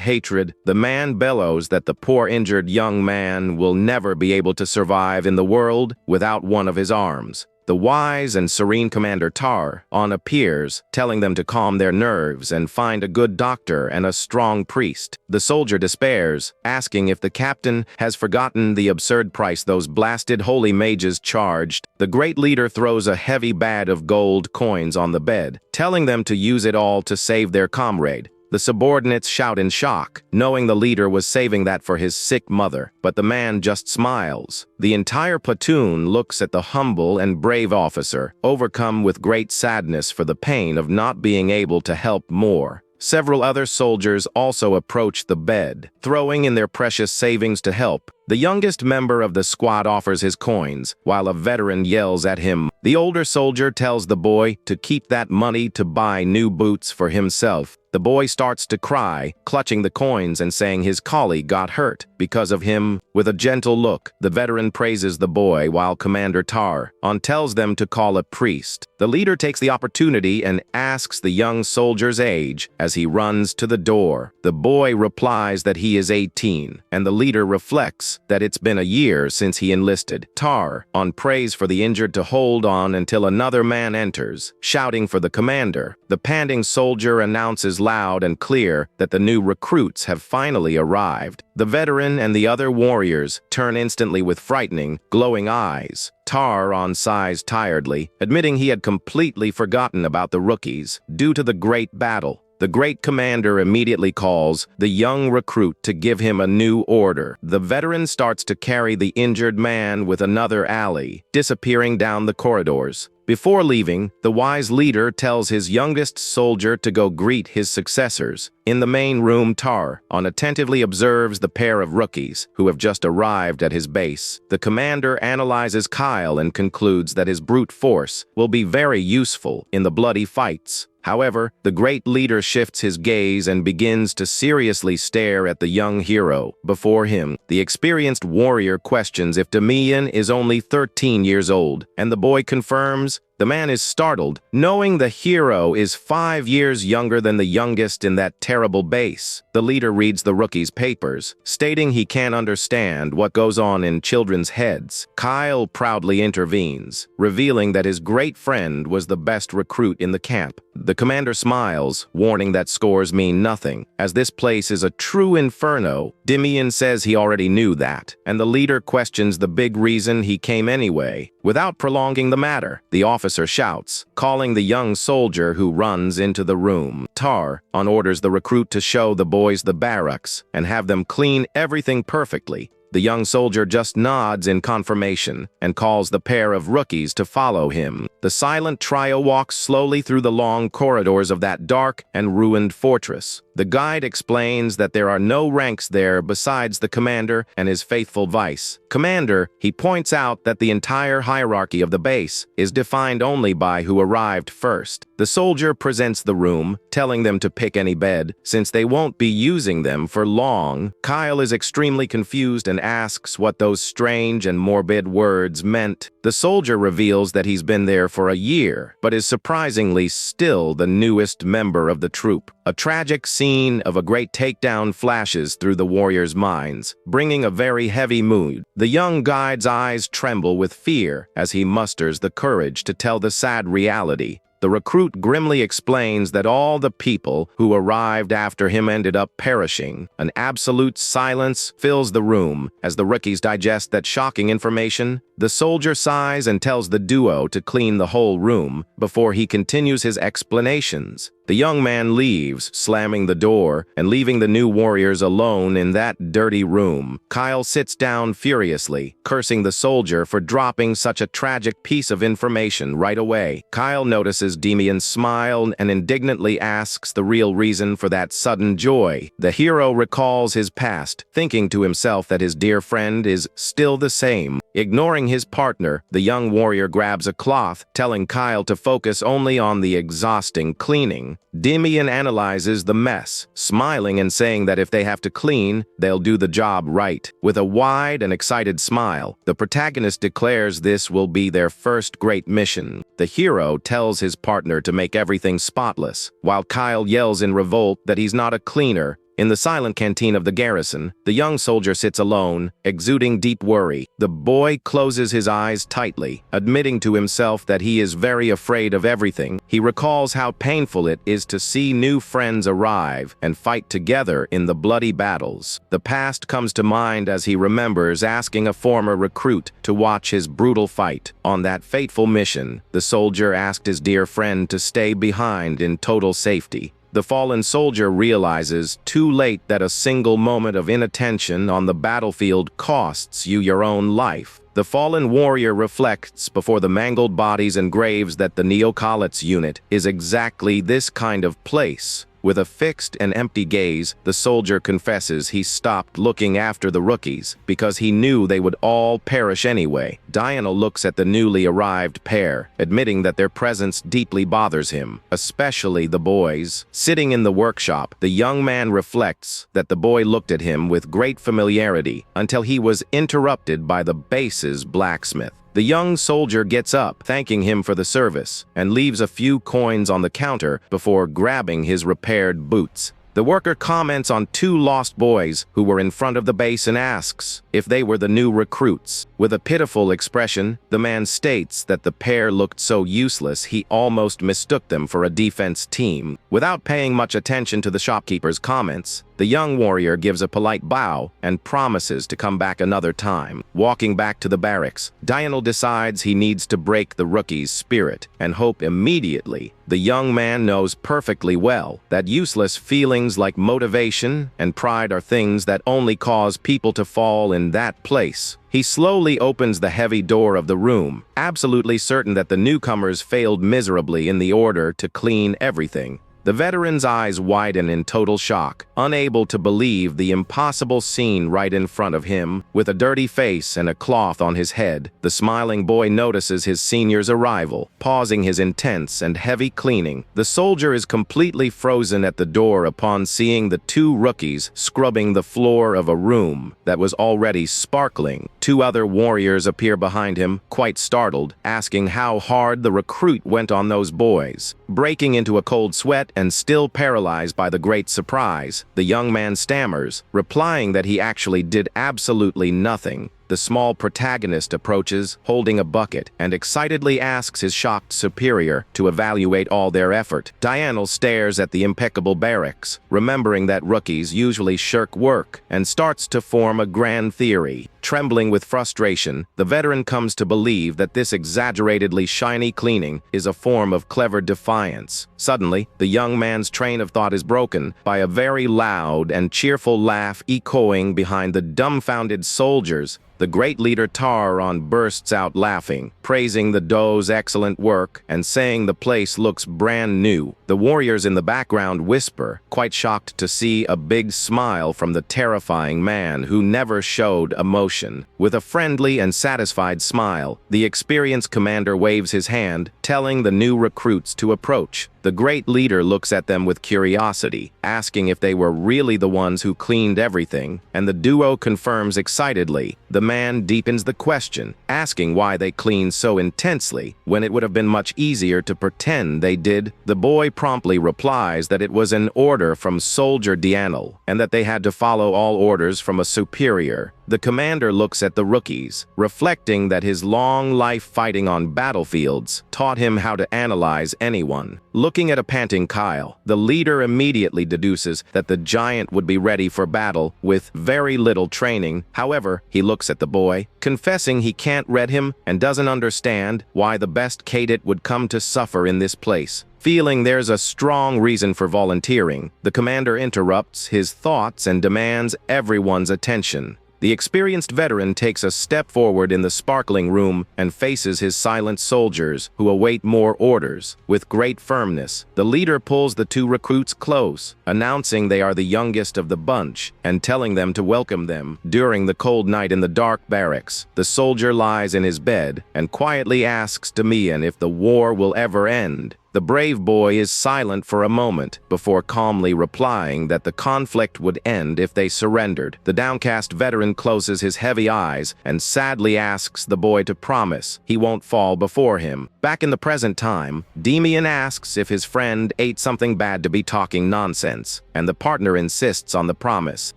hatred, the man bellows that the poor injured young man will never be able to survive in the world without one of his arms. The wise and serene Commander Tar appears, telling them to calm their nerves and find a good doctor and a strong priest. The soldier despairs, asking if the captain has forgotten the absurd price those blasted holy mages charged. The great leader throws a heavy bag of gold coins on the bed, telling them to use it all to save their comrade. The subordinates shout in shock, knowing the leader was saving that for his sick mother, but the man just smiles. The entire platoon looks at the humble and brave officer, overcome with great sadness for the pain of not being able to help more. Several other soldiers also approach the bed, throwing in their precious savings to help. The youngest member of the squad offers his coins, while a veteran yells at him. The older soldier tells the boy to keep that money to buy new boots for himself. The boy starts to cry, clutching the coins and saying his colleague got hurt because of him. With a gentle look, the veteran praises the boy while Commander Tar tells them to call a priest. The leader takes the opportunity and asks the young soldier's age as he runs to the door. The boy replies that he is 18, and the leader reflects that it's been a year since he enlisted. Tar prays for the injured to hold on until another man enters, shouting for the commander. The panting soldier announces loud and clear that the new recruits have finally arrived. The veteran and the other warriors turn instantly with frightening, glowing eyes. Tar sighs tiredly, admitting he had completely forgotten about the rookies due to the great battle. The great commander immediately calls the young recruit to give him a new order. The veteran starts to carry the injured man with another ally, disappearing down the corridors. Before leaving, the wise leader tells his youngest soldier to go greet his successors. In the main room, Tar attentively observes the pair of rookies who have just arrived at his base. The commander analyzes Kyle and concludes that his brute force will be very useful in the bloody fights. However, the great leader shifts his gaze and begins to seriously stare at the young hero before him. The experienced warrior questions if Damian is only 13 years old, and the boy confirms. The man is startled, knowing the hero is 5 years younger than the youngest in that terrible base. The leader reads the rookie's papers, stating he can't understand what goes on in children's heads. Kyle proudly intervenes, revealing that his great friend was the best recruit in the camp. The commander smiles, warning that scores mean nothing, as this place is a true inferno. Damian says he already knew that, and the leader questions the big reason he came anyway. Without prolonging the matter, the officer shouts, calling the young soldier who runs into the room. Tar orders the recruit to show the boys the barracks and have them clean everything perfectly. The young soldier just nods in confirmation and calls the pair of rookies to follow him. The silent trio walks slowly through the long corridors of that dark and ruined fortress. The guide explains that there are no ranks there besides the commander and his faithful vice commander. He points out that the entire hierarchy of the base is defined only by who arrived first. The soldier presents the room, telling them to pick any bed, since they won't be using them for long. Kyle is extremely confused and asks what those strange and morbid words meant. The soldier reveals that he's been there for a year, but is surprisingly still the newest member of the troop. A tragic scene of a great takedown flashes through the warriors' minds, bringing a very heavy mood. The young guide's eyes tremble with fear as he musters the courage to tell the sad reality. The recruit grimly explains that all the people who arrived after him ended up perishing. An absolute silence fills the room as the rookies digest that shocking information. The soldier sighs and tells the duo to clean the whole room before he continues his explanations. The young man leaves, slamming the door and leaving the new warriors alone in that dirty room. Kyle sits down furiously, cursing the soldier for dropping such a tragic piece of information right away. Kyle notices Damian's smile and indignantly asks the real reason for that sudden joy. The hero recalls his past, thinking to himself that his dear friend is still the same. Ignoring his partner, the young warrior grabs a cloth, telling Kyle to focus only on the exhausting cleaning. Damian analyzes the mess, smiling and saying that if they have to clean, they'll do the job right. With a wide and excited smile, the protagonist declares this will be their first great mission. The hero tells his partner to make everything spotless, while Kyle yells in revolt that he's not a cleaner. In the silent canteen of the garrison, the young soldier sits alone, exuding deep worry. The boy closes his eyes tightly, admitting to himself that he is very afraid of everything. He recalls how painful it is to see new friends arrive and fight together in the bloody battles. The past comes to mind as he remembers asking a former recruit to watch his brutal fight. On that fateful mission, the soldier asked his dear friend to stay behind in total safety. The fallen soldier realizes too late that a single moment of inattention on the battlefield costs you your own life. The fallen warrior reflects before the mangled bodies and graves that the Neocolits unit is exactly this kind of place. With a fixed and empty gaze, the soldier confesses he stopped looking after the rookies because he knew they would all perish anyway. Diana looks at the newly arrived pair, admitting that their presence deeply bothers him, especially the boys. Sitting in the workshop, the young man reflects that the boy looked at him with great familiarity until he was interrupted by the base's blacksmith. The young soldier gets up, thanking him for the service, and leaves a few coins on the counter before grabbing his repaired boots. The worker comments on two lost boys who were in front of the base and asks if they were the new recruits. With a pitiful expression, the man states that the pair looked so useless he almost mistook them for a defense team. Without paying much attention to the shopkeeper's comments, the young warrior gives a polite bow and promises to come back another time. Walking back to the barracks, Diana decides he needs to break the rookie's spirit and hope immediately. The young man knows perfectly well that useless feelings like motivation and pride are things that only cause people to fall in that place. He slowly opens the heavy door of the room, absolutely certain that the newcomers failed miserably in the order to clean everything. The veteran's eyes widen in total shock, unable to believe the impossible scene right in front of him. With a dirty face and a cloth on his head, the smiling boy notices his senior's arrival, pausing his intense and heavy cleaning. The soldier is completely frozen at the door upon seeing the two rookies scrubbing the floor of a room that was already sparkling. Two other warriors appear behind him, quite startled, asking how hard the recruit went on those boys. Breaking into a cold sweat and still paralyzed by the great surprise, the young man stammers, replying that he actually did absolutely nothing. The small protagonist approaches, holding a bucket, and excitedly asks his shocked superior to evaluate all their effort. Diana stares at the impeccable barracks, remembering that rookies usually shirk work, and starts to form a grand theory. Trembling with frustration, the veteran comes to believe that this exaggeratedly shiny cleaning is a form of clever defiance. Suddenly, the young man's train of thought is broken by a very loud and cheerful laugh echoing behind the dumbfounded soldiers. The great leader Taron bursts out laughing, praising the doe's excellent work and saying the place looks brand new. The warriors in the background whisper, quite shocked to see a big smile from the terrifying man who never showed emotion. With a friendly and satisfied smile, the experienced commander waves his hand, telling the new recruits to approach. The great leader looks at them with curiosity, asking if they were really the ones who cleaned everything, and the duo confirms excitedly. The man deepens the question, asking why they cleaned so intensely when it would have been much easier to pretend they did. The boy promptly replies that it was an order from Soldier Dianel, and that they had to follow all orders from a superior. The commander looks at the rookies, reflecting that his long life fighting on battlefields taught him how to analyze anyone. Looking at a panting Kyle, the leader immediately deduces that the giant would be ready for battle with very little training. However, he looks at the boy, confessing he can't read him and doesn't understand why the best cadet would come to suffer in this place. Feeling there's a strong reason for volunteering, the commander interrupts his thoughts and demands everyone's attention. The experienced veteran takes a step forward in the sparkling room and faces his silent soldiers who await more orders. With great firmness, the leader pulls the two recruits close, announcing they are the youngest of the bunch and telling them to welcome them. During the cold night in the dark barracks, the soldier lies in his bed and quietly asks Damian if the war will ever end. The brave boy is silent for a moment before calmly replying that the conflict would end if they surrendered. The downcast veteran closes his heavy eyes and sadly asks the boy to promise he won't fall before him. Back in the present time, Damian asks if his friend ate something bad to be talking nonsense. and the partner insists on the promise.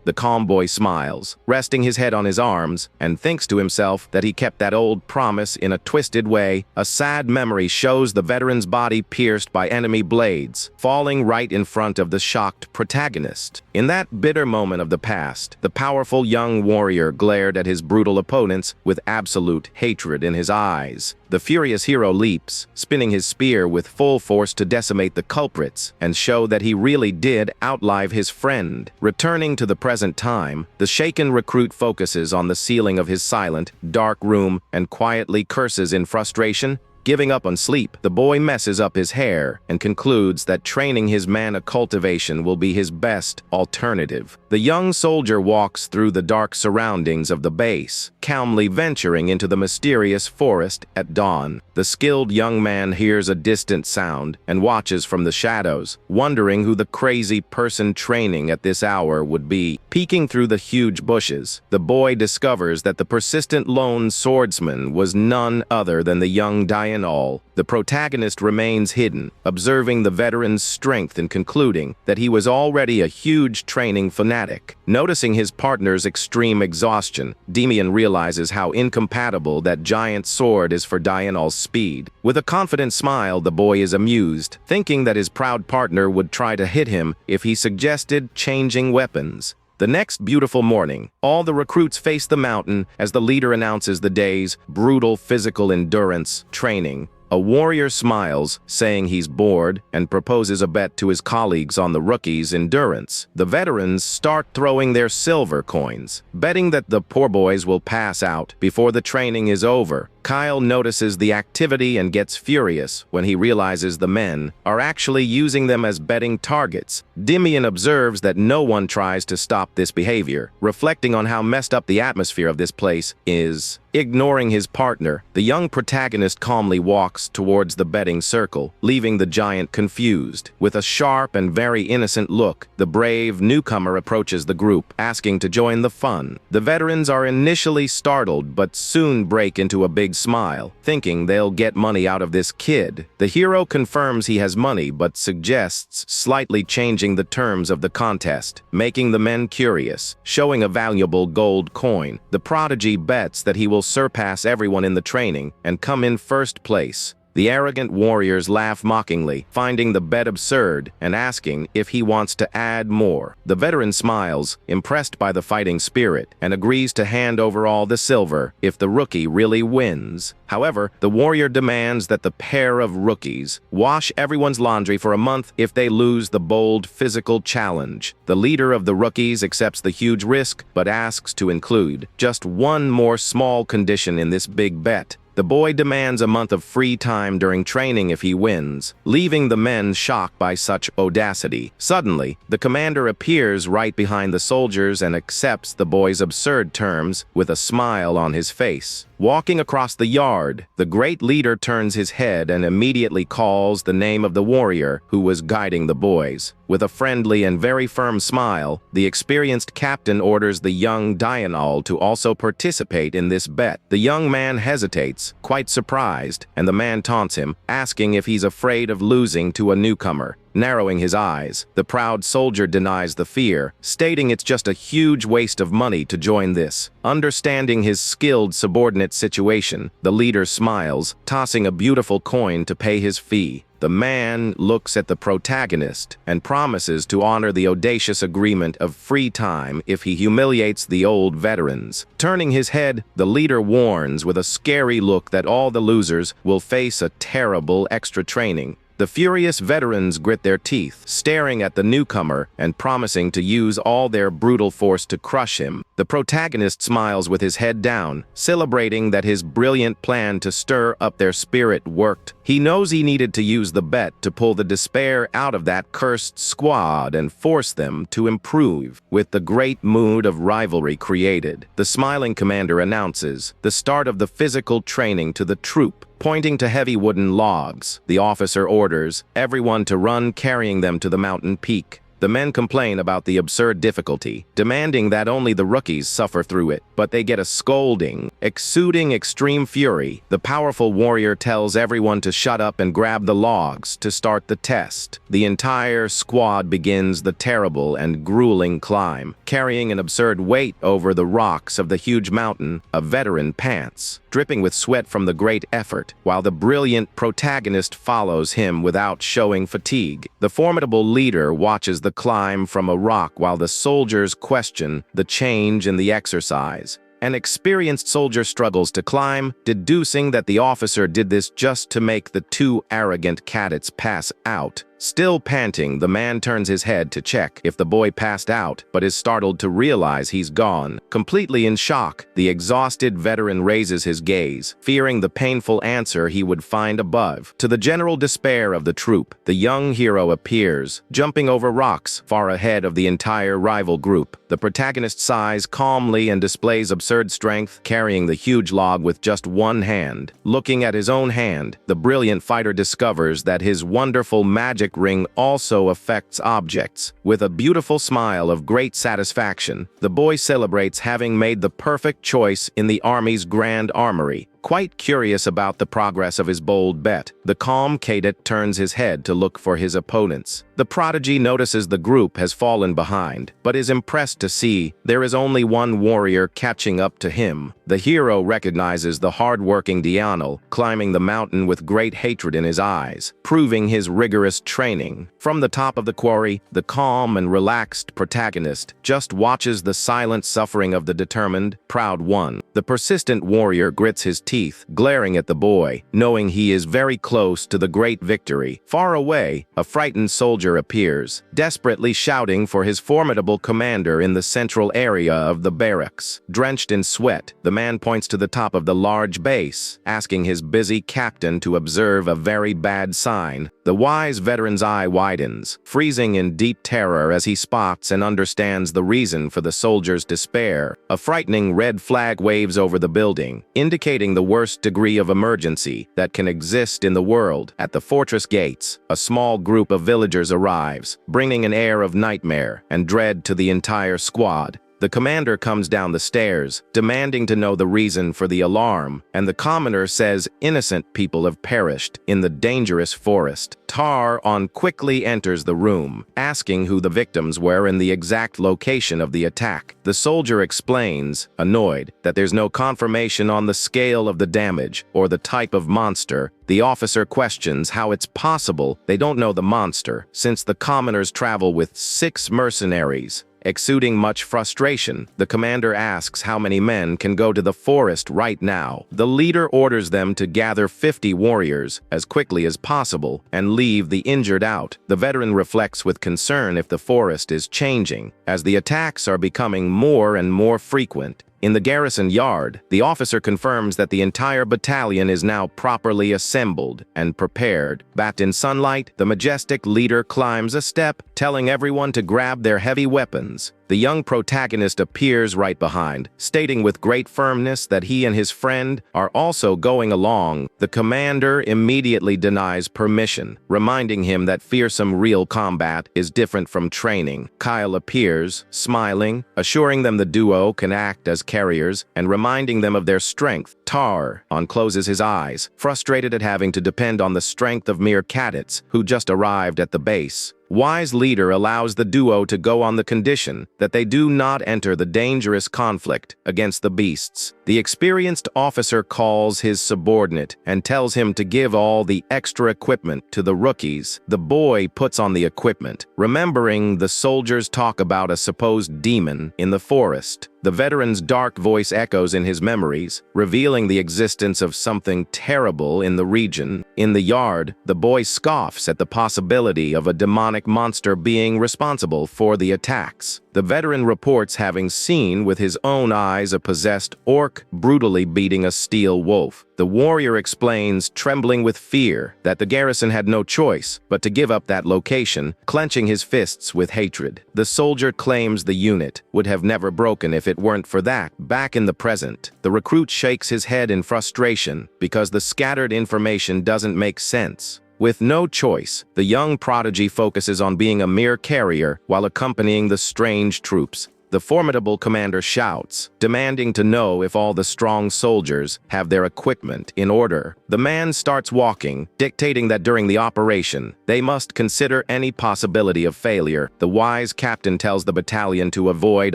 The calm boy smiles, resting his head on his arms, and thinks to himself that he kept that old promise in a twisted way. A sad memory shows the veteran's body pierced by enemy blades, falling right in front of the shocked protagonist. In that bitter moment of the past, the powerful young warrior glared at his brutal opponents with absolute hatred in his eyes. The furious hero leaps, spinning his spear with full force to decimate the culprits and show that he really did outlive his friend. Returning to the present time, the shaken recruit focuses on the ceiling of his silent, dark room and quietly curses in frustration. Giving up on sleep, the boy messes up his hair and concludes that training his mana cultivation will be his best alternative. The young soldier walks through the dark surroundings of the base, calmly venturing into the mysterious forest at dawn. The skilled young man hears a distant sound and watches from the shadows, wondering who the crazy person training at this hour would be. Peeking through the huge bushes, the boy discovers that the persistent lone swordsman was none other than the young Damian. The protagonist remains hidden, observing the veteran's strength and concluding that he was already a huge training fanatic. Noticing his partner's extreme exhaustion, Damian realizes how incompatible that giant sword is for Dianol's speed. With a confident smile, the boy is amused, thinking that his proud partner would try to hit him if he suggested changing weapons. The next beautiful morning, all the recruits face the mountain as the leader announces the day's brutal physical endurance training. A warrior smiles, saying he's bored, and proposes a bet to his colleagues on the rookies' endurance. The veterans start throwing their silver coins, betting that the poor boys will pass out before the training is over. Kyle notices the activity and gets furious when he realizes the men are actually using them as betting targets. Damian observes that no one tries to stop this behavior, reflecting on how messed up the atmosphere of this place is. Ignoring his partner, the young protagonist calmly walks towards the betting circle, leaving the giant confused. With a sharp and very innocent look, the brave newcomer approaches the group, asking to join the fun. The veterans are initially startled but soon break into a big smile, thinking they'll get money out of this kid. The hero confirms he has money but suggests slightly changing the terms of the contest, making the men curious. Showing a valuable gold coin, the prodigy bets that he will surpass everyone in the training and come in first place. The arrogant warriors laugh mockingly, finding the bet absurd and asking if he wants to add more. The veteran smiles, impressed by the fighting spirit, and agrees to hand over all the silver if the rookie really wins. However, the warrior demands that the pair of rookies wash everyone's laundry for a month if they lose the bold physical challenge. The leader of the rookies accepts the huge risk, but asks to include just one more small condition in this big bet. The boy demands a month of free time during training if he wins, leaving the men shocked by such audacity. Suddenly, the commander appears right behind the soldiers and accepts the boy's absurd terms with a smile on his face. Walking across the yard, the great leader turns his head and immediately calls the name of the warrior who was guiding the boys. With a friendly and very firm smile, the experienced captain orders the young Dianol to also participate in this bet. The young man hesitates, quite surprised, and the man taunts him, asking if he's afraid of losing to a newcomer. Narrowing his eyes, the proud soldier denies the fear, stating it's just a huge waste of money to join this. Understanding his skilled subordinate's situation, the leader smiles, tossing a beautiful coin to pay his fee. The man looks at the protagonist and promises to honor the audacious agreement of free time if he humiliates the old veterans. Turning his head, the leader warns with a scary look that all the losers will face a terrible extra training. The furious veterans grit their teeth, staring at the newcomer and promising to use all their brutal force to crush him. The protagonist smiles with his head down, celebrating that his brilliant plan to stir up their spirit worked. He knows he needed to use the bet to pull the despair out of that cursed squad and force them to improve. With the great mood of rivalry created, the smiling commander announces the start of the physical training to the troop. Pointing to heavy wooden logs, the officer orders everyone to run carrying them to the mountain peak. The men complain about the absurd difficulty, demanding that only the rookies suffer through it. but they get a scolding. Exuding extreme fury, the powerful warrior tells everyone to shut up and grab the logs to start the test. The entire squad begins the terrible and grueling climb, carrying an absurd weight over the rocks of the huge mountain. A veteran pants, dripping with sweat from the great effort, while the brilliant protagonist follows him without showing fatigue. The formidable leader watches the climb from a rock while the soldiers question the change in the exercise. An experienced soldier struggles to climb, deducing that the officer did this just to make the two arrogant cadets pass out. Still panting, the man turns his head to check if the boy passed out, but is startled to realize he's gone. Completely in shock, the exhausted veteran raises his gaze, fearing the painful answer he would find above. To the general despair of the troop, the young hero appears, jumping over rocks far ahead of the entire rival group. The protagonist sighs calmly and displays absurd strength, carrying the huge log with just one hand. Looking at his own hand, the brilliant fighter discovers that his wonderful magic ring also affects objects. With a beautiful smile of great satisfaction, the boy celebrates having made the perfect choice in the army's grand armory. Quite curious about the progress of his bold bet, the calm cadet turns his head to look for his opponents. The prodigy notices the group has fallen behind, but is impressed to see there is only one warrior catching up to him. The hero recognizes the hard-working Yahello, climbing the mountain with great hatred in his eyes, proving his rigorous training. From the top of the quarry, the calm and relaxed protagonist just watches the silent suffering of the determined, proud one. The persistent warrior grits his teeth, glaring at the boy, knowing he is very close to the great victory. Far away, a frightened soldier appears, desperately shouting for his formidable commander in the central area of the barracks. Drenched in sweat, the man points to the top of the large base, asking his busy captain to observe a very bad sign. The wise veteran's eye widens, freezing in deep terror as he spots and understands the reason for the soldier's despair. A frightening red flag waves over the building, indicating the worst degree of emergency that can exist in the world. At the fortress gates, a small group of villagers arrives, bringing an air of nightmare and dread to the entire squad. The commander comes down the stairs, demanding to know the reason for the alarm, and the commoner says innocent people have perished in the dangerous forest. Tar-on quickly enters the room, asking who the victims were and the exact location of the attack. The soldier explains, annoyed, that there's no confirmation on the scale of the damage or the type of monster. The officer questions how it's possible they don't know the monster, since the commoners travel with 6 mercenaries. Exuding much frustration, the commander asks how many men can go to the forest right now. The leader orders them to gather 50 warriors as quickly as possible and leave the injured out. The veteran reflects with concern if the forest is changing, as the attacks are becoming more and more frequent. In the garrison yard, the officer confirms that the entire battalion is now properly assembled and prepared. Bathed in sunlight, the majestic leader climbs a step, telling everyone to grab their heavy weapons. The young protagonist appears right behind, stating with great firmness that he and his friend are also going along. The commander immediately denies permission, reminding him that fearsome real combat is different from training. Kyle appears, smiling, assuring them the duo can act as carriers and reminding them of their strength. Tar-on closes his eyes, frustrated at having to depend on the strength of mere cadets who just arrived at the base. Wise leader allows the duo to go on the condition that they do not enter the dangerous conflict against the beasts. The experienced officer calls his subordinate and tells him to give all the extra equipment to the rookies. The boy puts on the equipment, remembering the soldiers' talk about a supposed demon in the forest. The veteran's dark voice echoes in his memories, revealing the existence of something terrible in the region. In the yard, the boy scoffs at the possibility of a demonic monster being responsible for the attacks. The veteran reports having seen with his own eyes a possessed orc brutally beating a steel wolf. The warrior explains, trembling with fear, that the garrison had no choice but to give up that location, clenching his fists with hatred. The soldier claims the unit would have never broken if it weren't for that. Back in the present, the recruit shakes his head in frustration because the scattered information doesn't make sense. With no choice, the young prodigy focuses on being a mere carrier while accompanying the strange troops. the formidable commander shouts, demanding to know if all the strong soldiers have their equipment in order. The man starts walking, dictating that during the operation, they must consider any possibility of failure. The wise captain tells the battalion to avoid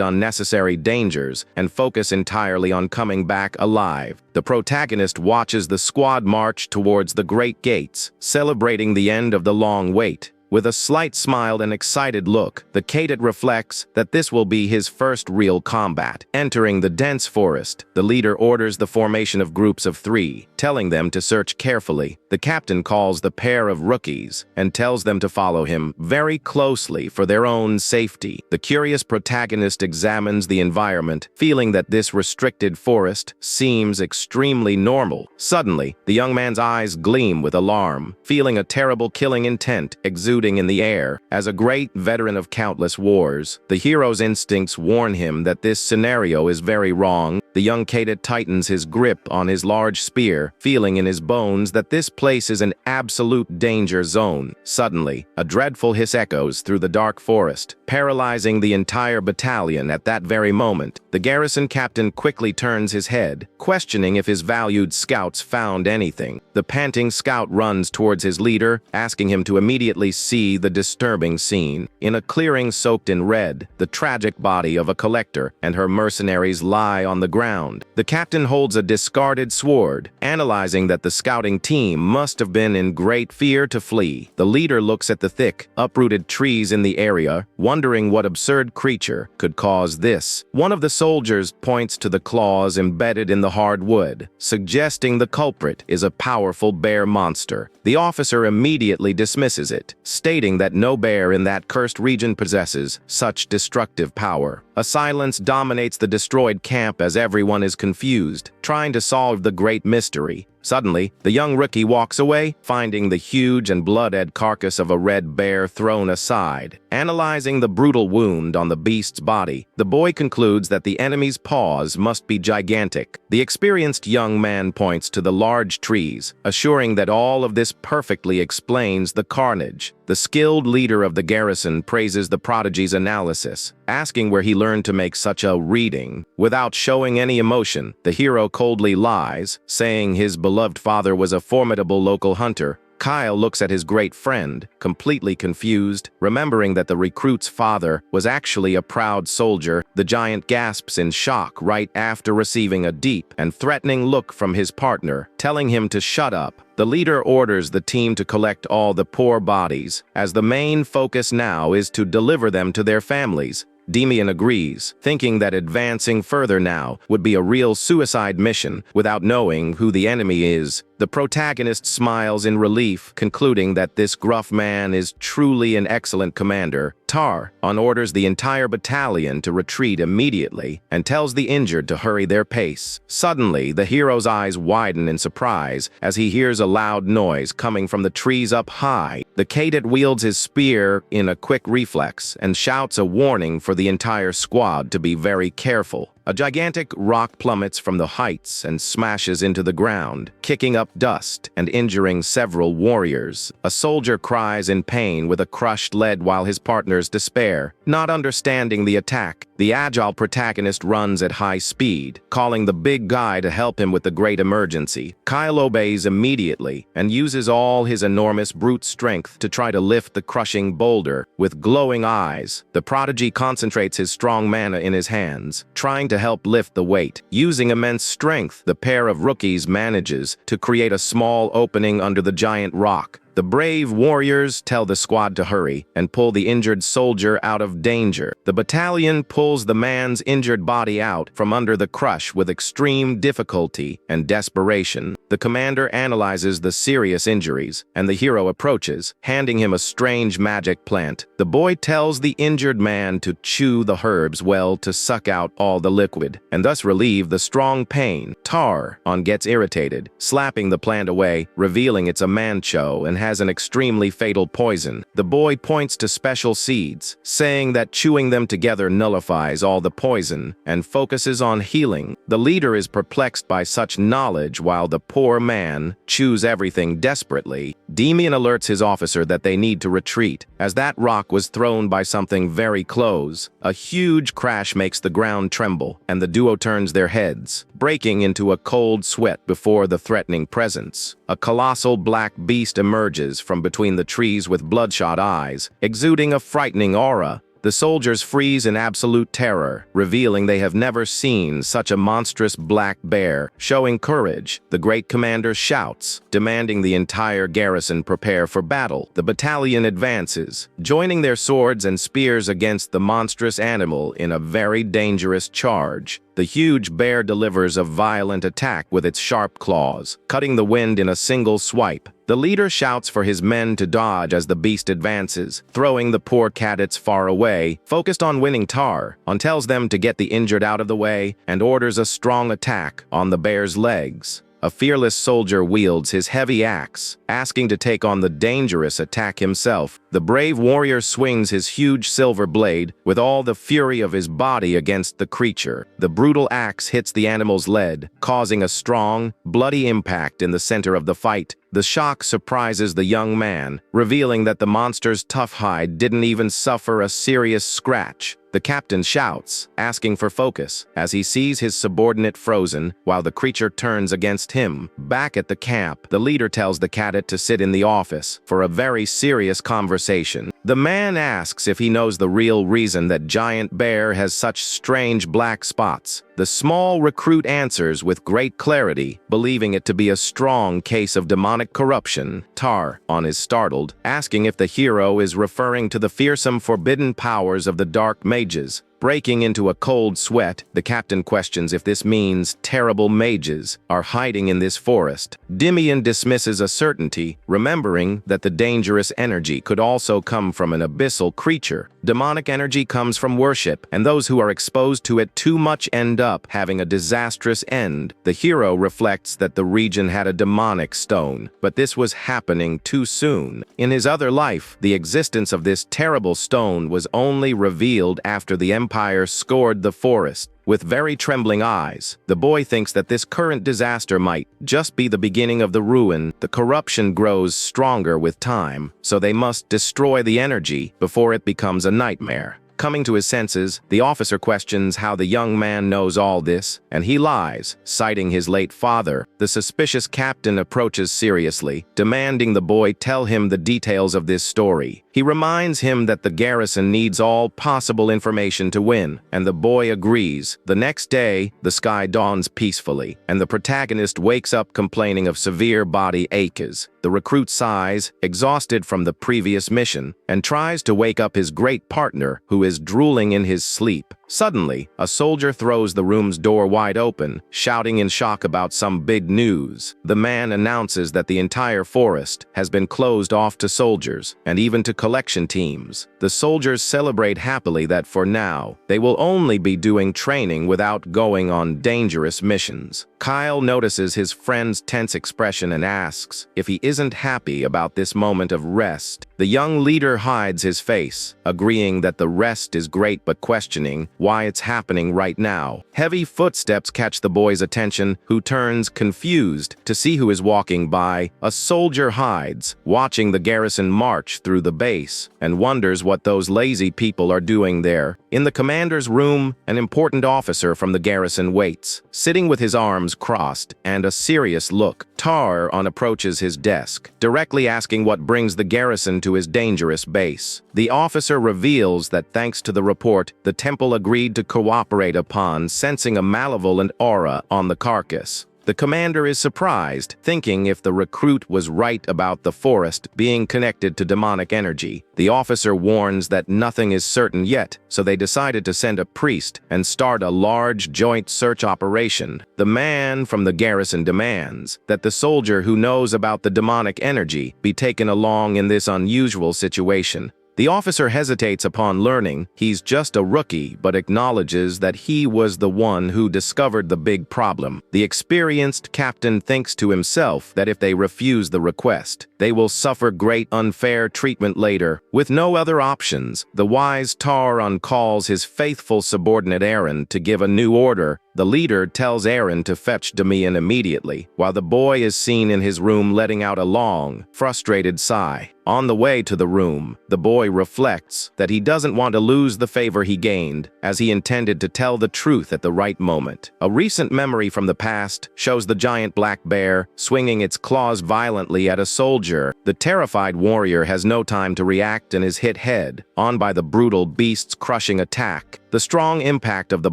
unnecessary dangers and focus entirely on coming back alive. The protagonist watches the squad march towards the great gates, celebrating the end of the long wait. With a slight smile and excited look, the cadet reflects that this will be his first real combat. Entering the dense forest, the leader orders the formation of groups of 3, telling them to search carefully. The captain calls the pair of rookies and tells them to follow him very closely for their own safety. The curious protagonist examines the environment, feeling that this restricted forest seems extremely normal. Suddenly, the young man's eyes gleam with alarm, feeling a terrible killing intent exuding in the air. As a great veteran of countless wars, the hero's instincts warn him that this scenario is very wrong. The young cadet tightens his grip on his large spear, feeling in his bones that this place is an absolute danger zone. Suddenly, a dreadful hiss echoes through the dark forest, paralyzing the entire battalion at that very moment. The garrison captain quickly turns his head, questioning if his valued scouts found anything. The panting scout runs towards his leader, asking him to immediately see the disturbing scene. In a clearing soaked in red, the tragic body of a collector and her mercenaries lie on the ground. The captain holds a discarded sword, analyzing that the scouting team must have been in great fear to flee. The leader looks at the thick, uprooted trees in the area, wondering what absurd creature could cause this. One of the soldiers points to the claws embedded in the hard wood, suggesting the culprit is a powerful bear monster. The officer immediately dismisses it, stating that no bear in that cursed region possesses such destructive power. A silence dominates the destroyed camp as everyone is confused, trying to solve the great mystery. Suddenly, the young rookie walks away, finding the huge and blood-red carcass of a red bear thrown aside. Analyzing the brutal wound on the beast's body, the boy concludes that the enemy's paws must be gigantic. The experienced young man points to the large trees, assuring that all of this perfectly explains the carnage. The skilled leader of the garrison praises the prodigy's analysis, asking where he learned to make such a reading. Without showing any emotion, the hero coldly lies, saying his beloved father was a formidable local hunter. Kyle looks at his great friend, completely confused, remembering that the recruit's father was actually a proud soldier. The giant gasps in shock right after receiving a deep and threatening look from his partner, telling him to shut up. The leader orders the team to collect all the poor bodies, as the main focus now is to deliver them to their families. Damian agrees, thinking that advancing further now would be a real suicide mission without knowing who the enemy is. The protagonist smiles in relief, concluding that this gruff man is truly an excellent commander. Tar orders the entire battalion to retreat immediately and tells the injured to hurry their pace. Suddenly, the hero's eyes widen in surprise as he hears a loud noise coming from the trees up high. The cadet wields his spear in a quick reflex and shouts a warning for the entire squad to be very careful. A gigantic rock plummets from the heights and smashes into the ground, kicking up dust and injuring several warriors. A soldier cries in pain with a crushed leg while his partners despair. Not understanding the attack, the agile protagonist runs at high speed, calling the big guy to help him with the great emergency. Kyle obeys immediately and uses all his enormous brute strength to try to lift the crushing boulder. With glowing eyes, the prodigy concentrates his strong mana in his hands, trying to help lift the weight. Using immense strength, the pair of rookies manages to create a small opening under the giant rock. The brave warriors tell the squad to hurry and pull the injured soldier out of danger. The battalion pulls the man's injured body out from under the crush with extreme difficulty and desperation. The commander analyzes the serious injuries, and the hero approaches, handing him a strange magic plant. The boy tells the injured man to chew the herbs well to suck out all the liquid, and thus relieve the strong pain. Tar gets irritated, slapping the plant away, revealing it's a mancho and has an extremely fatal poison. The boy points to special seeds, saying that chewing them together nullifies all the poison and focuses on healing. The leader is perplexed by such knowledge while the poor man, choose everything desperately. Damian alerts his officer that they need to retreat, as that rock was thrown by something very close. A huge crash makes the ground tremble, and the duo turns their heads, breaking into a cold sweat before the threatening presence. A colossal black beast emerges from between the trees with bloodshot eyes, exuding a frightening aura. The soldiers freeze in absolute terror, revealing they have never seen such a monstrous black bear. Showing courage, the great commander shouts, demanding the entire garrison prepare for battle. The battalion advances, joining their swords and spears against the monstrous animal in a very dangerous charge. The huge bear delivers a violent attack with its sharp claws, cutting the wind in a single swipe. The leader shouts for his men to dodge as the beast advances, throwing the poor cadets far away. Focused on winning, Tar tells them to get the injured out of the way and orders a strong attack on the bear's legs. A fearless soldier wields his heavy axe, asking to take on the dangerous attack himself. The brave warrior swings his huge silver blade with all the fury of his body against the creature. The brutal axe hits the animal's leg, causing a strong, bloody impact in the center of the fight. The shock surprises the young man, revealing that the monster's tough hide didn't even suffer a serious scratch. The captain shouts, asking for focus, as he sees his subordinate frozen while the creature turns against him. Back at the camp, the leader tells the cadet to sit in the office for a very serious conversation. The man asks if he knows the real reason that Giant Bear has such strange black spots. The small recruit answers with great clarity, believing it to be a strong case of demonic corruption. Tar is startled, asking if the hero is referring to the fearsome forbidden powers of the dark mages. Breaking into a cold sweat, the captain questions if this means terrible mages are hiding in this forest. Damian dismisses a certainty, remembering that the dangerous energy could also come from an abyssal creature. Demonic energy comes from worship, and those who are exposed to it too much end up having a disastrous end. The hero reflects that the region had a demonic stone, but this was happening too soon. In his other life, the existence of this terrible stone was only revealed after the Empire scored the forest. With very trembling eyes, the boy thinks that this current disaster might just be the beginning of the ruin. The corruption grows stronger with time, so they must destroy the energy before it becomes a nightmare. Coming to his senses, the officer questions how the young man knows all this, and he lies, citing his late father. The suspicious captain approaches seriously, demanding the boy tell him the details of this story. He reminds him that the garrison needs all possible information to win, and the boy agrees. The next day, the sky dawns peacefully, and the protagonist wakes up complaining of severe body aches. The recruit sighs, exhausted from the previous mission, and tries to wake up his great partner, who is drooling in his sleep. Suddenly, a soldier throws the room's door wide open, shouting in shock about some big news. The man announces that the entire forest has been closed off to soldiers, and even to collection teams. The soldiers celebrate happily that for now, they will only be doing training without going on dangerous missions. Kyle notices his friend's tense expression and asks if he isn't happy about this moment of rest. The young leader hides his face, agreeing that the rest is great but questioning why it's happening right now. Heavy footsteps catch the boy's attention, who turns confused to see who is walking by. A soldier hides, watching the garrison march through the base, and wonders what those lazy people are doing there. In the commander's room, an important officer from the garrison waits, sitting with his arms crossed and a serious look. Tar approaches his desk, directly asking what brings the garrison to his dangerous base. The officer reveals that thanks to the report, the temple agreed to cooperate upon sensing a malevolent aura on the carcass. The commander is surprised, thinking if the recruit was right about the forest being connected to demonic energy. The officer warns that nothing is certain yet, so they decided to send a priest and start a large joint search operation. The man from the garrison demands that the soldier who knows about the demonic energy be taken along in this unusual situation. The officer hesitates upon learning he's just a rookie, but acknowledges that he was the one who discovered the big problem. The experienced captain thinks to himself that if they refuse the request, they will suffer great unfair treatment later. With no other options, the wise Tar calls his faithful subordinate Aaron to give a new order. The leader tells Aaron to fetch Damian immediately, while the boy is seen in his room letting out a long, frustrated sigh. On the way to the room, the boy reflects that he doesn't want to lose the favor he gained, as he intended to tell the truth at the right moment. A recent memory from the past shows the giant black bear swinging its claws violently at a soldier. The terrified warrior has no time to react and is hit head-on by the brutal beast's crushing attack. The strong impact of the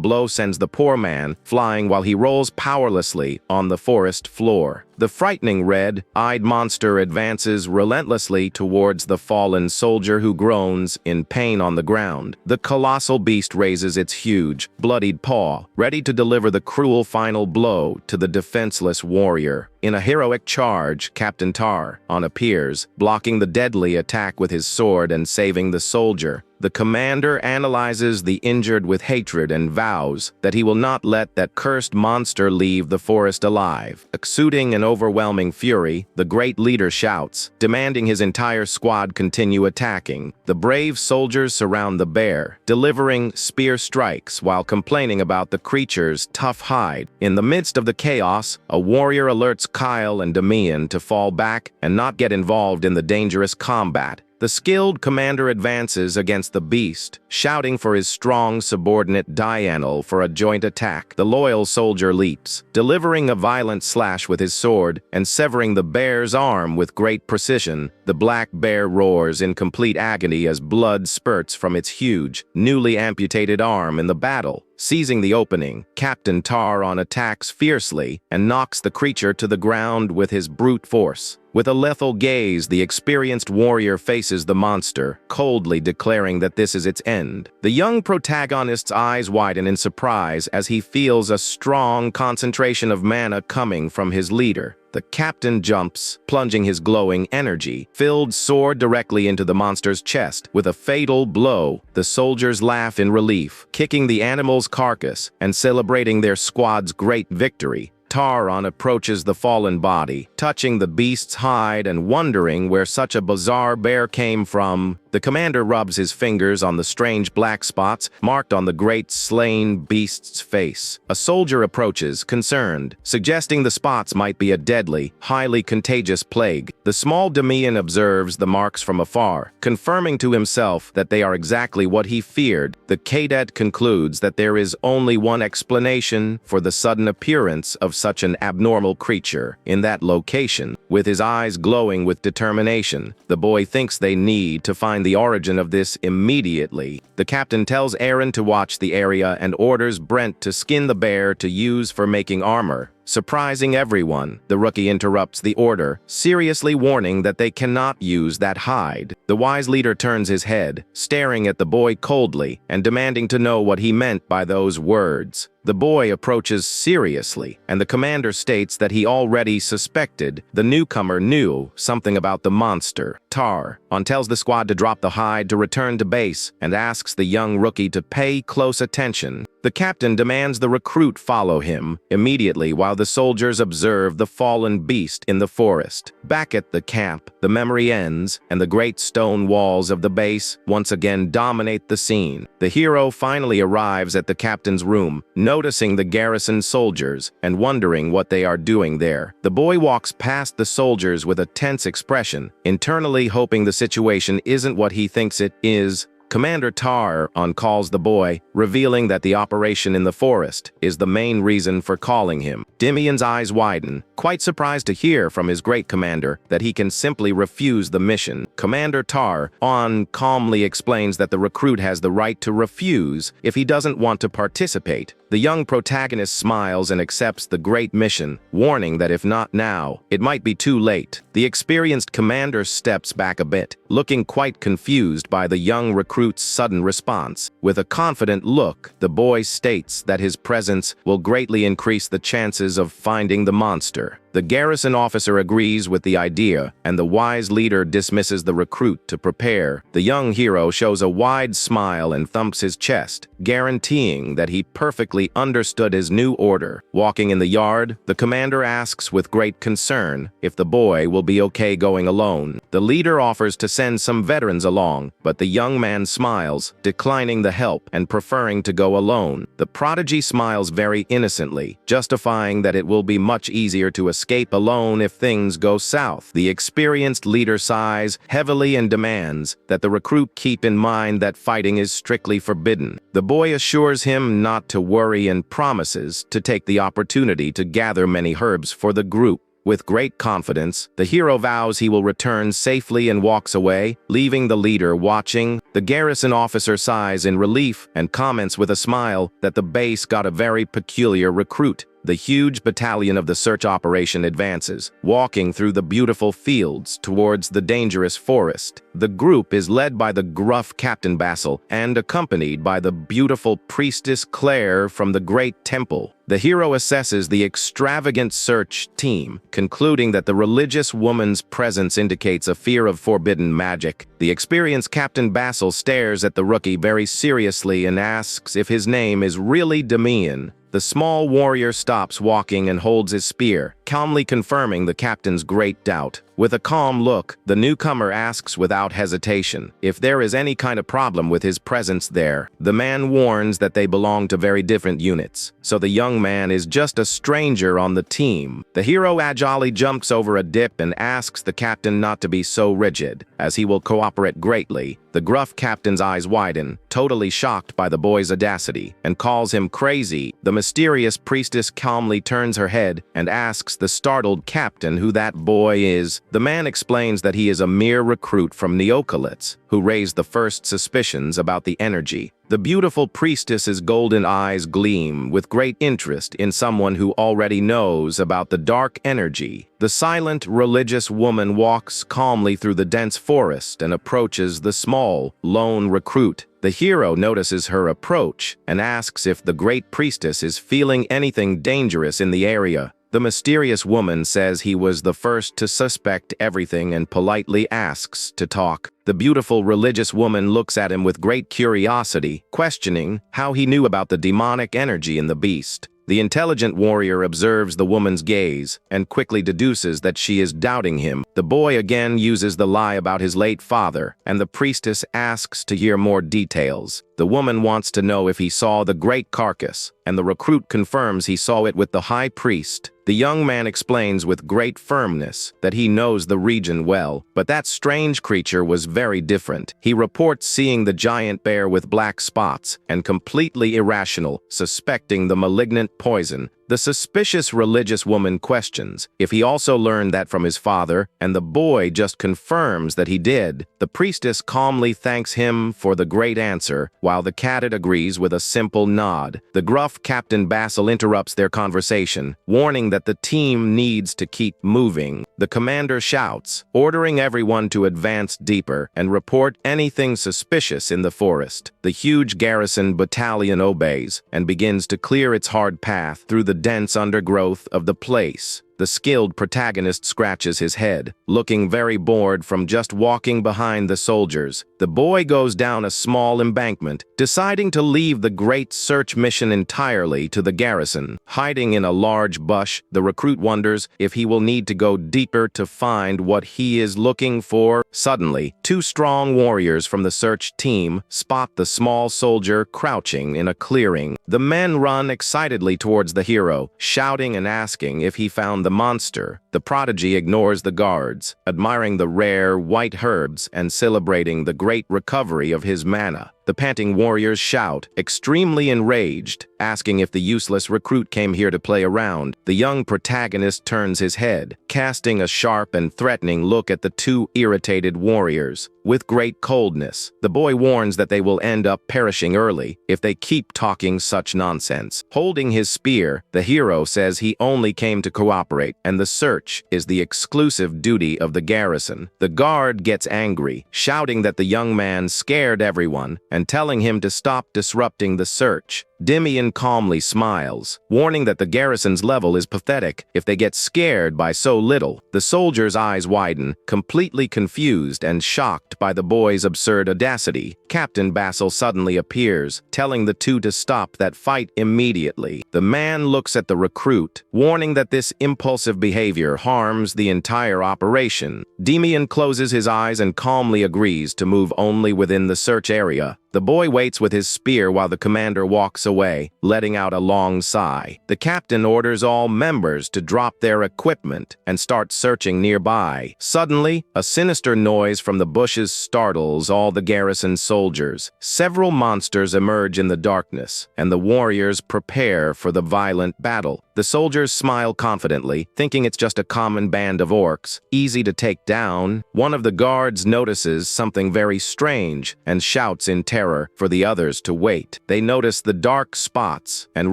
blow sends the poor man flying while he rolls powerlessly on the forest floor. The frightening red-eyed monster advances relentlessly towards the fallen soldier who groans in pain on the ground. The colossal beast raises its huge, bloodied paw, ready to deliver the cruel final blow to the defenseless warrior. In a heroic charge, Captain Tar appears, blocking the deadly attack with his sword and saving the soldier. The commander analyzes the injured with hatred and vows that he will not let that cursed monster leave the forest alive. Exuding an overwhelming fury, the great leader shouts, demanding his entire squad continue attacking. The brave soldiers surround the bear, delivering spear strikes while complaining about the creature's tough hide. In the midst of the chaos, a warrior alerts Kyle and Damian to fall back and not get involved in the dangerous combat. The skilled commander advances against the beast, shouting for his strong subordinate Dianel for a joint attack. The loyal soldier leaps, delivering a violent slash with his sword and severing the bear's arm with great precision. The black bear roars in complete agony as blood spurts from its huge, newly amputated arm in the battle. Seizing the opening, Captain Tar attacks fiercely and knocks the creature to the ground with his brute force. With a lethal gaze, the experienced warrior faces the monster, coldly declaring that this is its end. The young protagonist's eyes widen in surprise as he feels a strong concentration of mana coming from his leader. The captain jumps, plunging his glowing energy-filled sword directly into the monster's chest. With a fatal blow, the soldiers laugh in relief, kicking the animal's carcass and celebrating their squad's great victory. Taron approaches the fallen body, touching the beast's hide and wondering where such a bizarre bear came from. The commander rubs his fingers on the strange black spots marked on the great slain beast's face. A soldier approaches, concerned, suggesting the spots might be a deadly, highly contagious plague. The small Damian observes the marks from afar, confirming to himself that they are exactly what he feared. The cadet concludes that there is only one explanation for the sudden appearance of such an abnormal creature in that location. With his eyes glowing with determination, the boy thinks they need to find the origin of this immediately. The captain tells Aaron to watch the area and orders Brent to skin the bear to use for making armor. Surprising everyone, the rookie interrupts the order, seriously warning that they cannot use that hide. The wise leader turns his head, staring at the boy coldly and demanding to know what he meant by those words. The boy approaches seriously, and the commander states that he already suspected the newcomer knew something about the monster. Tar tells the squad to drop the hide to return to base and asks the young rookie to pay close attention. The captain demands the recruit follow him immediately while the soldiers observe the fallen beast in the forest. Back at the camp, the memory ends, and the great stone walls of the base once again dominate the scene. The hero finally arrives at the captain's room, noticing the garrison soldiers and wondering what they are doing there. The boy walks past the soldiers with a tense expression, internally hoping the situation isn't what he thinks it is. Commander Tar calls the boy, revealing that the operation in the forest is the main reason for calling him. Damian's eyes widen, quite surprised to hear from his great commander that he can simply refuse the mission. Commander Tar calmly explains that the recruit has the right to refuse if he doesn't want to participate. The young protagonist smiles and accepts the great mission, warning that if not now, it might be too late. The experienced commander steps back a bit, looking quite confused by the young recruit's sudden response. With a confident look, the boy states that his presence will greatly increase the chances of finding the monster. The garrison officer agrees with the idea, and the wise leader dismisses the recruit to prepare. The young hero shows a wide smile and thumps his chest, guaranteeing that he perfectly understood his new order. Walking in the yard, the commander asks with great concern if the boy will be okay going alone. The leader offers to send some veterans along, but the young man smiles, declining the help and preferring to go alone. The prodigy smiles very innocently, justifying that it will be much easier to escape alone if things go south. The experienced leader sighs heavily and demands that the recruit keep in mind that fighting is strictly forbidden. The boy assures him not to worry and promises to take the opportunity to gather many herbs for the group. With great confidence, the hero vows he will return safely and walks away, leaving the leader watching. The garrison officer sighs in relief and comments with a smile that the base got a very peculiar recruit. The huge battalion of the search operation advances, walking through the beautiful fields towards the dangerous forest. The group is led by the gruff Captain Basil and accompanied by the beautiful priestess Claire from the great temple. The hero assesses the extravagant search team, concluding that the religious woman's presence indicates a fear of forbidden magic. The experienced Captain Basil stares at the rookie very seriously and asks if his name is really Damian. The small warrior stops walking and holds his spear, calmly confirming the captain's great doubt. With a calm look, the newcomer asks without hesitation if there is any kind of problem with his presence there. The man warns that they belong to very different units, so the young man is just a stranger on the team. The hero agilely jumps over a dip and asks the captain not to be so rigid, as he will cooperate greatly. The gruff captain's eyes widen, totally shocked by the boy's audacity, and calls him crazy. The mysterious priestess calmly turns her head and asks the startled captain who that boy is. The man explains that he is a mere recruit from Neocalites, who raised the first suspicions about the energy. The beautiful priestess's golden eyes gleam with great interest in someone who already knows about the dark energy. The silent, religious woman walks calmly through the dense forest and approaches the small, lone recruit. The hero notices her approach and asks if the great priestess is feeling anything dangerous in the area. The mysterious woman says he was the first to suspect everything and politely asks to talk. The beautiful religious woman looks at him with great curiosity, questioning how he knew about the demonic energy in the beast. The intelligent warrior observes the woman's gaze and quickly deduces that she is doubting him. The boy again uses the lie about his late father, and the priestess asks to hear more details. The woman wants to know if he saw the great carcass, and the recruit confirms he saw it with the high priest. The young man explains with great firmness that he knows the region well, but that strange creature was very different. He reports seeing the giant bear with black spots and completely irrational, suspecting the malignant poison. The suspicious religious woman questions if he also learned that from his father, and the boy just confirms that he did. The priestess calmly thanks him for the great answer, while the cadet agrees with a simple nod. The gruff Captain Basil interrupts their conversation, warning that the team needs to keep moving. The commander shouts, ordering everyone to advance deeper and report anything suspicious in the forest. The huge garrison battalion obeys and begins to clear its hard path through the dense undergrowth of the place. The skilled protagonist scratches his head, looking very bored from just walking behind the soldiers. The boy goes down a small embankment, deciding to leave the great search mission entirely to the garrison. Hiding in a large bush, the recruit wonders if he will need to go deeper to find what he is looking for. Suddenly, two strong warriors from the search team spot the small soldier crouching in a clearing. The men run excitedly towards the hero, shouting and asking if he found the monster. The prodigy ignores the guards, admiring the rare white herbs and celebrating the great recovery of his mana. The panting warriors shout, extremely enraged, asking if the useless recruit came here to play around. The young protagonist turns his head, casting a sharp and threatening look at the two irritated warriors. With great coldness, the boy warns that they will end up perishing early if they keep talking such nonsense. Holding his spear, the hero says he only came to cooperate, and the search is the exclusive duty of the garrison. The guard gets angry, shouting that the young man scared everyone, and telling him to stop disrupting the search. Damian calmly smiles, warning that the garrison's level is pathetic if they get scared by so little. The soldier's eyes widen, completely confused and shocked by the boy's absurd audacity. Captain Basil suddenly appears, telling the two to stop that fight immediately. The man looks at the recruit, warning that this impulsive behavior harms the entire operation. Damian closes his eyes and calmly agrees to move only within the search area. The boy waits with his spear while the commander walks away, letting out a long sigh. The captain orders all members to drop their equipment and start searching nearby. Suddenly, a sinister noise from the bushes startles all the garrison soldiers. Several monsters emerge in the darkness, and the warriors prepare for the violent battle. The soldiers smile confidently, thinking it's just a common band of orcs, easy to take down. One of the guards notices something very strange and shouts in terror for the others to wait. They notice the dark spots and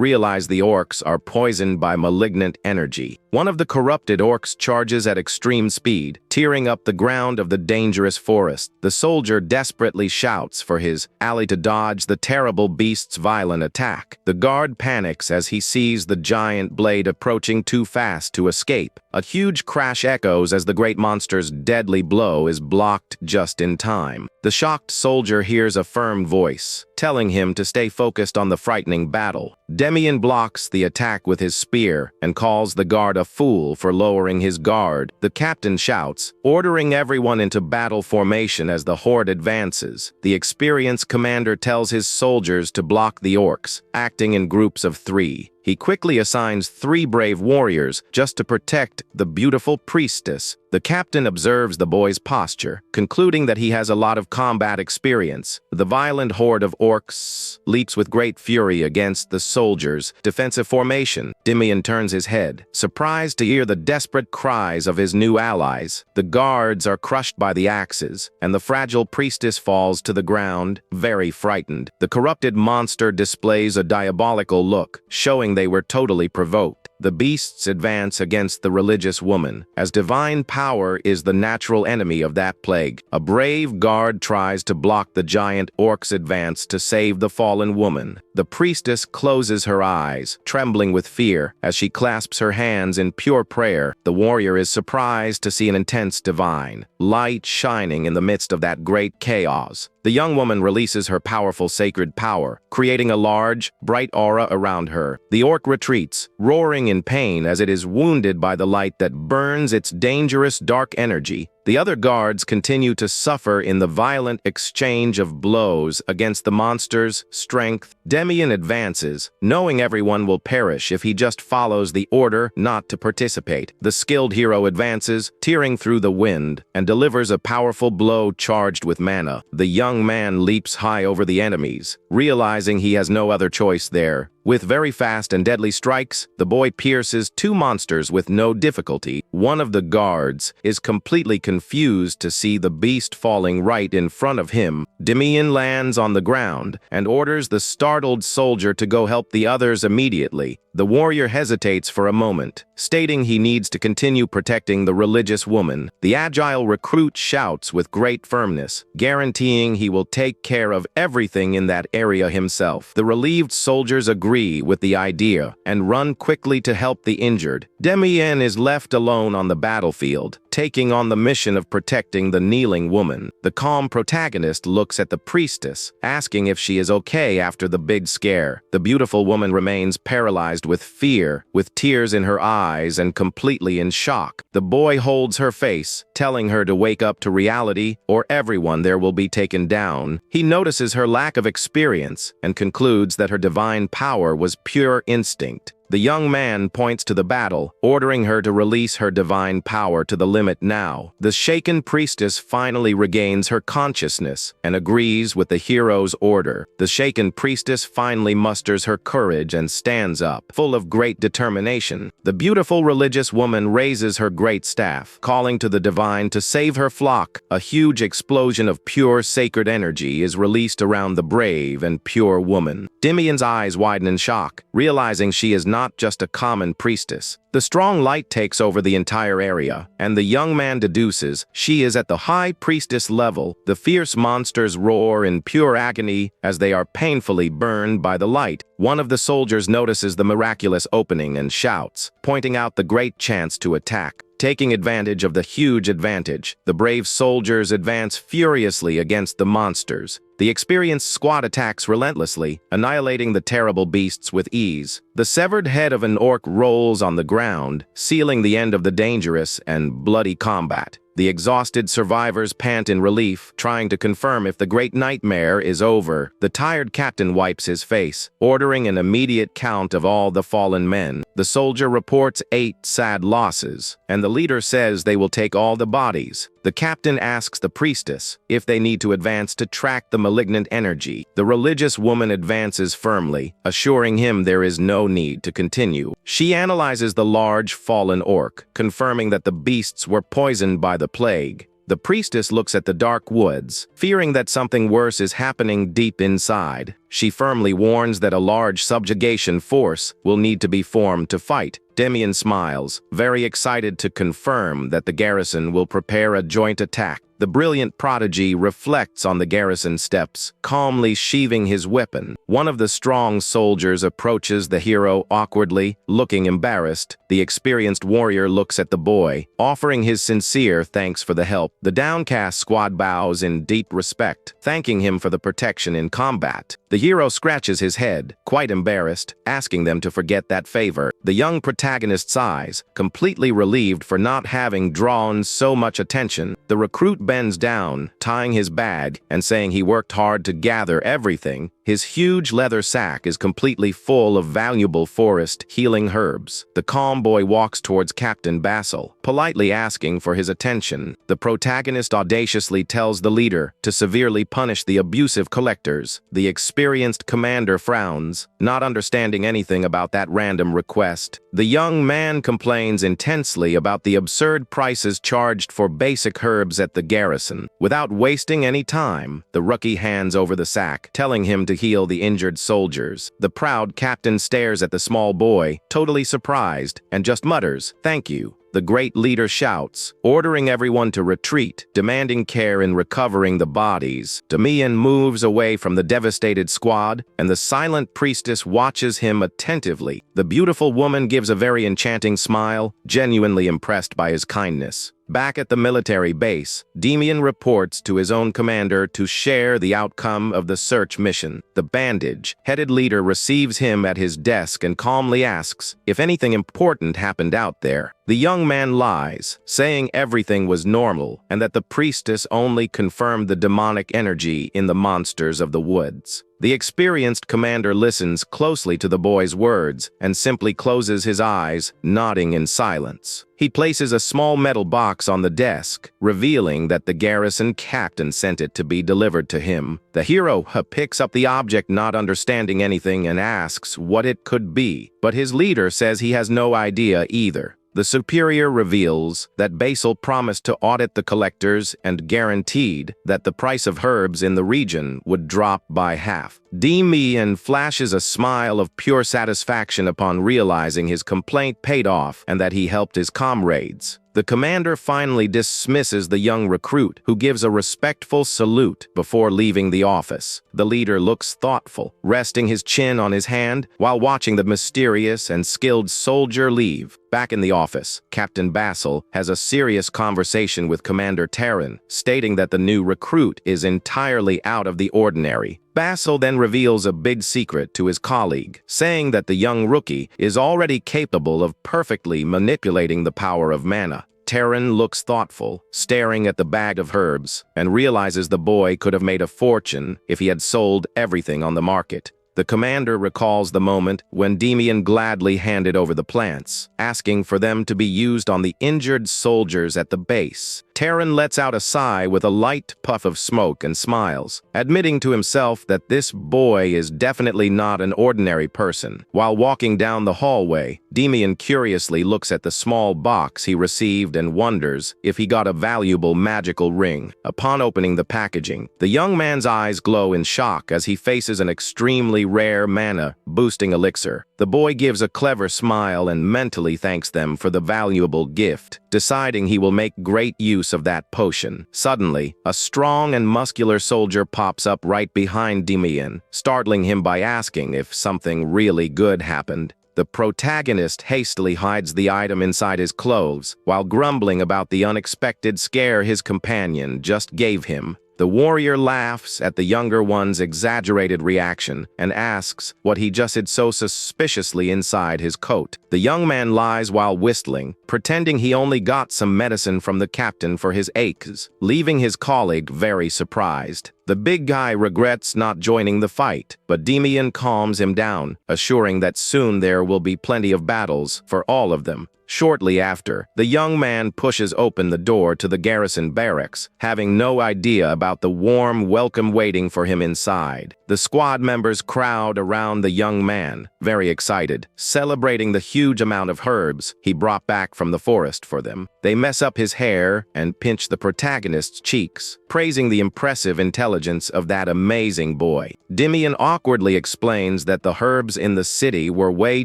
realize the orcs are poisoned by malignant energy. One of the corrupted orcs charges at extreme speed, tearing up the ground of the dangerous forest. The soldier desperately shouts for his ally to dodge the terrible beast's violent attack. The guard panics as he sees the giant blade approaching too fast to escape. A huge crash echoes as the great monster's deadly blow is blocked just in time. The shocked soldier hears a firm voice, telling him to stay focused on the frightening battle. Damian blocks the attack with his spear and calls the guard a fool for lowering his guard. The captain shouts, ordering everyone into battle formation as the horde advances. The experienced commander tells his soldiers to block the orcs, acting in groups of 3. He quickly assigns 3 brave warriors just to protect the beautiful priestess. The captain observes the boy's posture, concluding that he has a lot of combat experience. The violent horde of orcs leaps with great fury against the soldiers' defensive formation. Damian turns his head, surprised to hear the desperate cries of his new allies. The guards are crushed by the axes, and the fragile priestess falls to the ground, very frightened. The corrupted monster displays a diabolical look, showing they were totally provoked. The beasts advance against the religious woman, as divine power is the natural enemy of that plague. A brave guard tries to block the giant orc's advance to save the fallen woman. The priestess closes her eyes, trembling with fear, as she clasps her hands in pure prayer. The warrior is surprised to see an intense divine light shining in the midst of that great chaos. The young woman releases her powerful sacred power, creating a large, bright aura around her. The orc retreats, roaring in pain as it is wounded by the light that burns its dangerous dark energy. The other guards continue to suffer in the violent exchange of blows against the monster's strength. Damian advances, knowing everyone will perish if he just follows the order not to participate. The skilled hero advances, tearing through the wind, and delivers a powerful blow charged with mana. The young man leaps high over the enemies, realizing he has no other choice there. With very fast and deadly strikes, the boy pierces 2 monsters with no difficulty. One of the guards is completely confused to see the beast falling right in front of him. Damian lands on the ground and orders the startled soldier to go help the others immediately. The warrior hesitates for a moment, stating he needs to continue protecting the religious woman. The agile recruit shouts with great firmness, guaranteeing he will take care of everything in that area himself. The relieved soldiers agree with the idea and run quickly to help the injured. Damian is left alone on the battlefield, taking on the mission of protecting the kneeling woman. The calm protagonist looks at the priestess, asking if she is okay after the big scare. The beautiful woman remains paralyzed with fear, with tears in her eyes and completely in shock. The boy holds her face, telling her to wake up to reality or everyone there will be taken down. He notices her lack of experience and concludes that her divine power was pure instinct. The young man points to the battle, ordering her to release her divine power to the limit now. The shaken priestess finally regains her consciousness and agrees with the hero's order. The shaken priestess finally musters her courage and stands up, full of great determination. The beautiful religious woman raises her great staff, calling to the divine to save her flock. A huge explosion of pure sacred energy is released around the brave and pure woman. Damian's eyes widen in shock, realizing she is not not just a common priestess. The strong light takes over the entire area, and the young man deduces she is at the high priestess level. The fierce monsters roar in pure agony as they are painfully burned by the light. One of the soldiers notices the miraculous opening and shouts, pointing out the great chance to attack. Taking advantage of the huge advantage, the brave soldiers advance furiously against the monsters. The experienced squad attacks relentlessly, annihilating the terrible beasts with ease. The severed head of an orc rolls on the ground, sealing the end of the dangerous and bloody combat. The exhausted survivors pant in relief, trying to confirm if the great nightmare is over. The tired captain wipes his face, ordering an immediate count of all the fallen men. The soldier reports 8 sad losses, and the leader says they will take all the bodies. The captain asks the priestess if they need to advance to track the malignant energy. The religious woman advances firmly, assuring him there is no need to continue. She analyzes the large fallen orc, confirming that the beasts were poisoned by the plague. The priestess looks at the dark woods, fearing that something worse is happening deep inside. She firmly warns that a large subjugation force will need to be formed to fight. Damian smiles, very excited to confirm that the garrison will prepare a joint attack. The brilliant prodigy reflects on the garrison steps, calmly sheathing his weapon. One of the strong soldiers approaches the hero awkwardly, looking embarrassed. The experienced warrior looks at the boy, offering his sincere thanks for the help. The downcast squad bows in deep respect, thanking him for the protection in combat. The hero scratches his head, quite embarrassed, asking them to forget that favor. The young protagonist sighs, completely relieved for not having drawn so much attention. The recruit bends down, tying his bag and saying he worked hard to gather everything. His huge leather sack is completely full of valuable forest healing herbs. The calm boy walks towards Captain Basil, politely asking for his attention. The protagonist audaciously tells the leader to severely punish the abusive collectors. The experienced commander frowns, not understanding anything about that random request. The young man complains intensely about the absurd prices charged for basic herbs at the garrison. Without wasting any time, the rookie hands over the sack, telling him to heal the injured soldiers. The proud captain stares at the small boy, totally surprised, and just mutters, "Thank you." The great leader shouts, ordering everyone to retreat, demanding care in recovering the bodies. Damian moves away from the devastated squad, and the silent priestess watches him attentively. The beautiful woman gives a very enchanting smile, genuinely impressed by his kindness. Back at the military base, Damian reports to his own commander to share the outcome of the search mission. The bandage-headed leader receives him at his desk and calmly asks if anything important happened out there. The young man lies, saying everything was normal and that the priestess only confirmed the demonic energy in the monsters of the woods. The experienced commander listens closely to the boy's words and simply closes his eyes, nodding in silence. He places a small metal box on the desk, revealing that the garrison captain sent it to be delivered to him. The hero picks up the object, not understanding anything, and asks what it could be, but his leader says he has no idea either. The superior reveals that Basil promised to audit the collectors and guaranteed that the price of herbs in the region would drop by half. Damian flashes a smile of pure satisfaction upon realizing his complaint paid off and that he helped his comrades. The commander finally dismisses the young recruit, who gives a respectful salute before leaving the office. The leader looks thoughtful, resting his chin on his hand while watching the mysterious and skilled soldier leave. Back in the office, Captain Basil has a serious conversation with Commander Terran, stating that the new recruit is entirely out of the ordinary. Basil then reveals a big secret to his colleague, saying that the young rookie is already capable of perfectly manipulating the power of mana. Terran looks thoughtful, staring at the bag of herbs, and realizes the boy could have made a fortune if he had sold everything on the market. The commander recalls the moment when Damian gladly handed over the plants, asking for them to be used on the injured soldiers at the base. Terran lets out a sigh with a light puff of smoke and smiles, admitting to himself that this boy is definitely not an ordinary person. While walking down the hallway, Damian curiously looks at the small box he received and wonders if he got a valuable magical ring. Upon opening the packaging, the young man's eyes glow in shock as he faces an extremely rare mana-boosting elixir. The boy gives a clever smile and mentally thanks them for the valuable gift, deciding he will make great use of that potion. Suddenly, a strong and muscular soldier pops up right behind Damian, startling him by asking if something really good happened. The protagonist hastily hides the item inside his clothes, while grumbling about the unexpected scare his companion just gave him. The warrior laughs at the younger one's exaggerated reaction and asks what he just hid so suspiciously inside his coat. The young man lies while whistling, pretending he only got some medicine from the captain for his aches, leaving his colleague very surprised. The big guy regrets not joining the fight, but Damian calms him down, assuring that soon there will be plenty of battles for all of them. Shortly after, the young man pushes open the door to the garrison barracks, having no idea about the warm welcome waiting for him inside. The squad members crowd around the young man, very excited, celebrating the huge amount of herbs he brought back from the forest for them. They mess up his hair and pinch the protagonist's cheeks, praising the impressive intelligence of that amazing boy. Damian awkwardly explains that the herbs in the city were way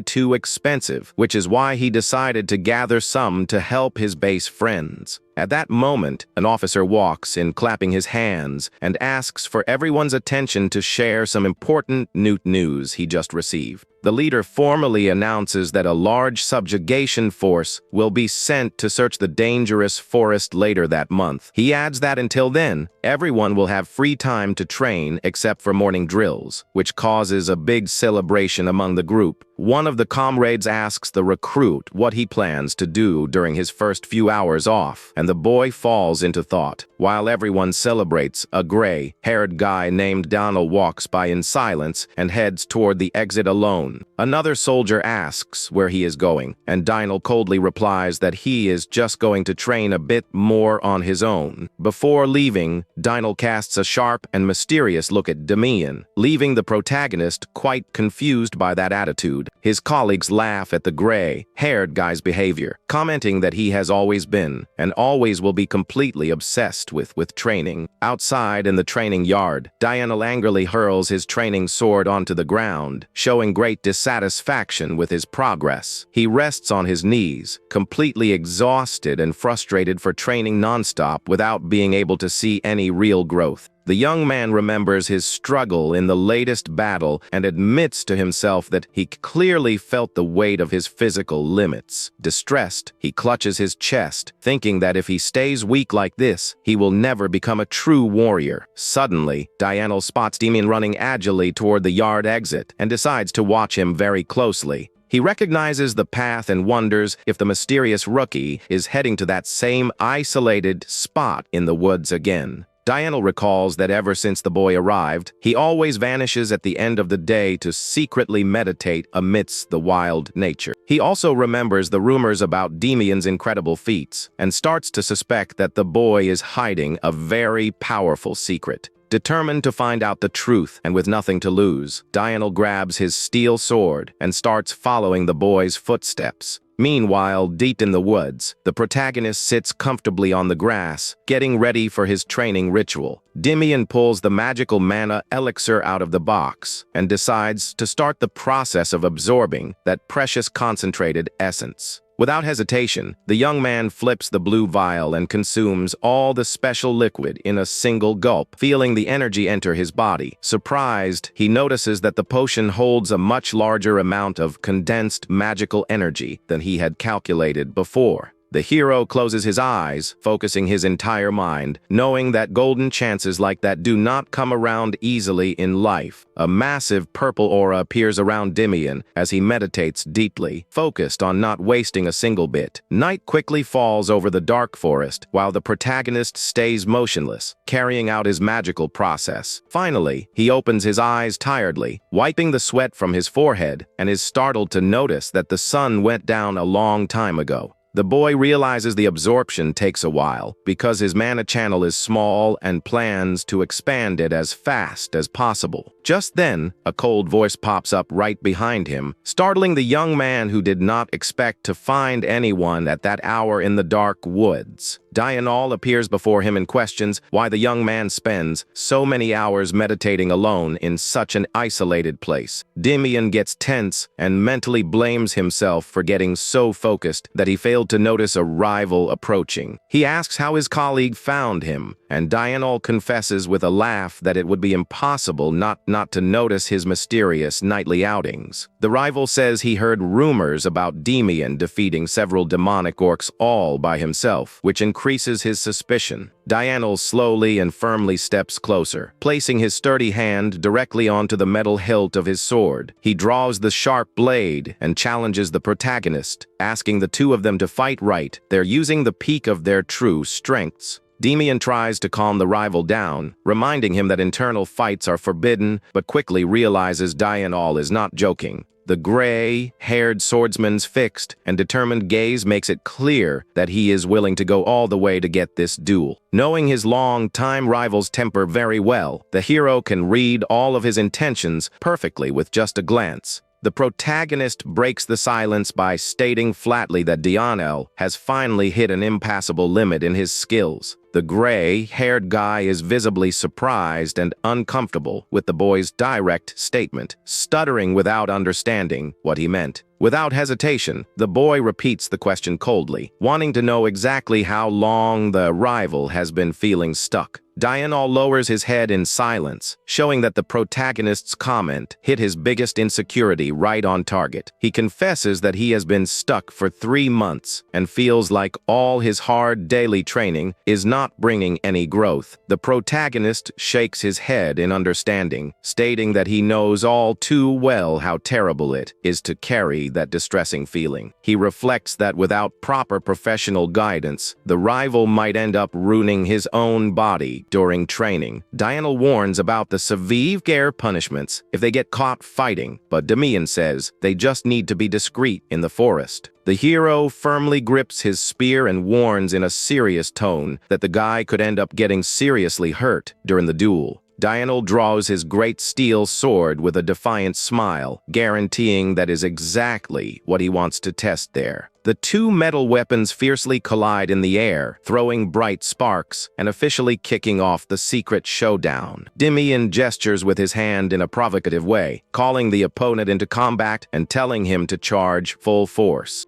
too expensive, which is why he decided to gather some to help his base friends. At that moment, an officer walks in, clapping his hands, and asks for everyone's attention to share some important news he just received. The leader formally announces that a large subjugation force will be sent to search the dangerous forest later that month. He adds that until then, everyone will have free time to train except for morning drills, which causes a big celebration among the group. One of the comrades asks the recruit what he plans to do during his first few hours off, and the boy falls into thought. While everyone celebrates, a gray-haired guy named Donald walks by in silence and heads toward the exit alone. Another soldier asks where he is going, and Donald coldly replies that he is just going to train a bit more on his own. Before leaving, Donald casts a sharp and mysterious look at Damian, leaving the protagonist quite confused by that attitude. His colleagues laugh at the gray-haired guy's behavior, commenting that he has always been, and always will be, completely obsessed with training. Outside in the training yard, Daniel angrily hurls his training sword onto the ground, showing great dissatisfaction with his progress. He rests on his knees, completely exhausted and frustrated for training nonstop without being able to see any real growth. The young man remembers his struggle in the latest battle and admits to himself that he clearly felt the weight of his physical limits. Distressed, he clutches his chest, thinking that if he stays weak like this, he will never become a true warrior. Suddenly, Daniel spots Damian running agilely toward the yard exit and decides to watch him very closely. He recognizes the path and wonders if the mysterious rookie is heading to that same isolated spot in the woods again. Daniel recalls that ever since the boy arrived, he always vanishes at the end of the day to secretly meditate amidst the wild nature. He also remembers the rumors about Damian's incredible feats and starts to suspect that the boy is hiding a very powerful secret. Determined to find out the truth and with nothing to lose, Daniel grabs his steel sword and starts following the boy's footsteps. Meanwhile, deep in the woods, the protagonist sits comfortably on the grass, getting ready for his training ritual. Damian pulls the magical mana elixir out of the box and decides to start the process of absorbing that precious concentrated essence. Without hesitation, the young man flips the blue vial and consumes all the special liquid in a single gulp, feeling the energy enter his body. Surprised, he notices that the potion holds a much larger amount of condensed magical energy than he had calculated before. The hero closes his eyes, focusing his entire mind, knowing that golden chances like that do not come around easily in life. A massive purple aura appears around Damian as he meditates deeply, focused on not wasting a single bit. Night quickly falls over the dark forest, while the protagonist stays motionless, carrying out his magical process. Finally, he opens his eyes tiredly, wiping the sweat from his forehead, and is startled to notice that the sun went down a long time ago. The boy realizes the absorption takes a while because his mana channel is small and plans to expand it as fast as possible. Just then, a cold voice pops up right behind him, startling the young man who did not expect to find anyone at that hour in the dark woods. Dianol appears before him and questions why the young man spends so many hours meditating alone in such an isolated place. Damian gets tense and mentally blames himself for getting so focused that he failed to notice a rival approaching. He asks how his colleague found him, and Dianol confesses with a laugh that it would be impossible not to notice his mysterious nightly outings. The rival says he heard rumors about Damian defeating several demonic orcs all by himself, which increases his suspicion. Dianol slowly and firmly steps closer, placing his sturdy hand directly onto the metal hilt of his sword. He draws the sharp blade and challenges the protagonist, asking the two of them to fight right. They're using the peak of their true strengths. Damian tries to calm the rival down, reminding him that internal fights are forbidden, but quickly realizes Dianol is not joking. The gray-haired swordsman's fixed and determined gaze makes it clear that he is willing to go all the way to get this duel. Knowing his long-time rival's temper very well, the hero can read all of his intentions perfectly with just a glance. The protagonist breaks the silence by stating flatly that Dianol has finally hit an impassable limit in his skills. The gray-haired guy is visibly surprised and uncomfortable with the boy's direct statement, stuttering without understanding what he meant. Without hesitation, the boy repeats the question coldly, wanting to know exactly how long the rival has been feeling stuck. Dianol lowers his head in silence, showing that the protagonist's comment hit his biggest insecurity right on target. He confesses that he has been stuck for 3 months and feels like all his hard daily training is not bringing any growth. The protagonist shakes his head in understanding, stating that he knows all too well how terrible it is to carry that distressing feeling. He reflects that without proper professional guidance, the rival might end up ruining his own body during training. Dianol warns about the severe punishments if they get caught fighting, but Damian says they just need to be discreet in the forest. The hero firmly grips his spear and warns in a serious tone that the guy could end up getting seriously hurt during the duel. Dianol draws his great steel sword with a defiant smile, guaranteeing that is exactly what he wants to test there. The two metal weapons fiercely collide in the air, throwing bright sparks and officially kicking off the secret showdown. Damian gestures with his hand in a provocative way, calling the opponent into combat and telling him to charge full force.